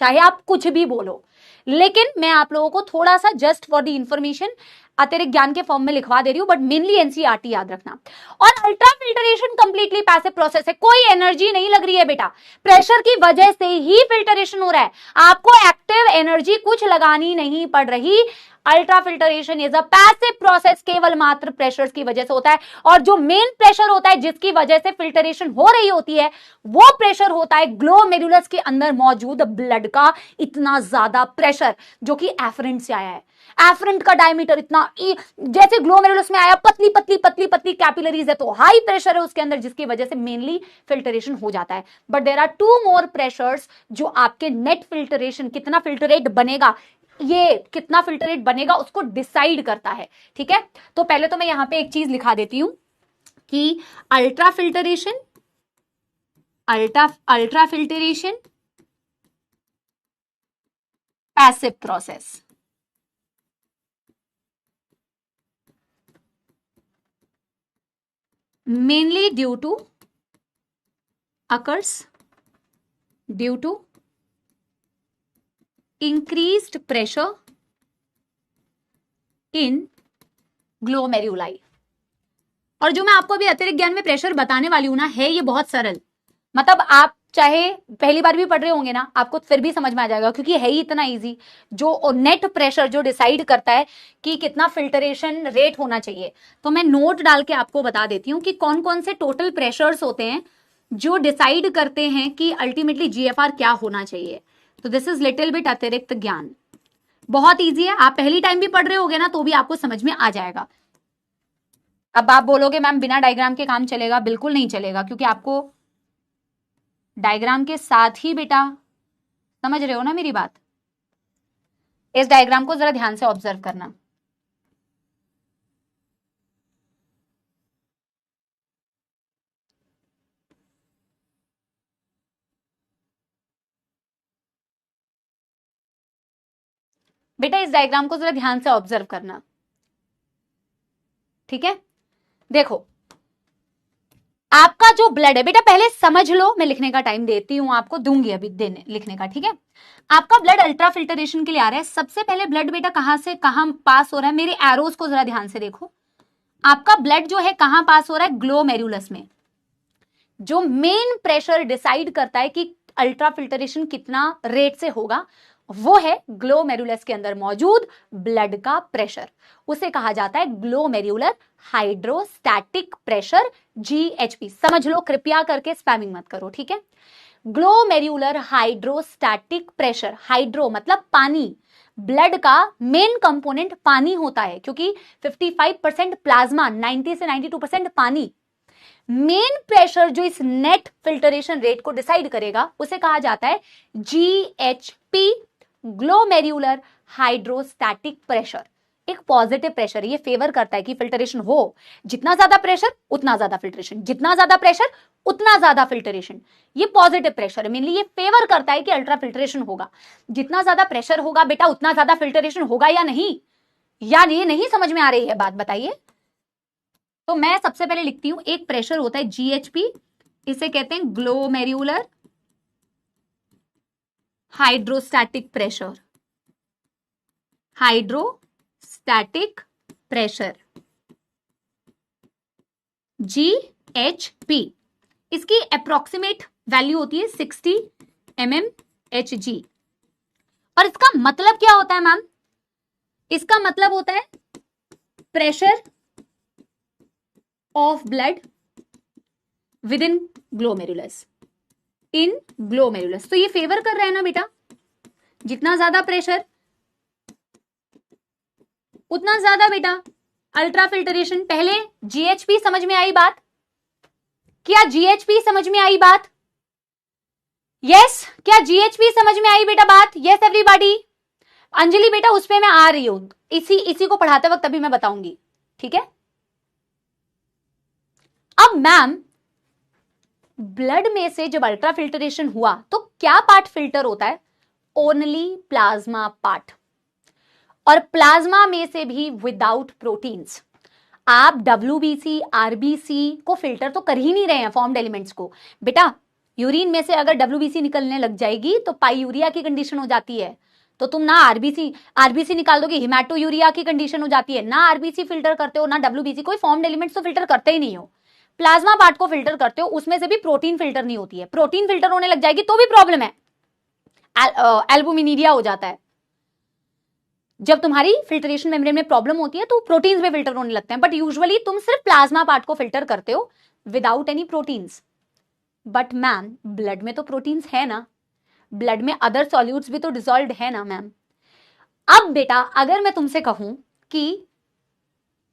चाहे आप कुछ भी बोलो। लेकिन मैं आप लोगों को थोड़ा सा जस्ट फॉर द इंफॉर्मेशन अतिरिक्त ज्ञान के फॉर्म में लिखवा दे रही हूं, बट मेनली एनसीईआरटी याद रखना। और ultra filtration completely passive process है, कोई एनर्जी नहीं लग रही है बेटा, प्रेशर की वजह से ही फिल्टरेशन हो रहा है, आपको एक्टिव एनर्जी कुछ लगानी नहीं पड़ रही। Ultra filtration is a passive process, केवल मात्र प्रेशर की वजह से होता है। और जो मेन प्रेशर होता है जिसकी वजह से फिल्टरेशन हो रही होती है, वो प्रेशर होता है ग्लोमेरुलस के अंदर मौजूद ब्लड का इतना ज्यादा प्रेशर, जो कि एफरेंट से आया है। एफरेंट का डायमीटर इतना, जैसे ग्लोमेरुलस में आया पतली पतली पतली पतली कैपिलरीज है, तो हाई प्रेशर है उसके अंदर, जिसकी वजह से मेनली फिल्टरेशन हो जाता है। But there are 2 more pressures जो आपके नेट फिल्टरेशन, कितना फिल्टरेट बनेगा, ये कितना फिल्टरेट बनेगा उसको डिसाइड करता है, ठीक है। तो पहले तो मैं यहां पे एक चीज लिखा देती हूं कि ultra filtration passive process, mainly occurs due to increased pressure in glomeruli। और जो मैं आपको अभी अतिरिक्त ज्ञान में प्रेशर बताने वाली हूं ना, है ये बहुत सरल, मतलब आप चाहे पहली बार भी पढ़ रहे होंगे ना, आपको फिर भी समझ में आ जाएगा, क्योंकि है ही इतना इजी। जो नेट प्रेशर जो डिसाइड करता है कि कितना फिल्टरेशन रेट होना चाहिए, तो मैं नोट डाल के आपको बता देती हूँ कि कौन कौन से टोटल प्रेशर्स होते हैं जो डिसाइड करते हैं कि अल्टीमेटली जीएफआर क्या होना चाहिए। तो दिस इज लिटिल बिट अतिरिक्त ज्ञान, बहुत ईजी है, आप पहली टाइम भी पढ़ रहे होगे ना तो भी आपको समझ में आ जाएगा। अब आप बोलोगे मैम बिना डायग्राम के काम चलेगा? बिल्कुल नहीं चलेगा, क्योंकि आपको डायग्राम के साथ ही बेटा, समझ रहे हो ना मेरी बात। इस डायग्राम को जरा ध्यान से ऑब्जर्व करना। बेटा इस डायग्राम को जरा ध्यान से ऑब्जर्व करना, ठीक है। देखो आपका जो ब्लड है बेटा, पहले समझ लो, मैं लिखने का टाइम देती हूं आपको, दूंगी अभी देने लिखने का, ठीक है। आपका ब्लड अल्ट्रा फिल्टरेशन के लिए आ रहा है। सबसे पहले ब्लड बेटा कहां से कहां पास हो रहा है, मेरे एरोस को जरा ध्यान से देखो। आपका ब्लड जो है कहां पास हो रहा है, ग्लोमेरुलस में। जो मेन प्रेशर डिसाइड करता है कि अल्ट्रा फिल्टरेशन कितना रेट से होगा, वो है ग्लोमेरुलस के अंदर मौजूद ब्लड का प्रेशर। उसे कहा जाता है ग्लोमेरुलर हाइड्रोस्टैटिक प्रेशर, GHP। समझ लो, कृपया करके स्पैमिंग मत करो, ठीक है। ग्लोमेरुलर हाइड्रोस्टैटिक प्रेशर, हाइड्रो मतलब पानी, ब्लड का मेन कंपोनेंट पानी होता है, क्योंकि 55% प्लाज्मा, 90 से 92% पानी। मेन प्रेशर जो इस नेट फिल्टरेशन रेट को डिसाइड करेगा, उसे कहा जाता है GHP, ग्लोमेरुलर हाइड्रोस्टैटिक प्रेशर। एक पॉजिटिव प्रेशर, ये फेवर करता है कि फिल्टरेशन हो। जितना ज्यादा प्रेशर उतना ज्यादा फिल्टरेशन, जितना ज्यादा प्रेशर उतना ज्यादा फिल्टरेशन। ये पॉजिटिव प्रेशर है, मेनली ये फेवर करता है कि अल्ट्रा फिल्टरेशन होगा। जितना ज्यादा प्रेशर होगा बेटा उतना ज्यादा फिल्टरेशन होगा या नहीं, या ये नहीं समझ में आ रही है बात, बताइए। तो मैं सबसे पहले लिखती हूं, एक प्रेशर होता है GHP, इसे कहते हैं glomerular hydrostatic pressure, hydrostatic pressure GHP। इसकी अप्रोक्सीमेट वैल्यू होती है 60 mmHg। और इसका मतलब क्या होता है मैम, इसका मतलब होता है pressure of blood with in glomerulus, in glomerulus. तो ये फेवर कर रहा है ना बेटा, जितना ज्यादा प्रेशर उतना ज्यादा बेटा अल्ट्रा फिल्टरेशन। पहले GHP समझ में आई बात, क्या GHP समझ में आई बात? यस, क्या GHP समझ में आई बेटा बात? Yes everybody. अंजलि बेटा उस पे मैं आ रही हूं, इसी को पढ़ाते वक्त अभी मैं बताऊंगी, ठीक है। अब मैम, ब्लड में से जब अल्ट्रा फिल्टरेशन हुआ तो क्या पार्ट फिल्टर होता है? Only plasma part. और प्लाज्मा में से भी विदाउट प्रोटीन्स। आप WBC, RBC को फिल्टर तो कर ही नहीं रहे हैं, फॉर्म्ड एलिमेंट्स को। बेटा यूरिन में से अगर WBC निकलने लग जाएगी तो पाईयूरिया की कंडीशन हो जाती है। तो तुम ना आरबीसी निकाल दोगे, हिमैटोयूरिया की कंडीशन हो जाती है। ना RBC फिल्टर करते हो ना WBC, कोई फॉर्म्ड एलिमेंट्स तो फिल्टर करते ही नहीं हो। प्लाज्मा पार्ट को फिल्टर करते हो, उसमें से भी प्रोटीन फिल्टर नहीं होती है। प्रोटीन फिल्टर होने लग जाएगी तो भी प्रॉब्लम है, एल्बुमिनीरिया हो जाता है। जब तुम्हारी फिल्टरेशन मेम्ब्रेन में प्रॉब्लम होती है तो प्रोटीन्स में फिल्टर होने लगते हैं, बट यूजुअली तुम सिर्फ प्लाज्मा पार्ट को फिल्टर करते हो without any proteins. But ma'am blood में तो प्रोटीन्स है ना, ब्लड में अदर सॉल्यूट्स भी तो डिसॉल्व्ड है ना मैम। अब बेटा अगर मैं तुमसे कहूं कि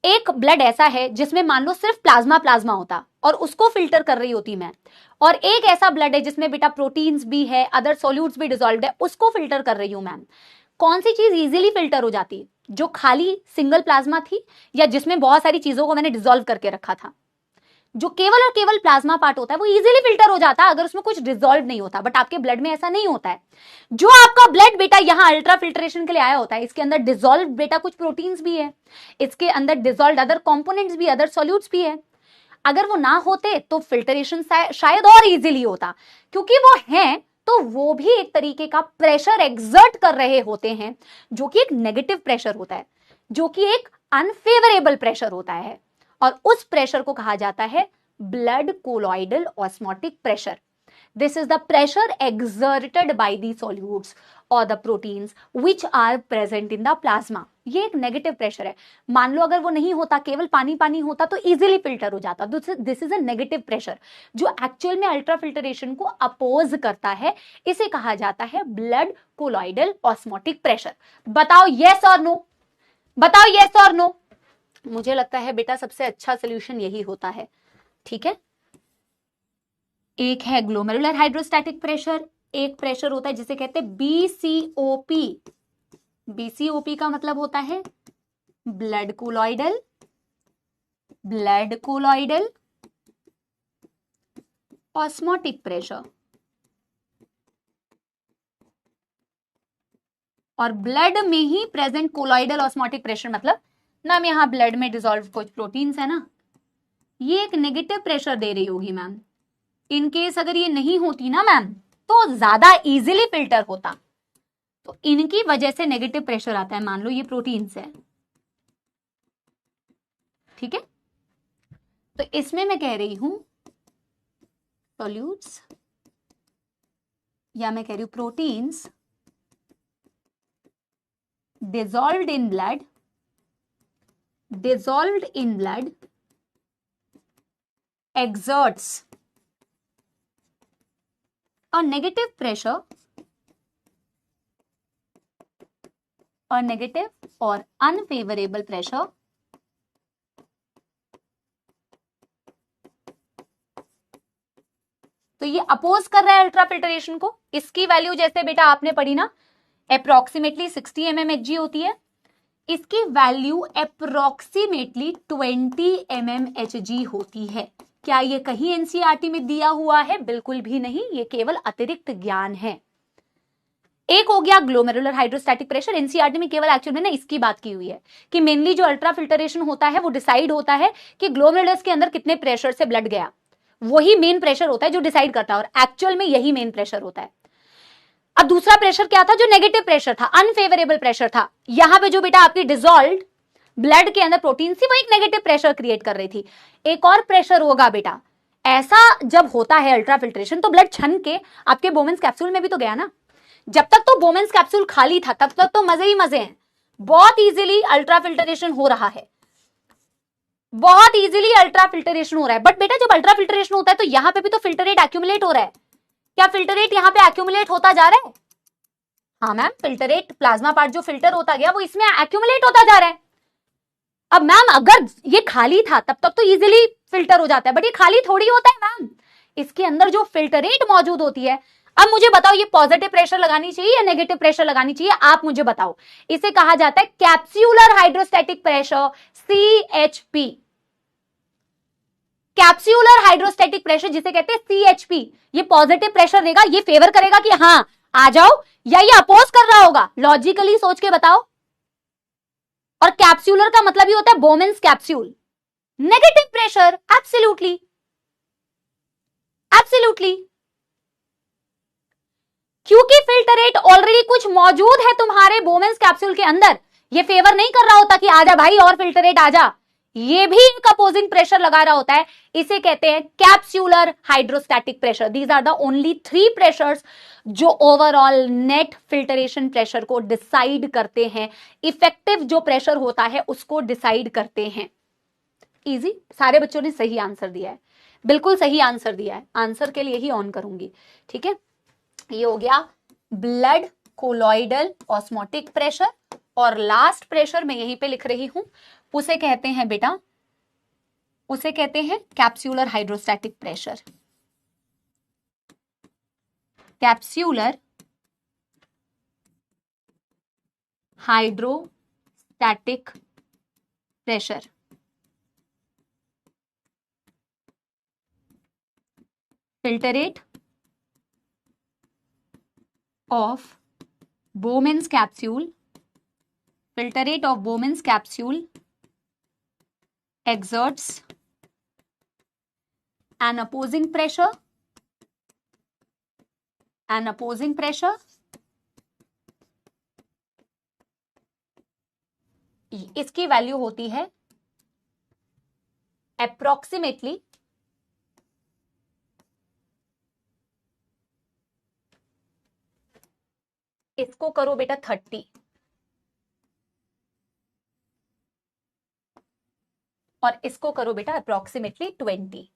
एक ब्लड ऐसा है जिसमें मान लो सिर्फ प्लाज्मा होता और उसको फिल्टर कर रही होती मैं, और एक ऐसा ब्लड है जिसमें बेटा प्रोटीन्स भी है, अदर सॉल्यूट्स भी डिसॉल्व्ड है, उसको फिल्टर कर रही हूं मैम, कौन सी चीज इजीली फिल्टर हो जाती? जो खाली सिंगल प्लाज्मा थी या जिसमें बहुत सारी चीजों को मैंने डिसॉल्व करके रखा था? जो केवल और केवल प्लाज्मा पार्ट होता है वो इजीली फिल्टर हो जाता है अगर उसमें कुछ डिसॉल्व नहीं होता। बट आपके ब्लड में ऐसा नहीं होता है। जो आपका ब्लड बेटा यहां अल्ट्रा फिल्टरेशन के लिए आया होता है, इसके अंदर डिसॉल्व बेटा कुछ प्रोटीन्स भी है, इसके अंदर डिसॉल्व अदर कंपोनेंट्स भी, अदर सॉल्यूट्स भी है। अगर वो ना होते तो फिल्टरेशन शायद और इजीली होता। क्योंकि वो हैं तो वो भी एक तरीके का प्रेशर एक्सर्ट कर रहे होते हैं, जो कि एक नेगेटिव प्रेशर होता है, जो कि एक अनफेवरेबल प्रेशर होता है। और उस प्रेशर को कहा जाता है blood colloidal osmotic pressure. This is the pressure exerted by the solutes or the proteins which are present in the plasma। ये एक नेगेटिव प्रेशर है। मान लो अगर वो नहीं होता, केवल पानी होता तो इजीली फिल्टर हो जाता। This is a negative pressure जो एक्चुअल में अल्ट्रा फिल्टरेशन को अपोज करता है। इसे कहा जाता है ब्लड कोलॉइडल ऑस्मोटिक प्रेशर। बताओ यस और नो, बताओ यस और नो। मुझे लगता है बेटा सबसे अच्छा सोल्यूशन यही होता है, ठीक है। एक है ग्लोमेरुलर हाइड्रोस्टैटिक प्रेशर, एक प्रेशर होता है जिसे कहते हैं BCOP। BCOP का मतलब होता है ब्लड कोलॉइडल ऑस्मोटिक प्रेशर। और ब्लड में ही प्रेजेंट कोलॉइडल ऑस्मोटिक प्रेशर मतलब मैम यहां ब्लड में डिसॉल्व कुछ प्रोटीन्स है ना, ये एक नेगेटिव प्रेशर दे रही होगी मैम। इन केस अगर ये नहीं होती ना मैम तो ज्यादा इजीली फिल्टर होता, तो इनकी वजह से नेगेटिव प्रेशर आता है। मान लो ये प्रोटीन्स है, ठीक है, तो इसमें मैं कह रही हूं सॉल्यूट्स, या मैं कह रही हूं proteins dissolved in blood exerts a negative pressure, a negative or unfavorable pressure तो ये अपोज कर रहा है अल्ट्राफिल्टरेशन को। इसकी वैल्यू जैसे बेटा आपने पढ़ी ना, अप्रोक्सीमेटली 60 mmHg होती है, इसकी वैल्यू अप्रोक्सीमेटली 20 mmHg होती है। क्या ये कहीं एनसीईआरटी में दिया हुआ है? बिल्कुल भी नहीं, ये केवल अतिरिक्त ज्ञान है। एक हो गया ग्लोमेरुलर हाइड्रोस्टैटिक प्रेशर, एनसीईआरटी में केवल एक्चुअल में ना इसकी बात की हुई है कि मेनली जो अल्ट्राफिल्टरेशन होता है वो डिसाइड होता है कि ग्लोमेरुलस के अंदर कितने प्रेशर से ब्लड गया, वही मेन प्रेशर होता है जो डिसाइड करता है, और एक्चुअल में यही मेन प्रेशर होता है। अब दूसरा प्रेशर क्या था? जो नेगेटिव प्रेशर था, अनफेवरेबल प्रेशर था। यहां पे जो बेटा आपकी डिसॉल्व्ड ब्लड के अंदर प्रोटीन थी वो एक नेगेटिव प्रेशर क्रिएट कर रही थी। एक और प्रेशर होगा बेटा, ऐसा जब होता है अल्ट्राफिल्ट्रेशन तो ब्लड छन के आपके बोमेंस कैप्सूल में भी तो गया ना। जब तक तो बोमेंस कैप्सूल खाली था तब तक तो मजे ही मजे हैं, बहुत इजीली अल्ट्राफिल्ट्रेशन हो रहा है, बहुत इजीली अल्ट्राफिल्ट्रेशन हो रहा है। बट बेटा जब अल्ट्राफिल्ट्रेशन होता है तो यहां पे भी तो फिल्टर रेट एक्यूमुलेट हो रहा है। क्या फिल्टर रेट यहाँ पे एक्यूमुलेट होता जा रहा है? हाँ ma'am, filter rate, plasma part जो फिल्टर होता गया वो इसमें एक्यूमुलेट होता जा रहा है। अब मैम अगर ये खाली था तब तक तो इजीली फिल्टर हो जाता है, बट ये खाली थोड़ी होता है मैम, इसके अंदर जो फिल्टर रेट मौजूद होती है। अब मुझे बताओ ये पॉजिटिव प्रेशर लगानी चाहिए या नेगेटिव प्रेशर लगानी चाहिए? आप मुझे बताओ। इसे कहा जाता है capsular hydrostatic pressure, CHP। Capsular hydrostatic pressure जिसे कहते हैं CHP, ये पॉजिटिव प्रेशर देगा, ये फेवर करेगा कि हाँ आ जाओ, या ये अपोज कर रहा होगा? लॉजिकली सोच के बताओ। और कैप्स्यूलर का मतलब ही होता है बोमेंस capsule. Negative pressure, absolutely absolutely, क्योंकि फिल्टर रेट ऑलरेडी कुछ मौजूद है तुम्हारे बोमेंस कैप्सूल के अंदर, ये फेवर नहीं कर रहा होता कि आजा भाई और फिल्टर रेट आजा, ये भी एक अपोजिंग प्रेशर लगा रहा होता है। इसे कहते हैं capsular hydrostatic pressure. These are the only 3 pressures जो ओवरऑल नेट फिल्टरेशन प्रेशर को डिसाइड करते हैं, इफेक्टिव जो प्रेशर होता है उसको डिसाइड करते हैं। इजी, सारे बच्चों ने सही आंसर दिया है, बिल्कुल सही आंसर दिया है। आंसर के लिए ही ऑन करूंगी, ठीक है। ये हो गया ब्लड कोलॉइडल ऑस्मोटिक प्रेशर, और लास्ट प्रेशर मैं यहीं पे लिख रही हूं, उसे कहते हैं बेटा, उसे कहते हैं capsular hydrostatic pressure. Capsular hydrostatic pressure. Filter rate of Bowman's capsule, filter rate of Bowman's capsule exerts an opposing pressure, इसकी वैल्यू होती है अप्रोक्सीमेटली इसको करो बेटा 30 और इसको करो बेटा अप्रोक्सीमेटली 20,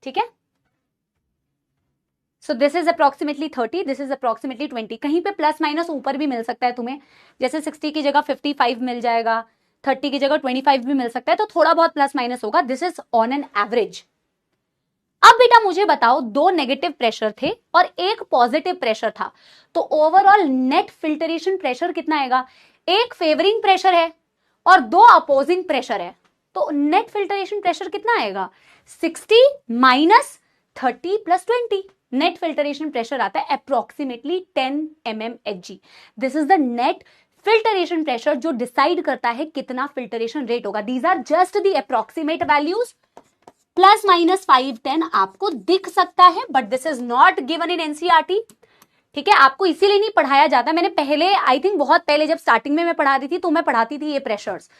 ठीक है। So this is approximately 30, this is approximately 20। कहीं पे प्लस माइनस ऊपर भी मिल सकता है तुम्हें, जैसे 60 की जगह 55 मिल जाएगा, 30 की जगह 25 भी मिल सकता है, तो थोड़ा बहुत प्लस माइनस होगा। This is on an average. अब बेटा मुझे बताओ, 2 नेगेटिव प्रेशर थे और एक पॉजिटिव प्रेशर था, तो ओवरऑल नेट फिल्टरेशन प्रेशर कितना आएगा? एक फेवरिंग प्रेशर है और 2 अपोजिंग प्रेशर है, तो नेट फिल्टरेशन प्रेशर कितना आएगा? 60 minus 30 plus 20, net filtration pressure आता है approximately 10 mmHg। This is the net filtration pressure जो डिसाइड करता है कितना फिल्टरेशन रेट होगा। These are just the approximate values, plus minus 5-10 आपको दिख सकता है, but this is not given in NCERT. ठीक है, आपको इसीलिए नहीं पढ़ाया जाता। मैंने पहले, आई थिंक बहुत पहले जब स्टार्टिंग में मैं पढ़ा रही थी तो मैं पढ़ाती थी ये प्रेशर्स।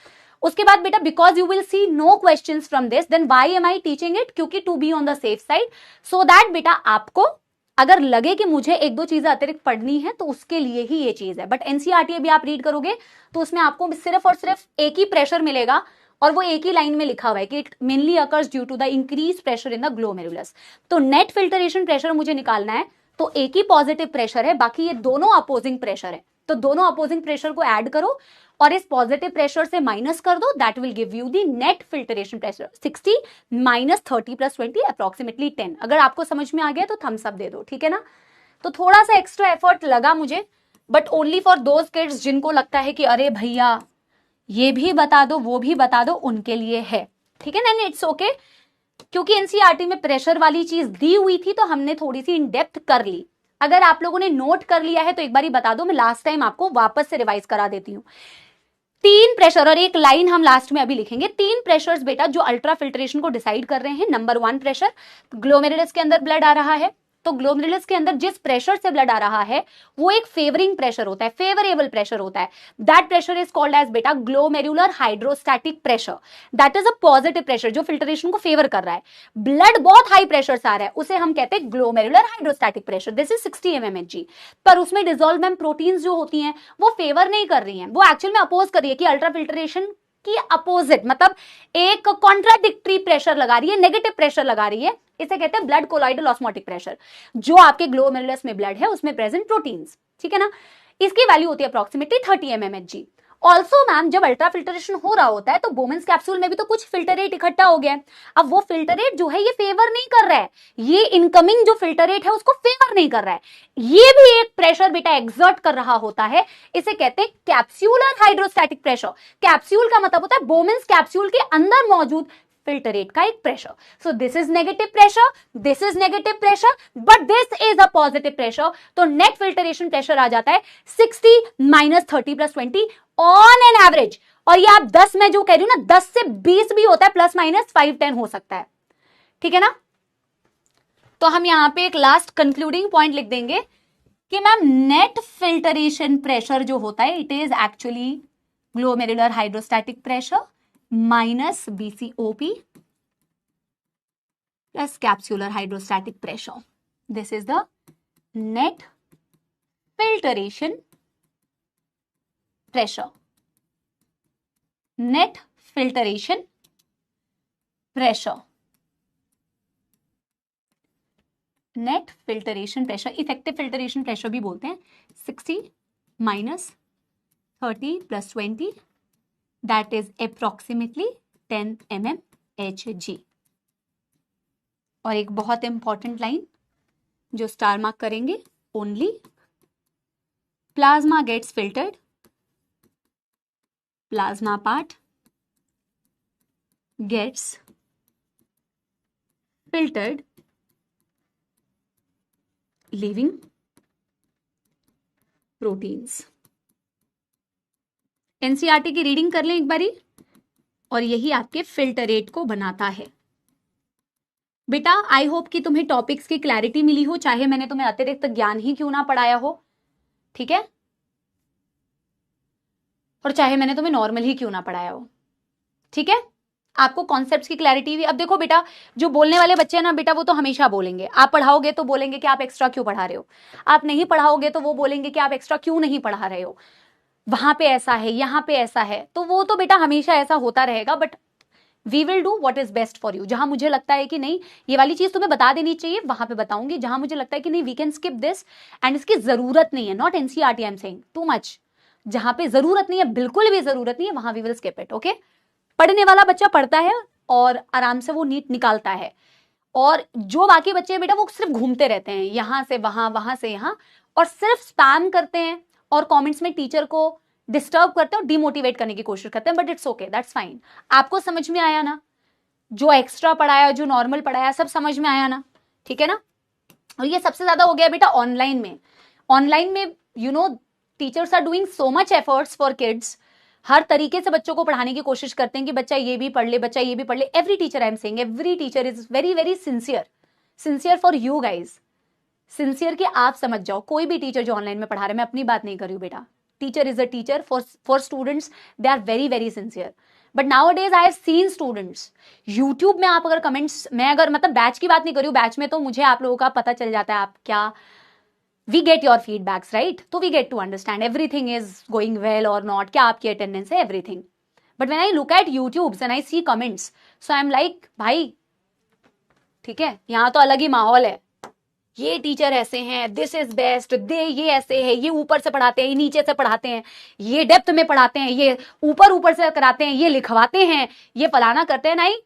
उसके बाद बेटा because you will see no questions from this, then why am I teaching it, क्योंकि to be on the safe side, so that बेटा आपको अगर लगे कि मुझे एक दो चीजें अतिरिक्त पढ़नी है तो उसके लिए ही ये चीज है। बट एनसीईआरटी अभी आप रीड करोगे तो उसमें आपको सिर्फ और सिर्फ एक ही प्रेशर मिलेगा, और वो एक ही लाइन में लिखा हुआ है कि it mainly occurs due to the increase pressure in the glomerulus. तो नेट फिल्टरेशन प्रेशर मुझे निकालना है, तो एक ही पॉजिटिव प्रेशर है, बाकी ये दोनों अपोजिंग प्रेशर है। तो दोनों अपोजिंग प्रेशर को ऐड करो और इस पॉजिटिव प्रेशर से माइनस कर दो, that will give you the net filtration pressure. 60 minus 30 plus 20 approximately 10। अगर आपको समझ में आ गया तो थम्स अप दे दो, ठीक है ना। तो थोड़ा सा एक्स्ट्रा एफर्ट लगा मुझे, but only for those kids जिनको लगता है कि अरे भैया ये भी बता दो वो भी बता दो, उनके लिए है, ठीक है ना। इट्स ओके, क्योंकि एनसीईआरटी में प्रेशर वाली चीज दी हुई थी तो हमने थोड़ी सी इन डेप्थ कर ली। अगर आप लोगों ने नोट कर लिया है तो एक बार ही बता दो, मैं लास्ट टाइम आपको वापस से रिवाइज करा देती हूँ। 3 प्रेशर और एक लाइन हम लास्ट में अभी लिखेंगे। 3 प्रेशर्स बेटा जो अल्ट्रा फिल्ट्रेशन को डिसाइड कर रहे हैं। नंबर 1 प्रेशर, ग्लोमेरुलस के अंदर ब्लड आ रहा है, तो ग्लोमेरुलस के अंदर जिस प्रेशर से ब्लड आ रहा है वो एक फेवरिंग प्रेशर होता है, फेवरेबल प्रेशर होता है। That pressure is called as बेटा glomerular hydrostatic pressure. That is a positive pressure जो फिल्ट्रेशन को फेवर कर रहा है। ब्लड बहुत हाई प्रेशर से आ रहा है, उसे हम कहते हैं glomerular hydrostatic pressure. This is 60 mmHg। पर उसमें डिसॉल्व प्रोटीन्स जो होती हैं वो फेवर नहीं कर रही हैं, वो एक्चुअल में अपोज कर रही है कि अल्ट्रा फिल्ट्रेशन की अपोजिट, मतलब एक कॉन्ट्राडिक्टरी प्रेशर लगा रही है, नेगेटिव प्रेशर लगा रही है। इसे कहते हैं ब्लड कोलॉइडल ऑस्मोटिक प्रेशर। जो आपके ग्लोमेरुलस में ब्लड है उसमें प्रेजेंट प्रोटीन्स, ठीक है ना। इसकी वैल्यू होती है अप्रोक्सीमेटली 30 mmHg। ऑल्सो मैम जब अल्ट्रा फिल्टरेशन हो रहा होता है तो बोमेंस कैप्सूल में भी तो कुछ फिल्टरेट इकट्ठा हो गया है। अब वो फिल्टरेट जो है ये फेवर नहीं कर रहा है, ये इनकमिंग जो फिल्टरेट है उसको फेवर नहीं कर रहा है, ये भी एक प्रेशर बेटा एग्जर्ट कर रहा होता है। इसे कहते हैं कैप्सूलर हाइड्रोस्टैटिक प्रेशर। कैप्सूल का मतलब होता है बोमेंस कैप्सूल के अंदर मौजूद फिल्टरेट का एक pressure. So this is negative pressure, this is negative pressure, but this is a positive pressure. तो नेट फिल्टरेशन प्रेशर आ जाता है 60 minus 30 plus 20 on an average. और ये आप 10 में जो कह रही हूं ना, 10 से 20 भी होता है, प्लस माइनस 5-10 हो सकता है, ठीक है ना। तो हम यहां पे एक लास्ट कंक्लूडिंग पॉइंट लिख देंगे कि मैम नेट फिल्टरेशन प्रेशर जो होता है it is actually glomerular hydrostatic pressure minus BCOP plus capsular hydrostatic pressure. This is the net filtration pressure. Net filtration pressure. Net filtration pressure, effective filtration pressure भी बोलते हैं। 60 minus 30 plus 20 that is approximately 10 mmHg। और एक बहुत important line जो star mark करेंगे, only plasma gets filtered, plasma part gets filtered living proteins. NCERT की reading कर लें एक बारी, और यही आपके फिल्टरेट को बनाता है। बेटा आई होप कि तुम्हें टॉपिक्स की क्लैरिटी मिली हो, चाहे मैंने तुम्हें अतिरिक्त ज्ञान ही क्यों ना पढ़ाया हो, ठीक है, और चाहे मैंने तुम्हें नॉर्मल ही क्यों ना पढ़ाया हो, ठीक है। आपको कॉन्सेप्ट्स की क्लैरिटी भी। अब देखो बेटा जो बोलने वाले बच्चे हैं ना बेटा वो तो हमेशा बोलेंगे, आप पढ़ाओगे तो बोलेंगे कि आप एक्स्ट्रा क्यों पढ़ा रहे हो, आप नहीं पढ़ाओगे तो वो बोलेंगे कि आप एक्स्ट्रा क्यों नहीं पढ़ा रहे हो, वहां पे ऐसा है यहां पे ऐसा है। तो वो तो बेटा हमेशा ऐसा होता रहेगा, but we will do what is best for you. जहां मुझे लगता है कि नहीं ये वाली चीज तुम्हें बता देनी चाहिए वहां पे बताऊंगी, जहां मुझे लगता है कि नहीं we can skip this and इसकी जरूरत नहीं है, not NCERT I am saying too much, जहां पे जरूरत नहीं है, बिल्कुल भी जरूरत नहीं है, वहां we will skip it. Okay, पढ़ने वाला बच्चा पढ़ता है और आराम से वो नीट निकालता है, और जो बाकी बच्चे हैं बेटा वो सिर्फ घूमते रहते हैं यहां से वहां, वहां से यहां, और सिर्फ स्पैम करते हैं और कमेंट्स में टीचर को डिस्टर्ब करते हैं और डिमोटिवेट करने की कोशिश करते हैं। But it's okay, that's fine. आपको समझ में आया ना, जो एक्स्ट्रा पढ़ाया जो नॉर्मल पढ़ाया सब समझ में आया ना, ठीक है ना। और ये सबसे ज्यादा हो गया बेटा ऑनलाइन में। ऑनलाइन में you know teachers are doing so much efforts for kids, हर तरीके से बच्चों को पढ़ाने की कोशिश करते हैं कि बच्चा ये भी पढ़ ले, बच्चा ये भी पढ़ ले. Every teacher, I am saying every teacher is very very sincere for you guys. Sincere कि आप समझ जाओ, कोई भी टीचर जो ऑनलाइन में पढ़ा रहे हैं, मैं अपनी बात नहीं कर रही हूँ बेटा, teacher is a teacher for students, they are very very sincere. But nowadays I have seen students YouTube में, आप अगर कमेंट्स, मैं अगर मतलब बैच की बात नहीं कर रही हूँ, बैच में तो मुझे आप लोगों का पता चल जाता है आप क्या, we get your feedbacks right, तो we get to understand everything is going well और नॉट, क्या आपकी अटेंडेंस है, everything. But when I look at YouTube and I see comments, so I am like भाई ठीक है, यहाँ तो अलग ही माहौल है, ये टीचर ऐसे हैं, दिस इज बेस्ट, दे ये ऐसे है, ये ऊपर से पढ़ाते हैं, ये नीचे से पढ़ाते हैं, ये डेप्थ में पढ़ाते हैं, ये ऊपर से कराते हैं, ये लिखवाते हैं, ये फलाना करते हैं. नहीं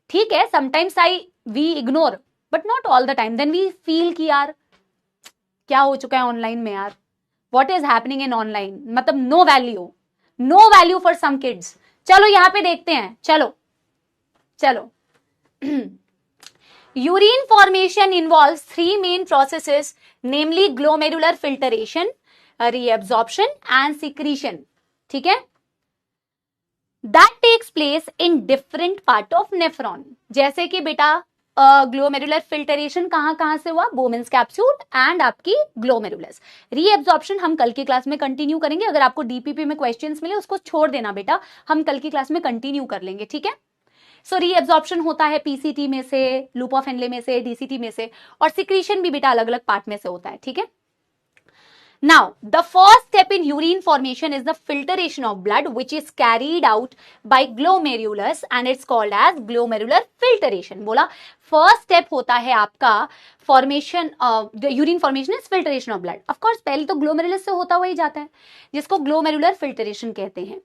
ठीक है, sometimes we ignore but not all the time. Then we feel कि यार क्या हो चुका है ऑनलाइन में यार, what is happening in online, मतलब no value for some kids. चलो यहाँ पे देखते हैं, चलो Urine formation involves three main processes, namely glomerular filtration, reabsorption and secretion. ठीक है? That takes place in different part of nephron. जैसे कि बेटा ग्लोमेरुलर फिल्टरेशन कहाँ से हुआ, बोमेन्स कैप्सूल एंड आपकी ग्लोमेरुलस. रीएब्जॉर्प्शन हम कल की क्लास में कंटिन्यू करेंगे. अगर आपको डीपीपी में क्वेश्चंस मिले उसको छोड़ देना बेटा, हम कल की क्लास में कंटिन्यू कर लेंगे. ठीक है? सो रीएब्जॉर्प्शन होता है पीसीटी में से, लूप ऑफ हेनले में से, डीसीटी में से, और सिक्रीशन भी बेटा अलग अलग पार्ट में से होता है. ठीक है? Now the first step in urine formation is the filtration of blood which is carried out by glomerulus and it's called as glomerular filtration. बोला फर्स्ट स्टेप होता है आपका formation, urine formation is filtration of blood. Of course पहले तो glomerulus से होता हुआ ही जाता है, जिसको ग्लोमेरुलर फिल्टरेशन कहते हैं.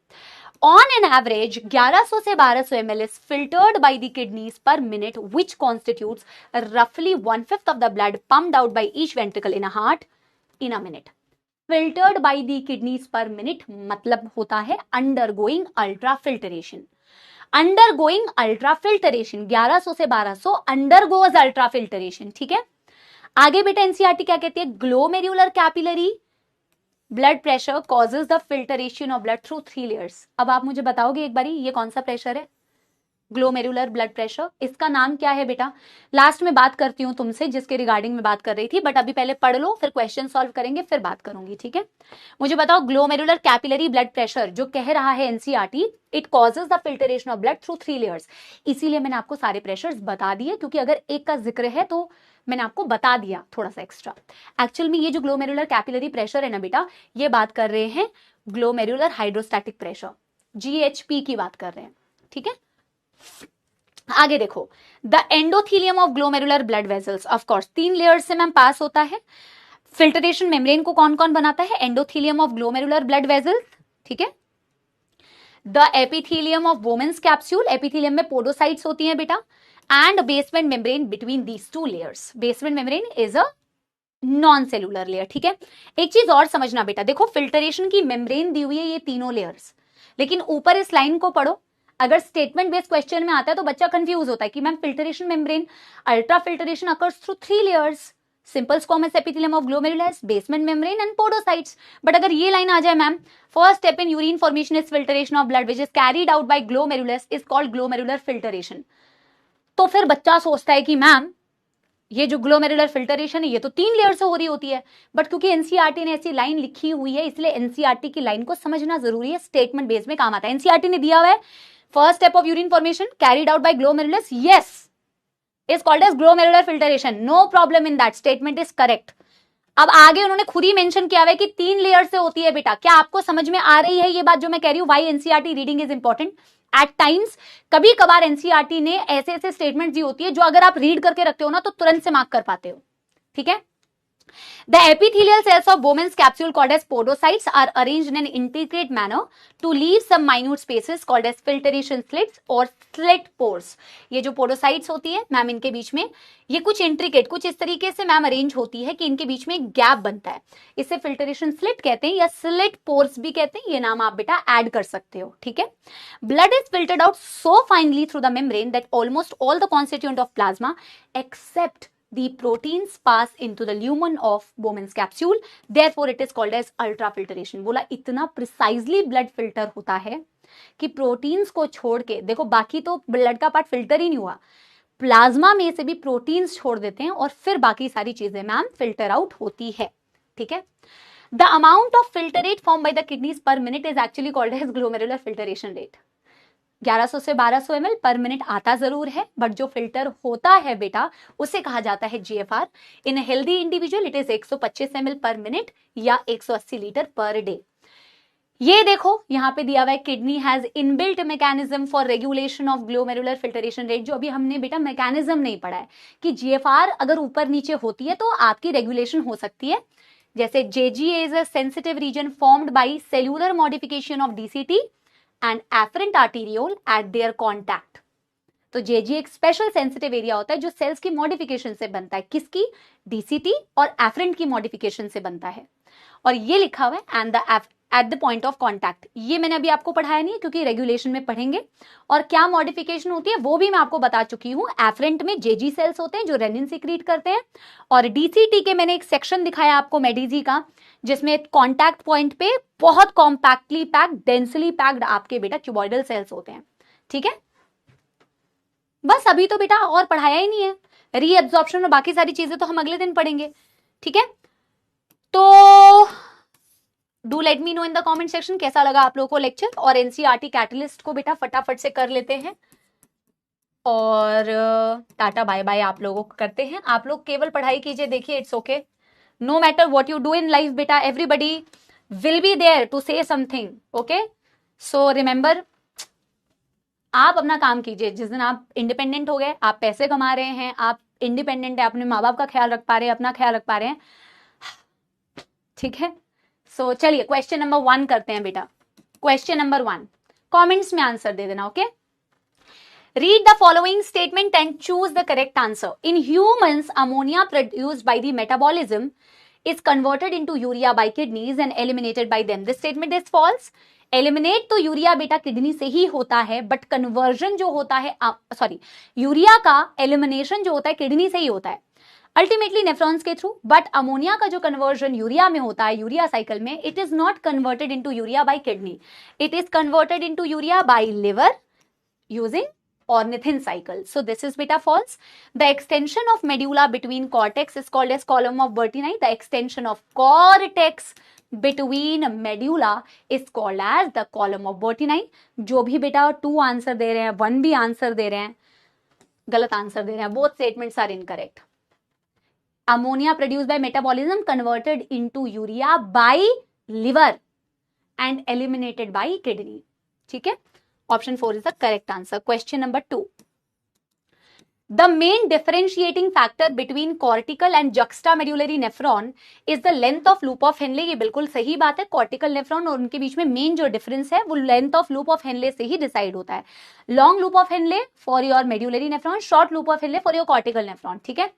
On an average, 1100 से 1200 ml is filtered by the kidneys per minute, which constitutes roughly 1/5 of the blood pumped out by each ventricle in a heart in a minute. Filtered by the kidneys per minute मतलब होता है undergoing ultrafiltration. Undergoing ultrafiltration 1100 से 1200 undergoes ultrafiltration. ठीक है? आगे बेटा NCERT क्या कहती है, glomerular capillary blood pressure causes the filtration of blood through 3 layers. अब आप मुझे बताओगे एक बारी ये कौन सा प्रेशर है, ग्लोमेरुलर ब्लड प्रेशर. इसका नाम क्या है बेटा, लास्ट में बात करती हूँ तुमसे जिसके रिगार्डिंग में बात कर रही थी, बट अभी पहले पढ़ लो, फिर क्वेश्चन सॉल्व करेंगे, फिर बात करूंगी. ठीक है? मुझे बताओ ग्लोमेरुलर कैपिलरी ब्लड प्रेशर जो कह रहा है NCERT, it causes the filtration of blood through 3 layers. इसीलिए मैंने आपको सारे प्रेशर्स बता दिए, क्योंकि अगर एक का जिक्र है तो मैंने आपको बता दिया थोड़ा सा एक्स्ट्रा. एक्चुअल में ये जो ग्लोमेरुलर कैपिलरी प्रेशर है ना बेटा, ये बात कर रहे हैं ग्लोमेरुलर हाइड्रोस्टैटिक प्रेशर, जीएचपी की बात कर रहे हैं. ठीक है? आगे देखो, the endothelium of glomerular blood vessels, of course 3 layers से मैम पास होता है. फिल्टरेशन मेम्ब्रेन को कौन कौन बनाता है, endothelium of glomerular blood vessels. ठीक है? The epithelium of women's capsule, epithelium में पोडोसाइट्स होती हैं बेटा, and basement membrane between these 2 layers. Basement membrane is a non-cellular layer. ठीक है? एक चीज और समझना बेटा, देखो फिल्टरेशन की मेम्ब्रेन दी हुई है ये तीनों लेयर्स, लेकिन ऊपर इस लाइन को पढ़ो. अगर स्टेटमेंट बेस्ड क्वेश्चन में आता है तो बच्चा कंफ्यूज होता है कि ma'am filtration membrane, ultra filtration occurs through 3 layers, simple squamous epithelium of glomerulus, basement membrane and podocytes. But अगर ये लाइन आ जाए ma'am, first step in urine formation is filtration of blood which is carried out by glomerulus is called glomerular filtration, तो फिर बच्चा सोचता है कि ma'am ये जो ग्लोमेरुलर फिल्टरेशन है ये तो 3 लेयर से हो रही होती है. बट क्योंकि एनसीईआरटी ने ऐसी लाइन लिखी हुई है, इसलिए एनसीईआरटी की लाइन को समझना जरूरी है, स्टेटमेंट बेस में काम आता है. एनसीईआरटी ने दिया हुआ है first step of urine formation carried out by glomerulus, yes, is called as glomerular filtration, no problem in that, statement is correct. अब आगे उन्होंने खुद ही मेंशन किया हुआ है कि 3 लेयर से होती है बेटा. क्या आपको समझ में आ रही है ये बात जो मैं कह रही हूँ, why NCERT reading is important. At times कभी कभार एनसीईआरटी ने ऐसे ऐसे स्टेटमेंट दी होती है जो अगर आप रीड करके रखते हो ना तो तुरंत से मार्क कर पाते हो. ठीक है? The epithelial cells of Bowman's capsule called as podocytes are arranged in an intricate manner to leave some minute spaces called as filtration slits or slit pores. ये जो podocytes होती है मैम इनके बीच में ये कुछ इंट्रिकेट कुछ इस तरीके से मैम अरेंज होती है कि इनके बीच में एक गैप बनता है. इसे फिल्टरेशन स्लिट कहते हैं या स्लिट पोर्स भी कहते हैं. ये नाम आप बेटा ऐड कर सकते हो. ठीक है? Blood is filtered out so finally through the membrane that almost all the constituent of plasma except the proteins pass into the lumen of Bowman's capsule, therefore it is called as ultrafiltration। बोला इतना precisely blood filter होता है कि proteins को छोड़ के, देखो बाकी तो ब्लड का पार्ट फिल्टर ही नहीं हुआ, प्लाज्मा में से भी प्रोटीन्स छोड़ देते हैं और फिर बाकी सारी चीजें मैम फिल्टर आउट होती है, ठीक है। The amount of filtrate form by the kidneys per minute is actually called as glomerular filtration rate. 1100 से 1200 ml पर मिनट आता जरूर है, बट जो फिल्टर होता है बेटा उसे कहा जाता है GFR। In healthy individual it is 125 ml per minute या 180 लीटर पर डे। ये देखो यहाँ पे दिया हुआ है, kidney has inbuilt mechanism for regulation of glomerular filtration rate. जो अभी हमने बेटा मैकेनिज्म नहीं पढ़ा है कि GFR अगर ऊपर नीचे होती है तो आपकी रेगुलेशन हो सकती है। जैसे JGA is a sensitive region formed by cellular modification of DCT and efferent arteriole at their contact. तो JGA एक स्पेशल सेंसिटिव एरिया होता है जो सेल्स की मॉडिफिकेशन से बनता है, किसकी, DCT और एफरेंट की मॉडिफिकेशन से बनता है। और ये लिखा हुआ है and the at the point of contact, ये मैंने अभी आपको पढ़ाया नहीं है क्योंकि रेगुलेशन में पढ़ेंगे। और क्या मॉडिफिकेशन होती है वो भी मैं आपको बता चुकी हूं। एफरेंट में JG सेल्स होते हैं जो रेनिन सीक्रेट करते हैं, और DCT के मैंने एक सेक्शन दिखाया आपको मेडिजी का, जिसमें कॉन्टैक्ट पॉइंट पे बहुत कॉम्पैक्टली पैक्ड, डेंसली पैक्ड आपके बेटा क्यूबॉइडल सेल्स होते हैं, ठीक है। बस अभी तो बेटा और पढ़ाया ही नहीं है, रीएब्जॉर्प्शन और बाकी सारी चीजें तो हम अगले दिन पढ़ेंगे, ठीक है। तो do let me know in the comment section कैसा लगा आप लोगों को लेक्चर, और NCERT कैटलिस्ट को बेटा फटाफट से कर लेते हैं और टाटा बाय बाय आप लोगों को करते हैं। आप लोग केवल पढ़ाई कीजिए, देखिए it's okay, no matter what you do in life बेटा, everybody will be there to say something, okay. So remember, आप अपना काम कीजिए। जिस दिन आप इंडिपेंडेंट हो गए, आप पैसे कमा रहे हैं, आप इंडिपेंडेंट है, अपने माँ बाप का ख्याल रख पा रहे हैं, अपना ख्याल रख पा रहे हैं, ठीक है। सो चलिए क्वेश्चन नंबर 1 करते हैं बेटा। क्वेश्चन नंबर 1 कमेंट्स में आंसर दे देना, okay. Read the following statement and choose the correct answer. In humans, ammonia produced by the metabolism is converted into urea by kidneys and eliminated by them. This statement is false. Eliminate तो urea बेटा kidney से ही होता है, but conversion जो होता है, urea का elimination जो होता है किडनी से ही होता है, अल्टीमेटली नेफ्रॉन्स के थ्रू। बट अमोनिया का जो कन्वर्जन यूरिया में होता है, यूरिया साइकिल में, it is not converted into urea bye kidney, it is converted into urea bye liver using ornithine cycle. So this is beta false. The extension of medulla between cortex is called as column of Bertini. The extension of cortex between medulla is called as the column of Bertini. जो भी बेटा 2 answer दे रहे हैं, 1 भी answer दे रहे हैं, गलत answer दे रहे हैं, both statements are incorrect. Ammonia produced by metabolism converted into urea by liver and eliminated by kidney. ठीक है, Option 4 is the correct answer. Question number 2. The main differentiating factor between cortical and juxtamedullary nephron is the length of loop of Henle. ये बिल्कुल सही बात है। cortical nephron और उनके बीच में मेन जो डिफरेंस है वो length of loop of Henle से ही डिसाइड होता है। long loop of Henle for your medullary nephron, short loop of Henle for your cortical nephron, ठीक है।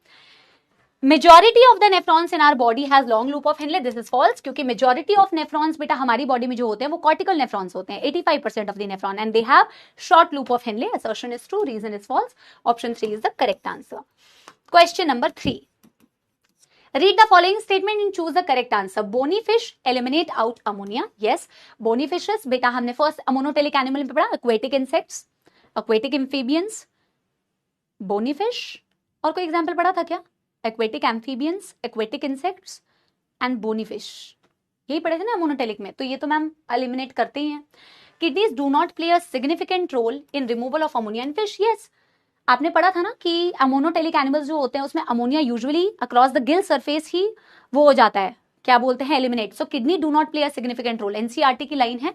Majority of the nephrons in our body has long loop of Henle. This is false, क्योंकि majority of nephrons बेटा हमारी body में जो होते हैं वो कॉर्टिकल नेफ्रॉन्स होते हैं, 85% of the nephron, and they have short loop of Henle. Assertion is true, reason is false. Option 3 is the correct answer. Question number 3. Read the following statement and choose the correct answer. Bony fish eliminate out ammonia. Yes, bony fishes बेटा हमने first ammonotelic animal में पढ़ा, aquatic insects, aquatic amphibians, bony fish, और कोई example पढ़ा था क्या? Aquatic amphibians, aquatic insects and bony fish, यही पढ़े थे ना अमोनोटेलिक में। तो ये तो मैम एलिमिनेट करते ही हैं। Kidneys do not play a significant role in removal of ammonia in fish. Yes, आपने पढ़ा था ना कि अमोनोटेलिक एनिमल्स जो होते हैं उसमें ammonia usually across the gill surface ही वो हो जाता है, क्या बोलते हैं, eliminate. So kidney do not play a significant role. NCERT की लाइन है,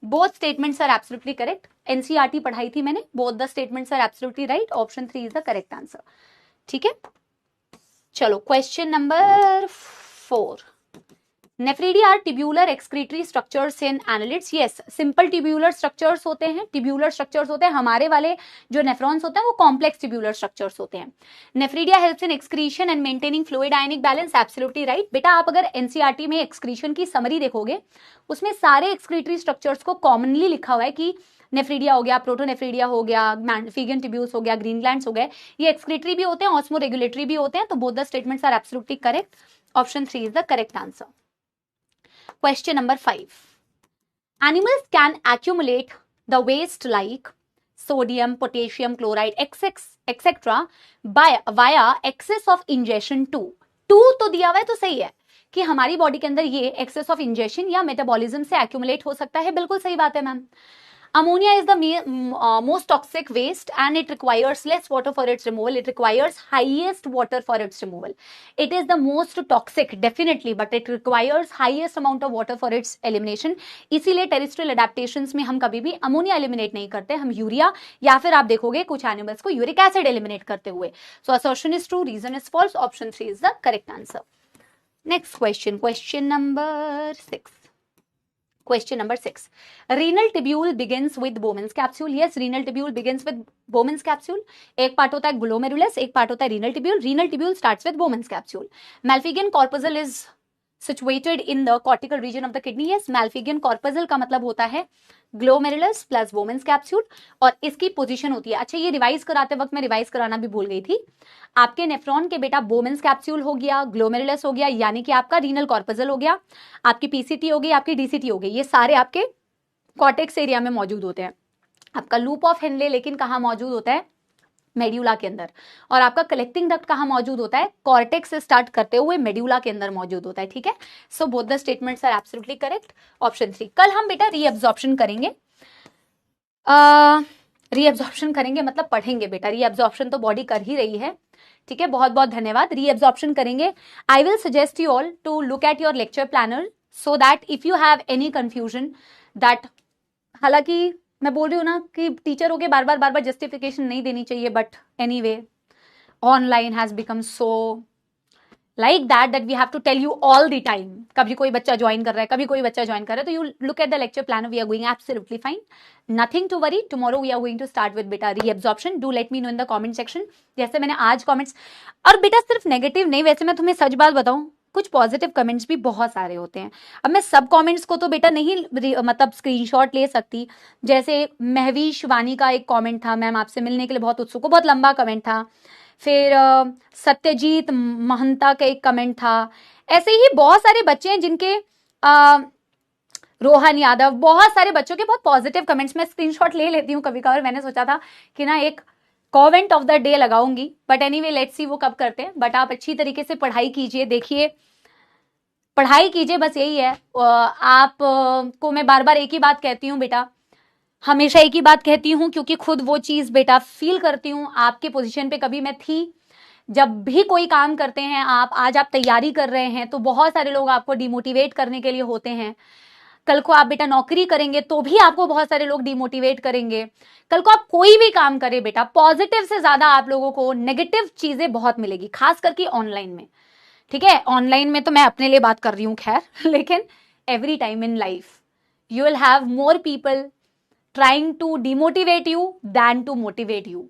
both statements are absolutely correct. NCERT पढ़ाई थी मैंने, both the statements are absolutely right. Option 3 is the correct answer. ठीक है, चलो question number 4. Nephridia are tubular excretory structures in annelids. Yes, simple tubular structures होते हैं, tubular structures होते हैं। हमारे वाले जो नेफ्रॉन्स होते हैं वो कॉम्प्लेक्स ट्यूब्यूलर स्ट्रक्चर्स होते हैं। Nephridia helps in excretion and maintaining fluid ionic balance. Absolutely right बेटा। आप अगर एनसीईआरटी में एक्सक्रीशन की समरी देखोगे उसमें सारे एक्सक्रीटरी स्ट्रक्चर्स को कॉमनली लिखा हुआ है कि नेफ्रीडिया हो गया, प्रोटोनेफ्रीडिया हो गया, फीगन ट्यूब्यूल्स हो गया, ग्रीन ग्लैंड्स हो गए, ये एक्सक्रीटरी भी होते हैं, ऑस्मो रेगुलेटरी भी होते हैं, तो both the statements are absolutely correct. Option 3 is the correct answer. Question number 5. Animals can accumulate the waste like sodium, potassium chloride, etc. via excess of ingestion too. तो दिया हुआ है तो सही है कि हमारी बॉडी के अंदर ये एक्सेस ऑफ इंजेशन या मेटाबॉलिज्म से एक्यूमुलेट हो सकता है. बिल्कुल सही बात है ma'am. Ammonia is the most toxic waste and it requires less water for its removal. It requires highest water for its removal. It is the most toxic definitely, but it requires highest amount of water for its elimination. इसीलिए terrestrial adaptations में हम कभी भी ammonia eliminate नहीं करते, हम urea या फिर आप देखोगे कुछ एनिमल्स को यूरिक एसिड एलिमिनेट करते हुए. So assertion is true, reason is false. Option 3 is the correct answer. Next question, question number 6. Question number 6. Renal tubule begins with Bowman's capsule. Yes, renal tubule begins with Bowman's capsule. एक part होता है glomerulus, एक part होता है renal tubule. Renal tubule starts with Bowman's capsule. Malpighian corpuscle is situated in the cortical region of the kidney. Yes, Malpighian corpuscle का मतलब होता है ग्लोमेरुलस प्लस बोमेंस कैप्सूल और इसकी पोजीशन होती है. अच्छा, ये रिवाइज कराते वक्त मैं रिवाइज कराना भी भूल गई थी. आपके नेफ्रॉन के बेटा बोमेंस कैप्सूल हो गया, ग्लोमेरुलस हो गया, यानी कि आपका रीनल कॉर्पसल हो गया, आपकी पीसीटी हो गई, आपकी डीसीटी हो गई. ये सारे आपके कॉर्टेक्स एरिया में मौजूद होते हैं. आपका लूप ऑफ हेनले लेकिन कहाँ मौजूद होता है? मेड्यूला के अंदर. और आपका कलेक्टिंग डक्ट कहाँ मौजूद होता है? कॉर्टेक्स से स्टार्ट करते हुए मेड्यूला के अंदर मौजूद होता है. ठीक है, so both the statements are absolutely correct. Option 3. कल हम बेटा रीअब्जॉर्प्शन करेंगे. रीअब्जॉर्प्शन करेंगे मतलब पढ़ेंगे बेटा. रीअब्जॉर्प्शन तो बॉडी कर ही रही है. ठीक है, बहुत बहुत धन्यवाद. रीअब्जॉर्प्शन करेंगे. I will suggest you all to look at your lecture planner so that if you have any confusion that, हालांकि मैं बोल रही हूँ ना कि टीचरों के बार बार जस्टिफिकेशन नहीं देनी चाहिए, but anyway online has become so like that we have to tell you all the time. कभी कोई बच्चा ज्वाइन कर रहा है, कभी कोई बच्चा ज्वाइन कर रहा है, तो you look at the lecture plan. We are going absolutely fine, nothing to worry. Tomorrow we are going to start with बेटा reabsorption. Do let me know in the comment section. जैसे मैंने आज comments, और बेटा सिर्फ negative नहीं, वैसे मैं तुम्हें सच बात बताऊं, कुछ पॉजिटिव कमेंट्स भी बहुत सारे होते हैं. अब मैं सब कमेंट्स को तो बेटा नहीं मतलब स्क्रीनशॉट ले सकती. जैसे महवीश वानी का एक कमेंट था, मैम आपसे मिलने के लिए बहुत उत्सुक हूं, बहुत लंबा कमेंट था. फिर सत्यजीत महंता का एक कमेंट था. ऐसे ही बहुत सारे बच्चे हैं जिनके रोहन यादव, बहुत सारे बच्चों के बहुत पॉजिटिव कमेंट्स. मैं स्क्रीनशॉट ले लेती हूँ कभी कभार. मैंने सोचा था कि ना एक कॉमेंट ऑफ द डे लगाऊंगी, बट एनीवे लेट्स सी वो कब करते हैं. बट आप अच्छी तरीके से पढ़ाई कीजिए, देखिए पढ़ाई कीजिए, बस यही है. आप को मैं बार बार एक ही बात कहती हूँ बेटा, हमेशा एक ही बात कहती हूँ, क्योंकि खुद वो चीज बेटा फील करती हूँ. आपके पोजीशन पे कभी मैं थी. जब भी कोई काम करते हैं आप, आज आप तैयारी कर रहे हैं तो बहुत सारे लोग आपको डिमोटिवेट करने के लिए होते हैं. कल को आप बेटा नौकरी करेंगे तो भी आपको बहुत सारे लोग डिमोटिवेट करेंगे. कल को आप कोई भी काम करें बेटा, पॉजिटिव से ज्यादा आप लोगों को नेगेटिव चीजें बहुत मिलेगी, खास करके ऑनलाइन में. ठीक है, ऑनलाइन में तो मैं अपने लिए बात कर रही हूँ खैर, लेकिन every time in life you will have more people trying to demotivate you than to motivate you.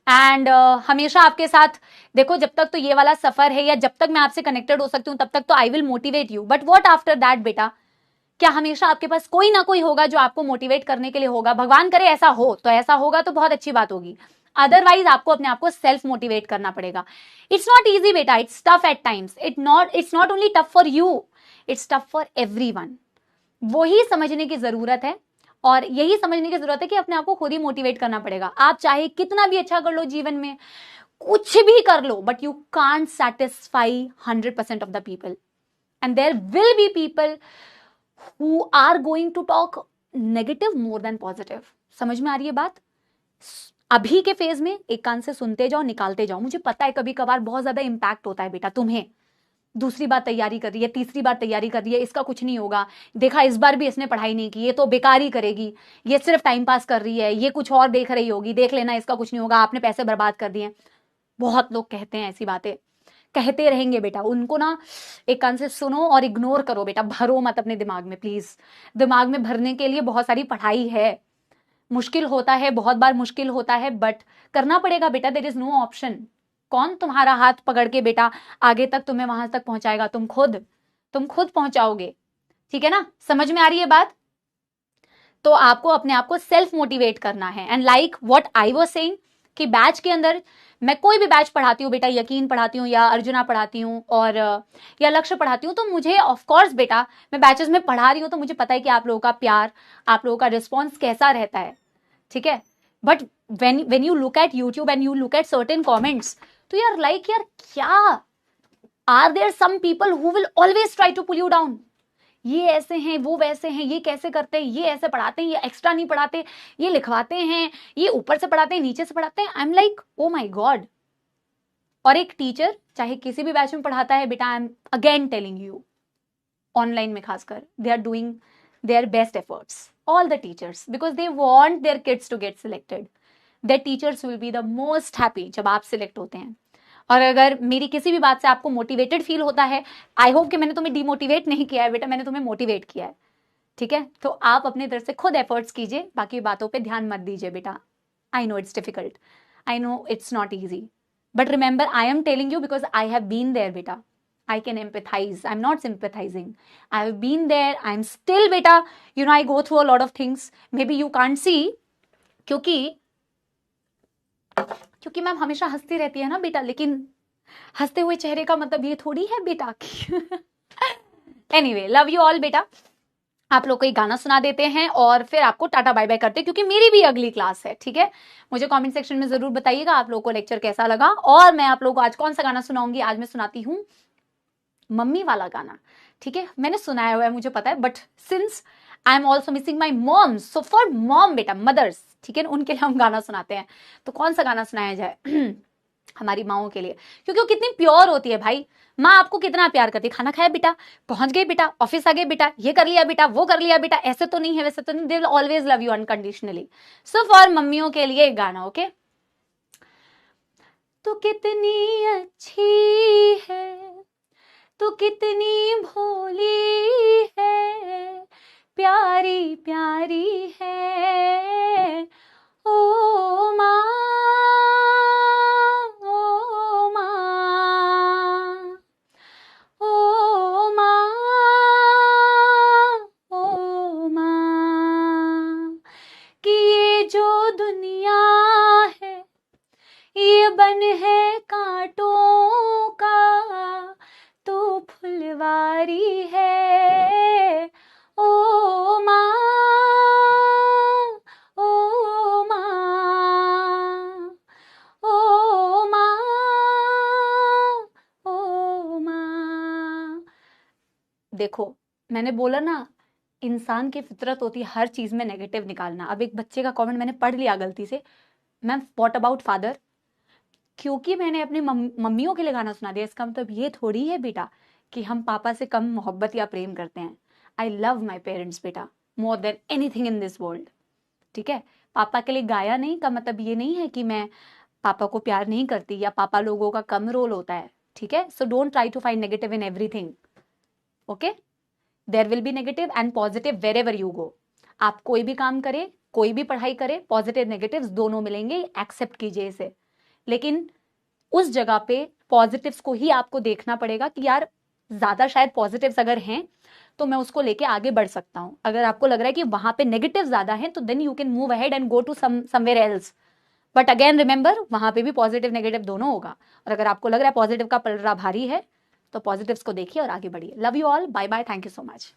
And हमेशा आपके साथ देखो, जब तक तो ये वाला सफर है या जब तक मैं आपसे कनेक्टेड हो सकती हूँ तब तक तो I will motivate you. But what after that बेटा, क्या हमेशा आपके पास कोई ना कोई होगा जो आपको मोटिवेट करने के लिए होगा? भगवान करे ऐसा हो, तो ऐसा होगा तो बहुत अच्छी बात होगी. अदरवाइज आपको अपने आप को सेल्फ मोटिवेट करना पड़ेगा. इट्स नॉट इजी बेटा, it's tough at times. It's not only tough for you, it's tough for everyone. वही समझने की जरूरत है, और यही समझने की जरूरत है कि अपने आप को खुद ही मोटिवेट करना पड़ेगा. आप चाहे कितना भी अच्छा कर लो जीवन में, कुछ भी कर लो, but you can't satisfy 100% of the people, and there will be people who are going to talk negative more than positive. समझ में आ रही है बात? अभी के फेज में एक कान से सुनते जाओ, निकालते जाओ. मुझे पता है कभी कभार बहुत ज्यादा इंपैक्ट होता है बेटा तुम्हें. दूसरी बार तैयारी कर रही है, तीसरी बार तैयारी कर रही है, इसका कुछ नहीं होगा, देखा इस बार भी इसने पढ़ाई नहीं की, ये तो बेकार ही करेगी, ये सिर्फ टाइम पास कर रही है, ये कुछ और देख रही होगी, देख लेना इसका कुछ नहीं होगा, आपने पैसे बर्बाद कर दिए. बहुत लोग कहते हैं ऐसी बातें, कहते रहेंगे बेटा. उनको ना एक कान से सुनो और इग्नोर करो बेटा, भरो मत अपने दिमाग में प्लीज. दिमाग में भरने के लिए बहुत सारी पढ़ाई है, मुश्किल होता है, बहुत बार मुश्किल होता है, बट करना पड़ेगा बेटा. There is no option. कौन तुम्हारा हाथ पकड़ के बेटा आगे तक तुम्हें वहां तक पहुंचाएगा? तुम खुद पहुंचाओगे. ठीक है ना, समझ में आ रही है बात? तो आपको अपने आप को सेल्फ मोटिवेट करना है। And like what I was saying कि बैच के अंदर मैं कोई भी बैच पढ़ाती हूँ बेटा, यकीन पढ़ाती हूँ या अर्जुना पढ़ाती हूँ और या लक्ष्य पढ़ाती हूँ, तो मुझे ऑफ कोर्स बेटा मैं बैचेस में पढ़ा रही हूँ तो मुझे पता है कि आप लोगों का प्यार, आप लोगों का रिस्पॉन्स कैसा रहता है, ठीक है। But when you look at YouTube and you look at certain comments, तो यार like यार क्या, are there some people who will always try to pull you down? ये ऐसे हैं, वो वैसे हैं, ये कैसे करते हैं, ये ऐसे पढ़ाते हैं, ये एक्स्ट्रा नहीं पढ़ाते, ये लिखवाते हैं, ये ऊपर से पढ़ाते हैं, नीचे से पढ़ाते हैं। आई am like oh my God. और एक टीचर चाहे किसी भी बैच में पढ़ाता है बेटा, I am again telling you, online में खासकर, they are doing their best efforts, all the teachers, because they want their kids to get selected. Their teachers will be the most happy जब आप select होते हैं। और अगर मेरी किसी भी बात से आपको मोटिवेटेड फील होता है, आई होप कि मैंने तुम्हें डिमोटिवेट नहीं किया है बेटा, मैंने तुम्हें मोटिवेट किया है, ठीक है। तो आप अपने तरफ से खुद एफर्ट्स कीजिए, बाकी बातों पे ध्यान मत दीजिए बेटा। I know it's difficult, I know it's not easy, but remember I am telling you because I have been there बेटा। I can empathize. I'm not sympathizing. I've been there. I'm still beta. You know, I go through a lot of things. Maybe you can't see. क्योंकि ma'am हमेशा हंसती रहती है ना बेटा, लेकिन हंसते हुए चेहरे का मतलब ये थोड़ी है बेटा। Anyway, love you all बेटा। आप लोग को एक गाना सुना देते हैं और फिर आपको टाटा बाय बाय करते हैं, क्योंकि मेरी भी अगली क्लास है, ठीक है। मुझे कमेंट सेक्शन में जरूर बताइएगा आप लोगों को लेक्चर कैसा लगा, और मैं आप लोगों को आज कौन सा गाना सुनाऊंगी। आज मैं सुनाती हूँ मम्मी वाला गाना, ठीक है। मैंने सुनाया हुआ है मुझे पता है, but since I am also missing my mom, so for mom बेटा, मदर्स, ठीक है, उनके लिए हम गाना सुनाते हैं। तो कौन सा गाना सुनाया जाए? हमारी माओं के लिए, क्योंकि वो कितनी प्योर होती है भाई। माँ आपको कितना प्यार करती है, खाना खाया बेटा, पहुंच गए बेटा, ऑफिस आ गए बेटा, ये कर लिया बेटा, वो कर लिया बेटा, ऐसे तो नहीं है, वैसे तो नहीं, they will always love you unconditionally. So for मम्मियों के लिए एक गाना, ओके। तो कितनी अच्छी है, तो कितनी भोली है, प्यारी प्यारी है, ओ माँ, ओ माँ, ओ माँ, ओ माँ, कि ये जो दुनिया है ये बन है कांटों का, तो फुलवारी है, ओ माँ, ओ माँ, ओ माँ, ओ माँ। देखो मैंने बोला ना, इंसान की फितरत होती है हर चीज में नेगेटिव निकालना। अब एक बच्चे का कमेंट मैंने पढ़ लिया गलती से, मैम व्हाट अबाउट फादर, क्योंकि मैंने अपनी मम्मियों के लिए गाना सुना दिया, इसका मतलब ये थोड़ी है बेटा कि हम पापा से कम मोहब्बत या प्रेम करते हैं। आई लव माई पेरेंट्स बेटा more than anything in this world, ठीक है। पापा के लिए गाया नहीं का मतलब ये नहीं है कि मैं पापा को प्यार नहीं करती या पापा लोगों का कम रोल होता है, ठीक है। So don't try to find negative in everything, okay. There will be negative and positive wherever you go. आप कोई भी काम करे, कोई भी पढ़ाई करे, पॉजिटिव नेगेटिव्स दोनों मिलेंगे, एक्सेप्ट कीजिए इसे। लेकिन उस जगह पे पॉजिटिव्स को ही आपको देखना पड़ेगा कि यार ज्यादा शायद पॉजिटिव्स अगर हैं तो मैं उसको लेके आगे बढ़ सकता हूं। अगर आपको लग रहा है कि वहां पे नेगेटिव ज्यादा हैं तो then you can move ahead and go to somewhere else. But again remember, वहां पे भी पॉजिटिव नेगेटिव दोनों होगा। और अगर आपको लग रहा है पॉजिटिव का पलड़ा भारी है तो पॉजिटिव्स को देखिए और आगे बढ़िए। Love you all, bye bye, thank you so much.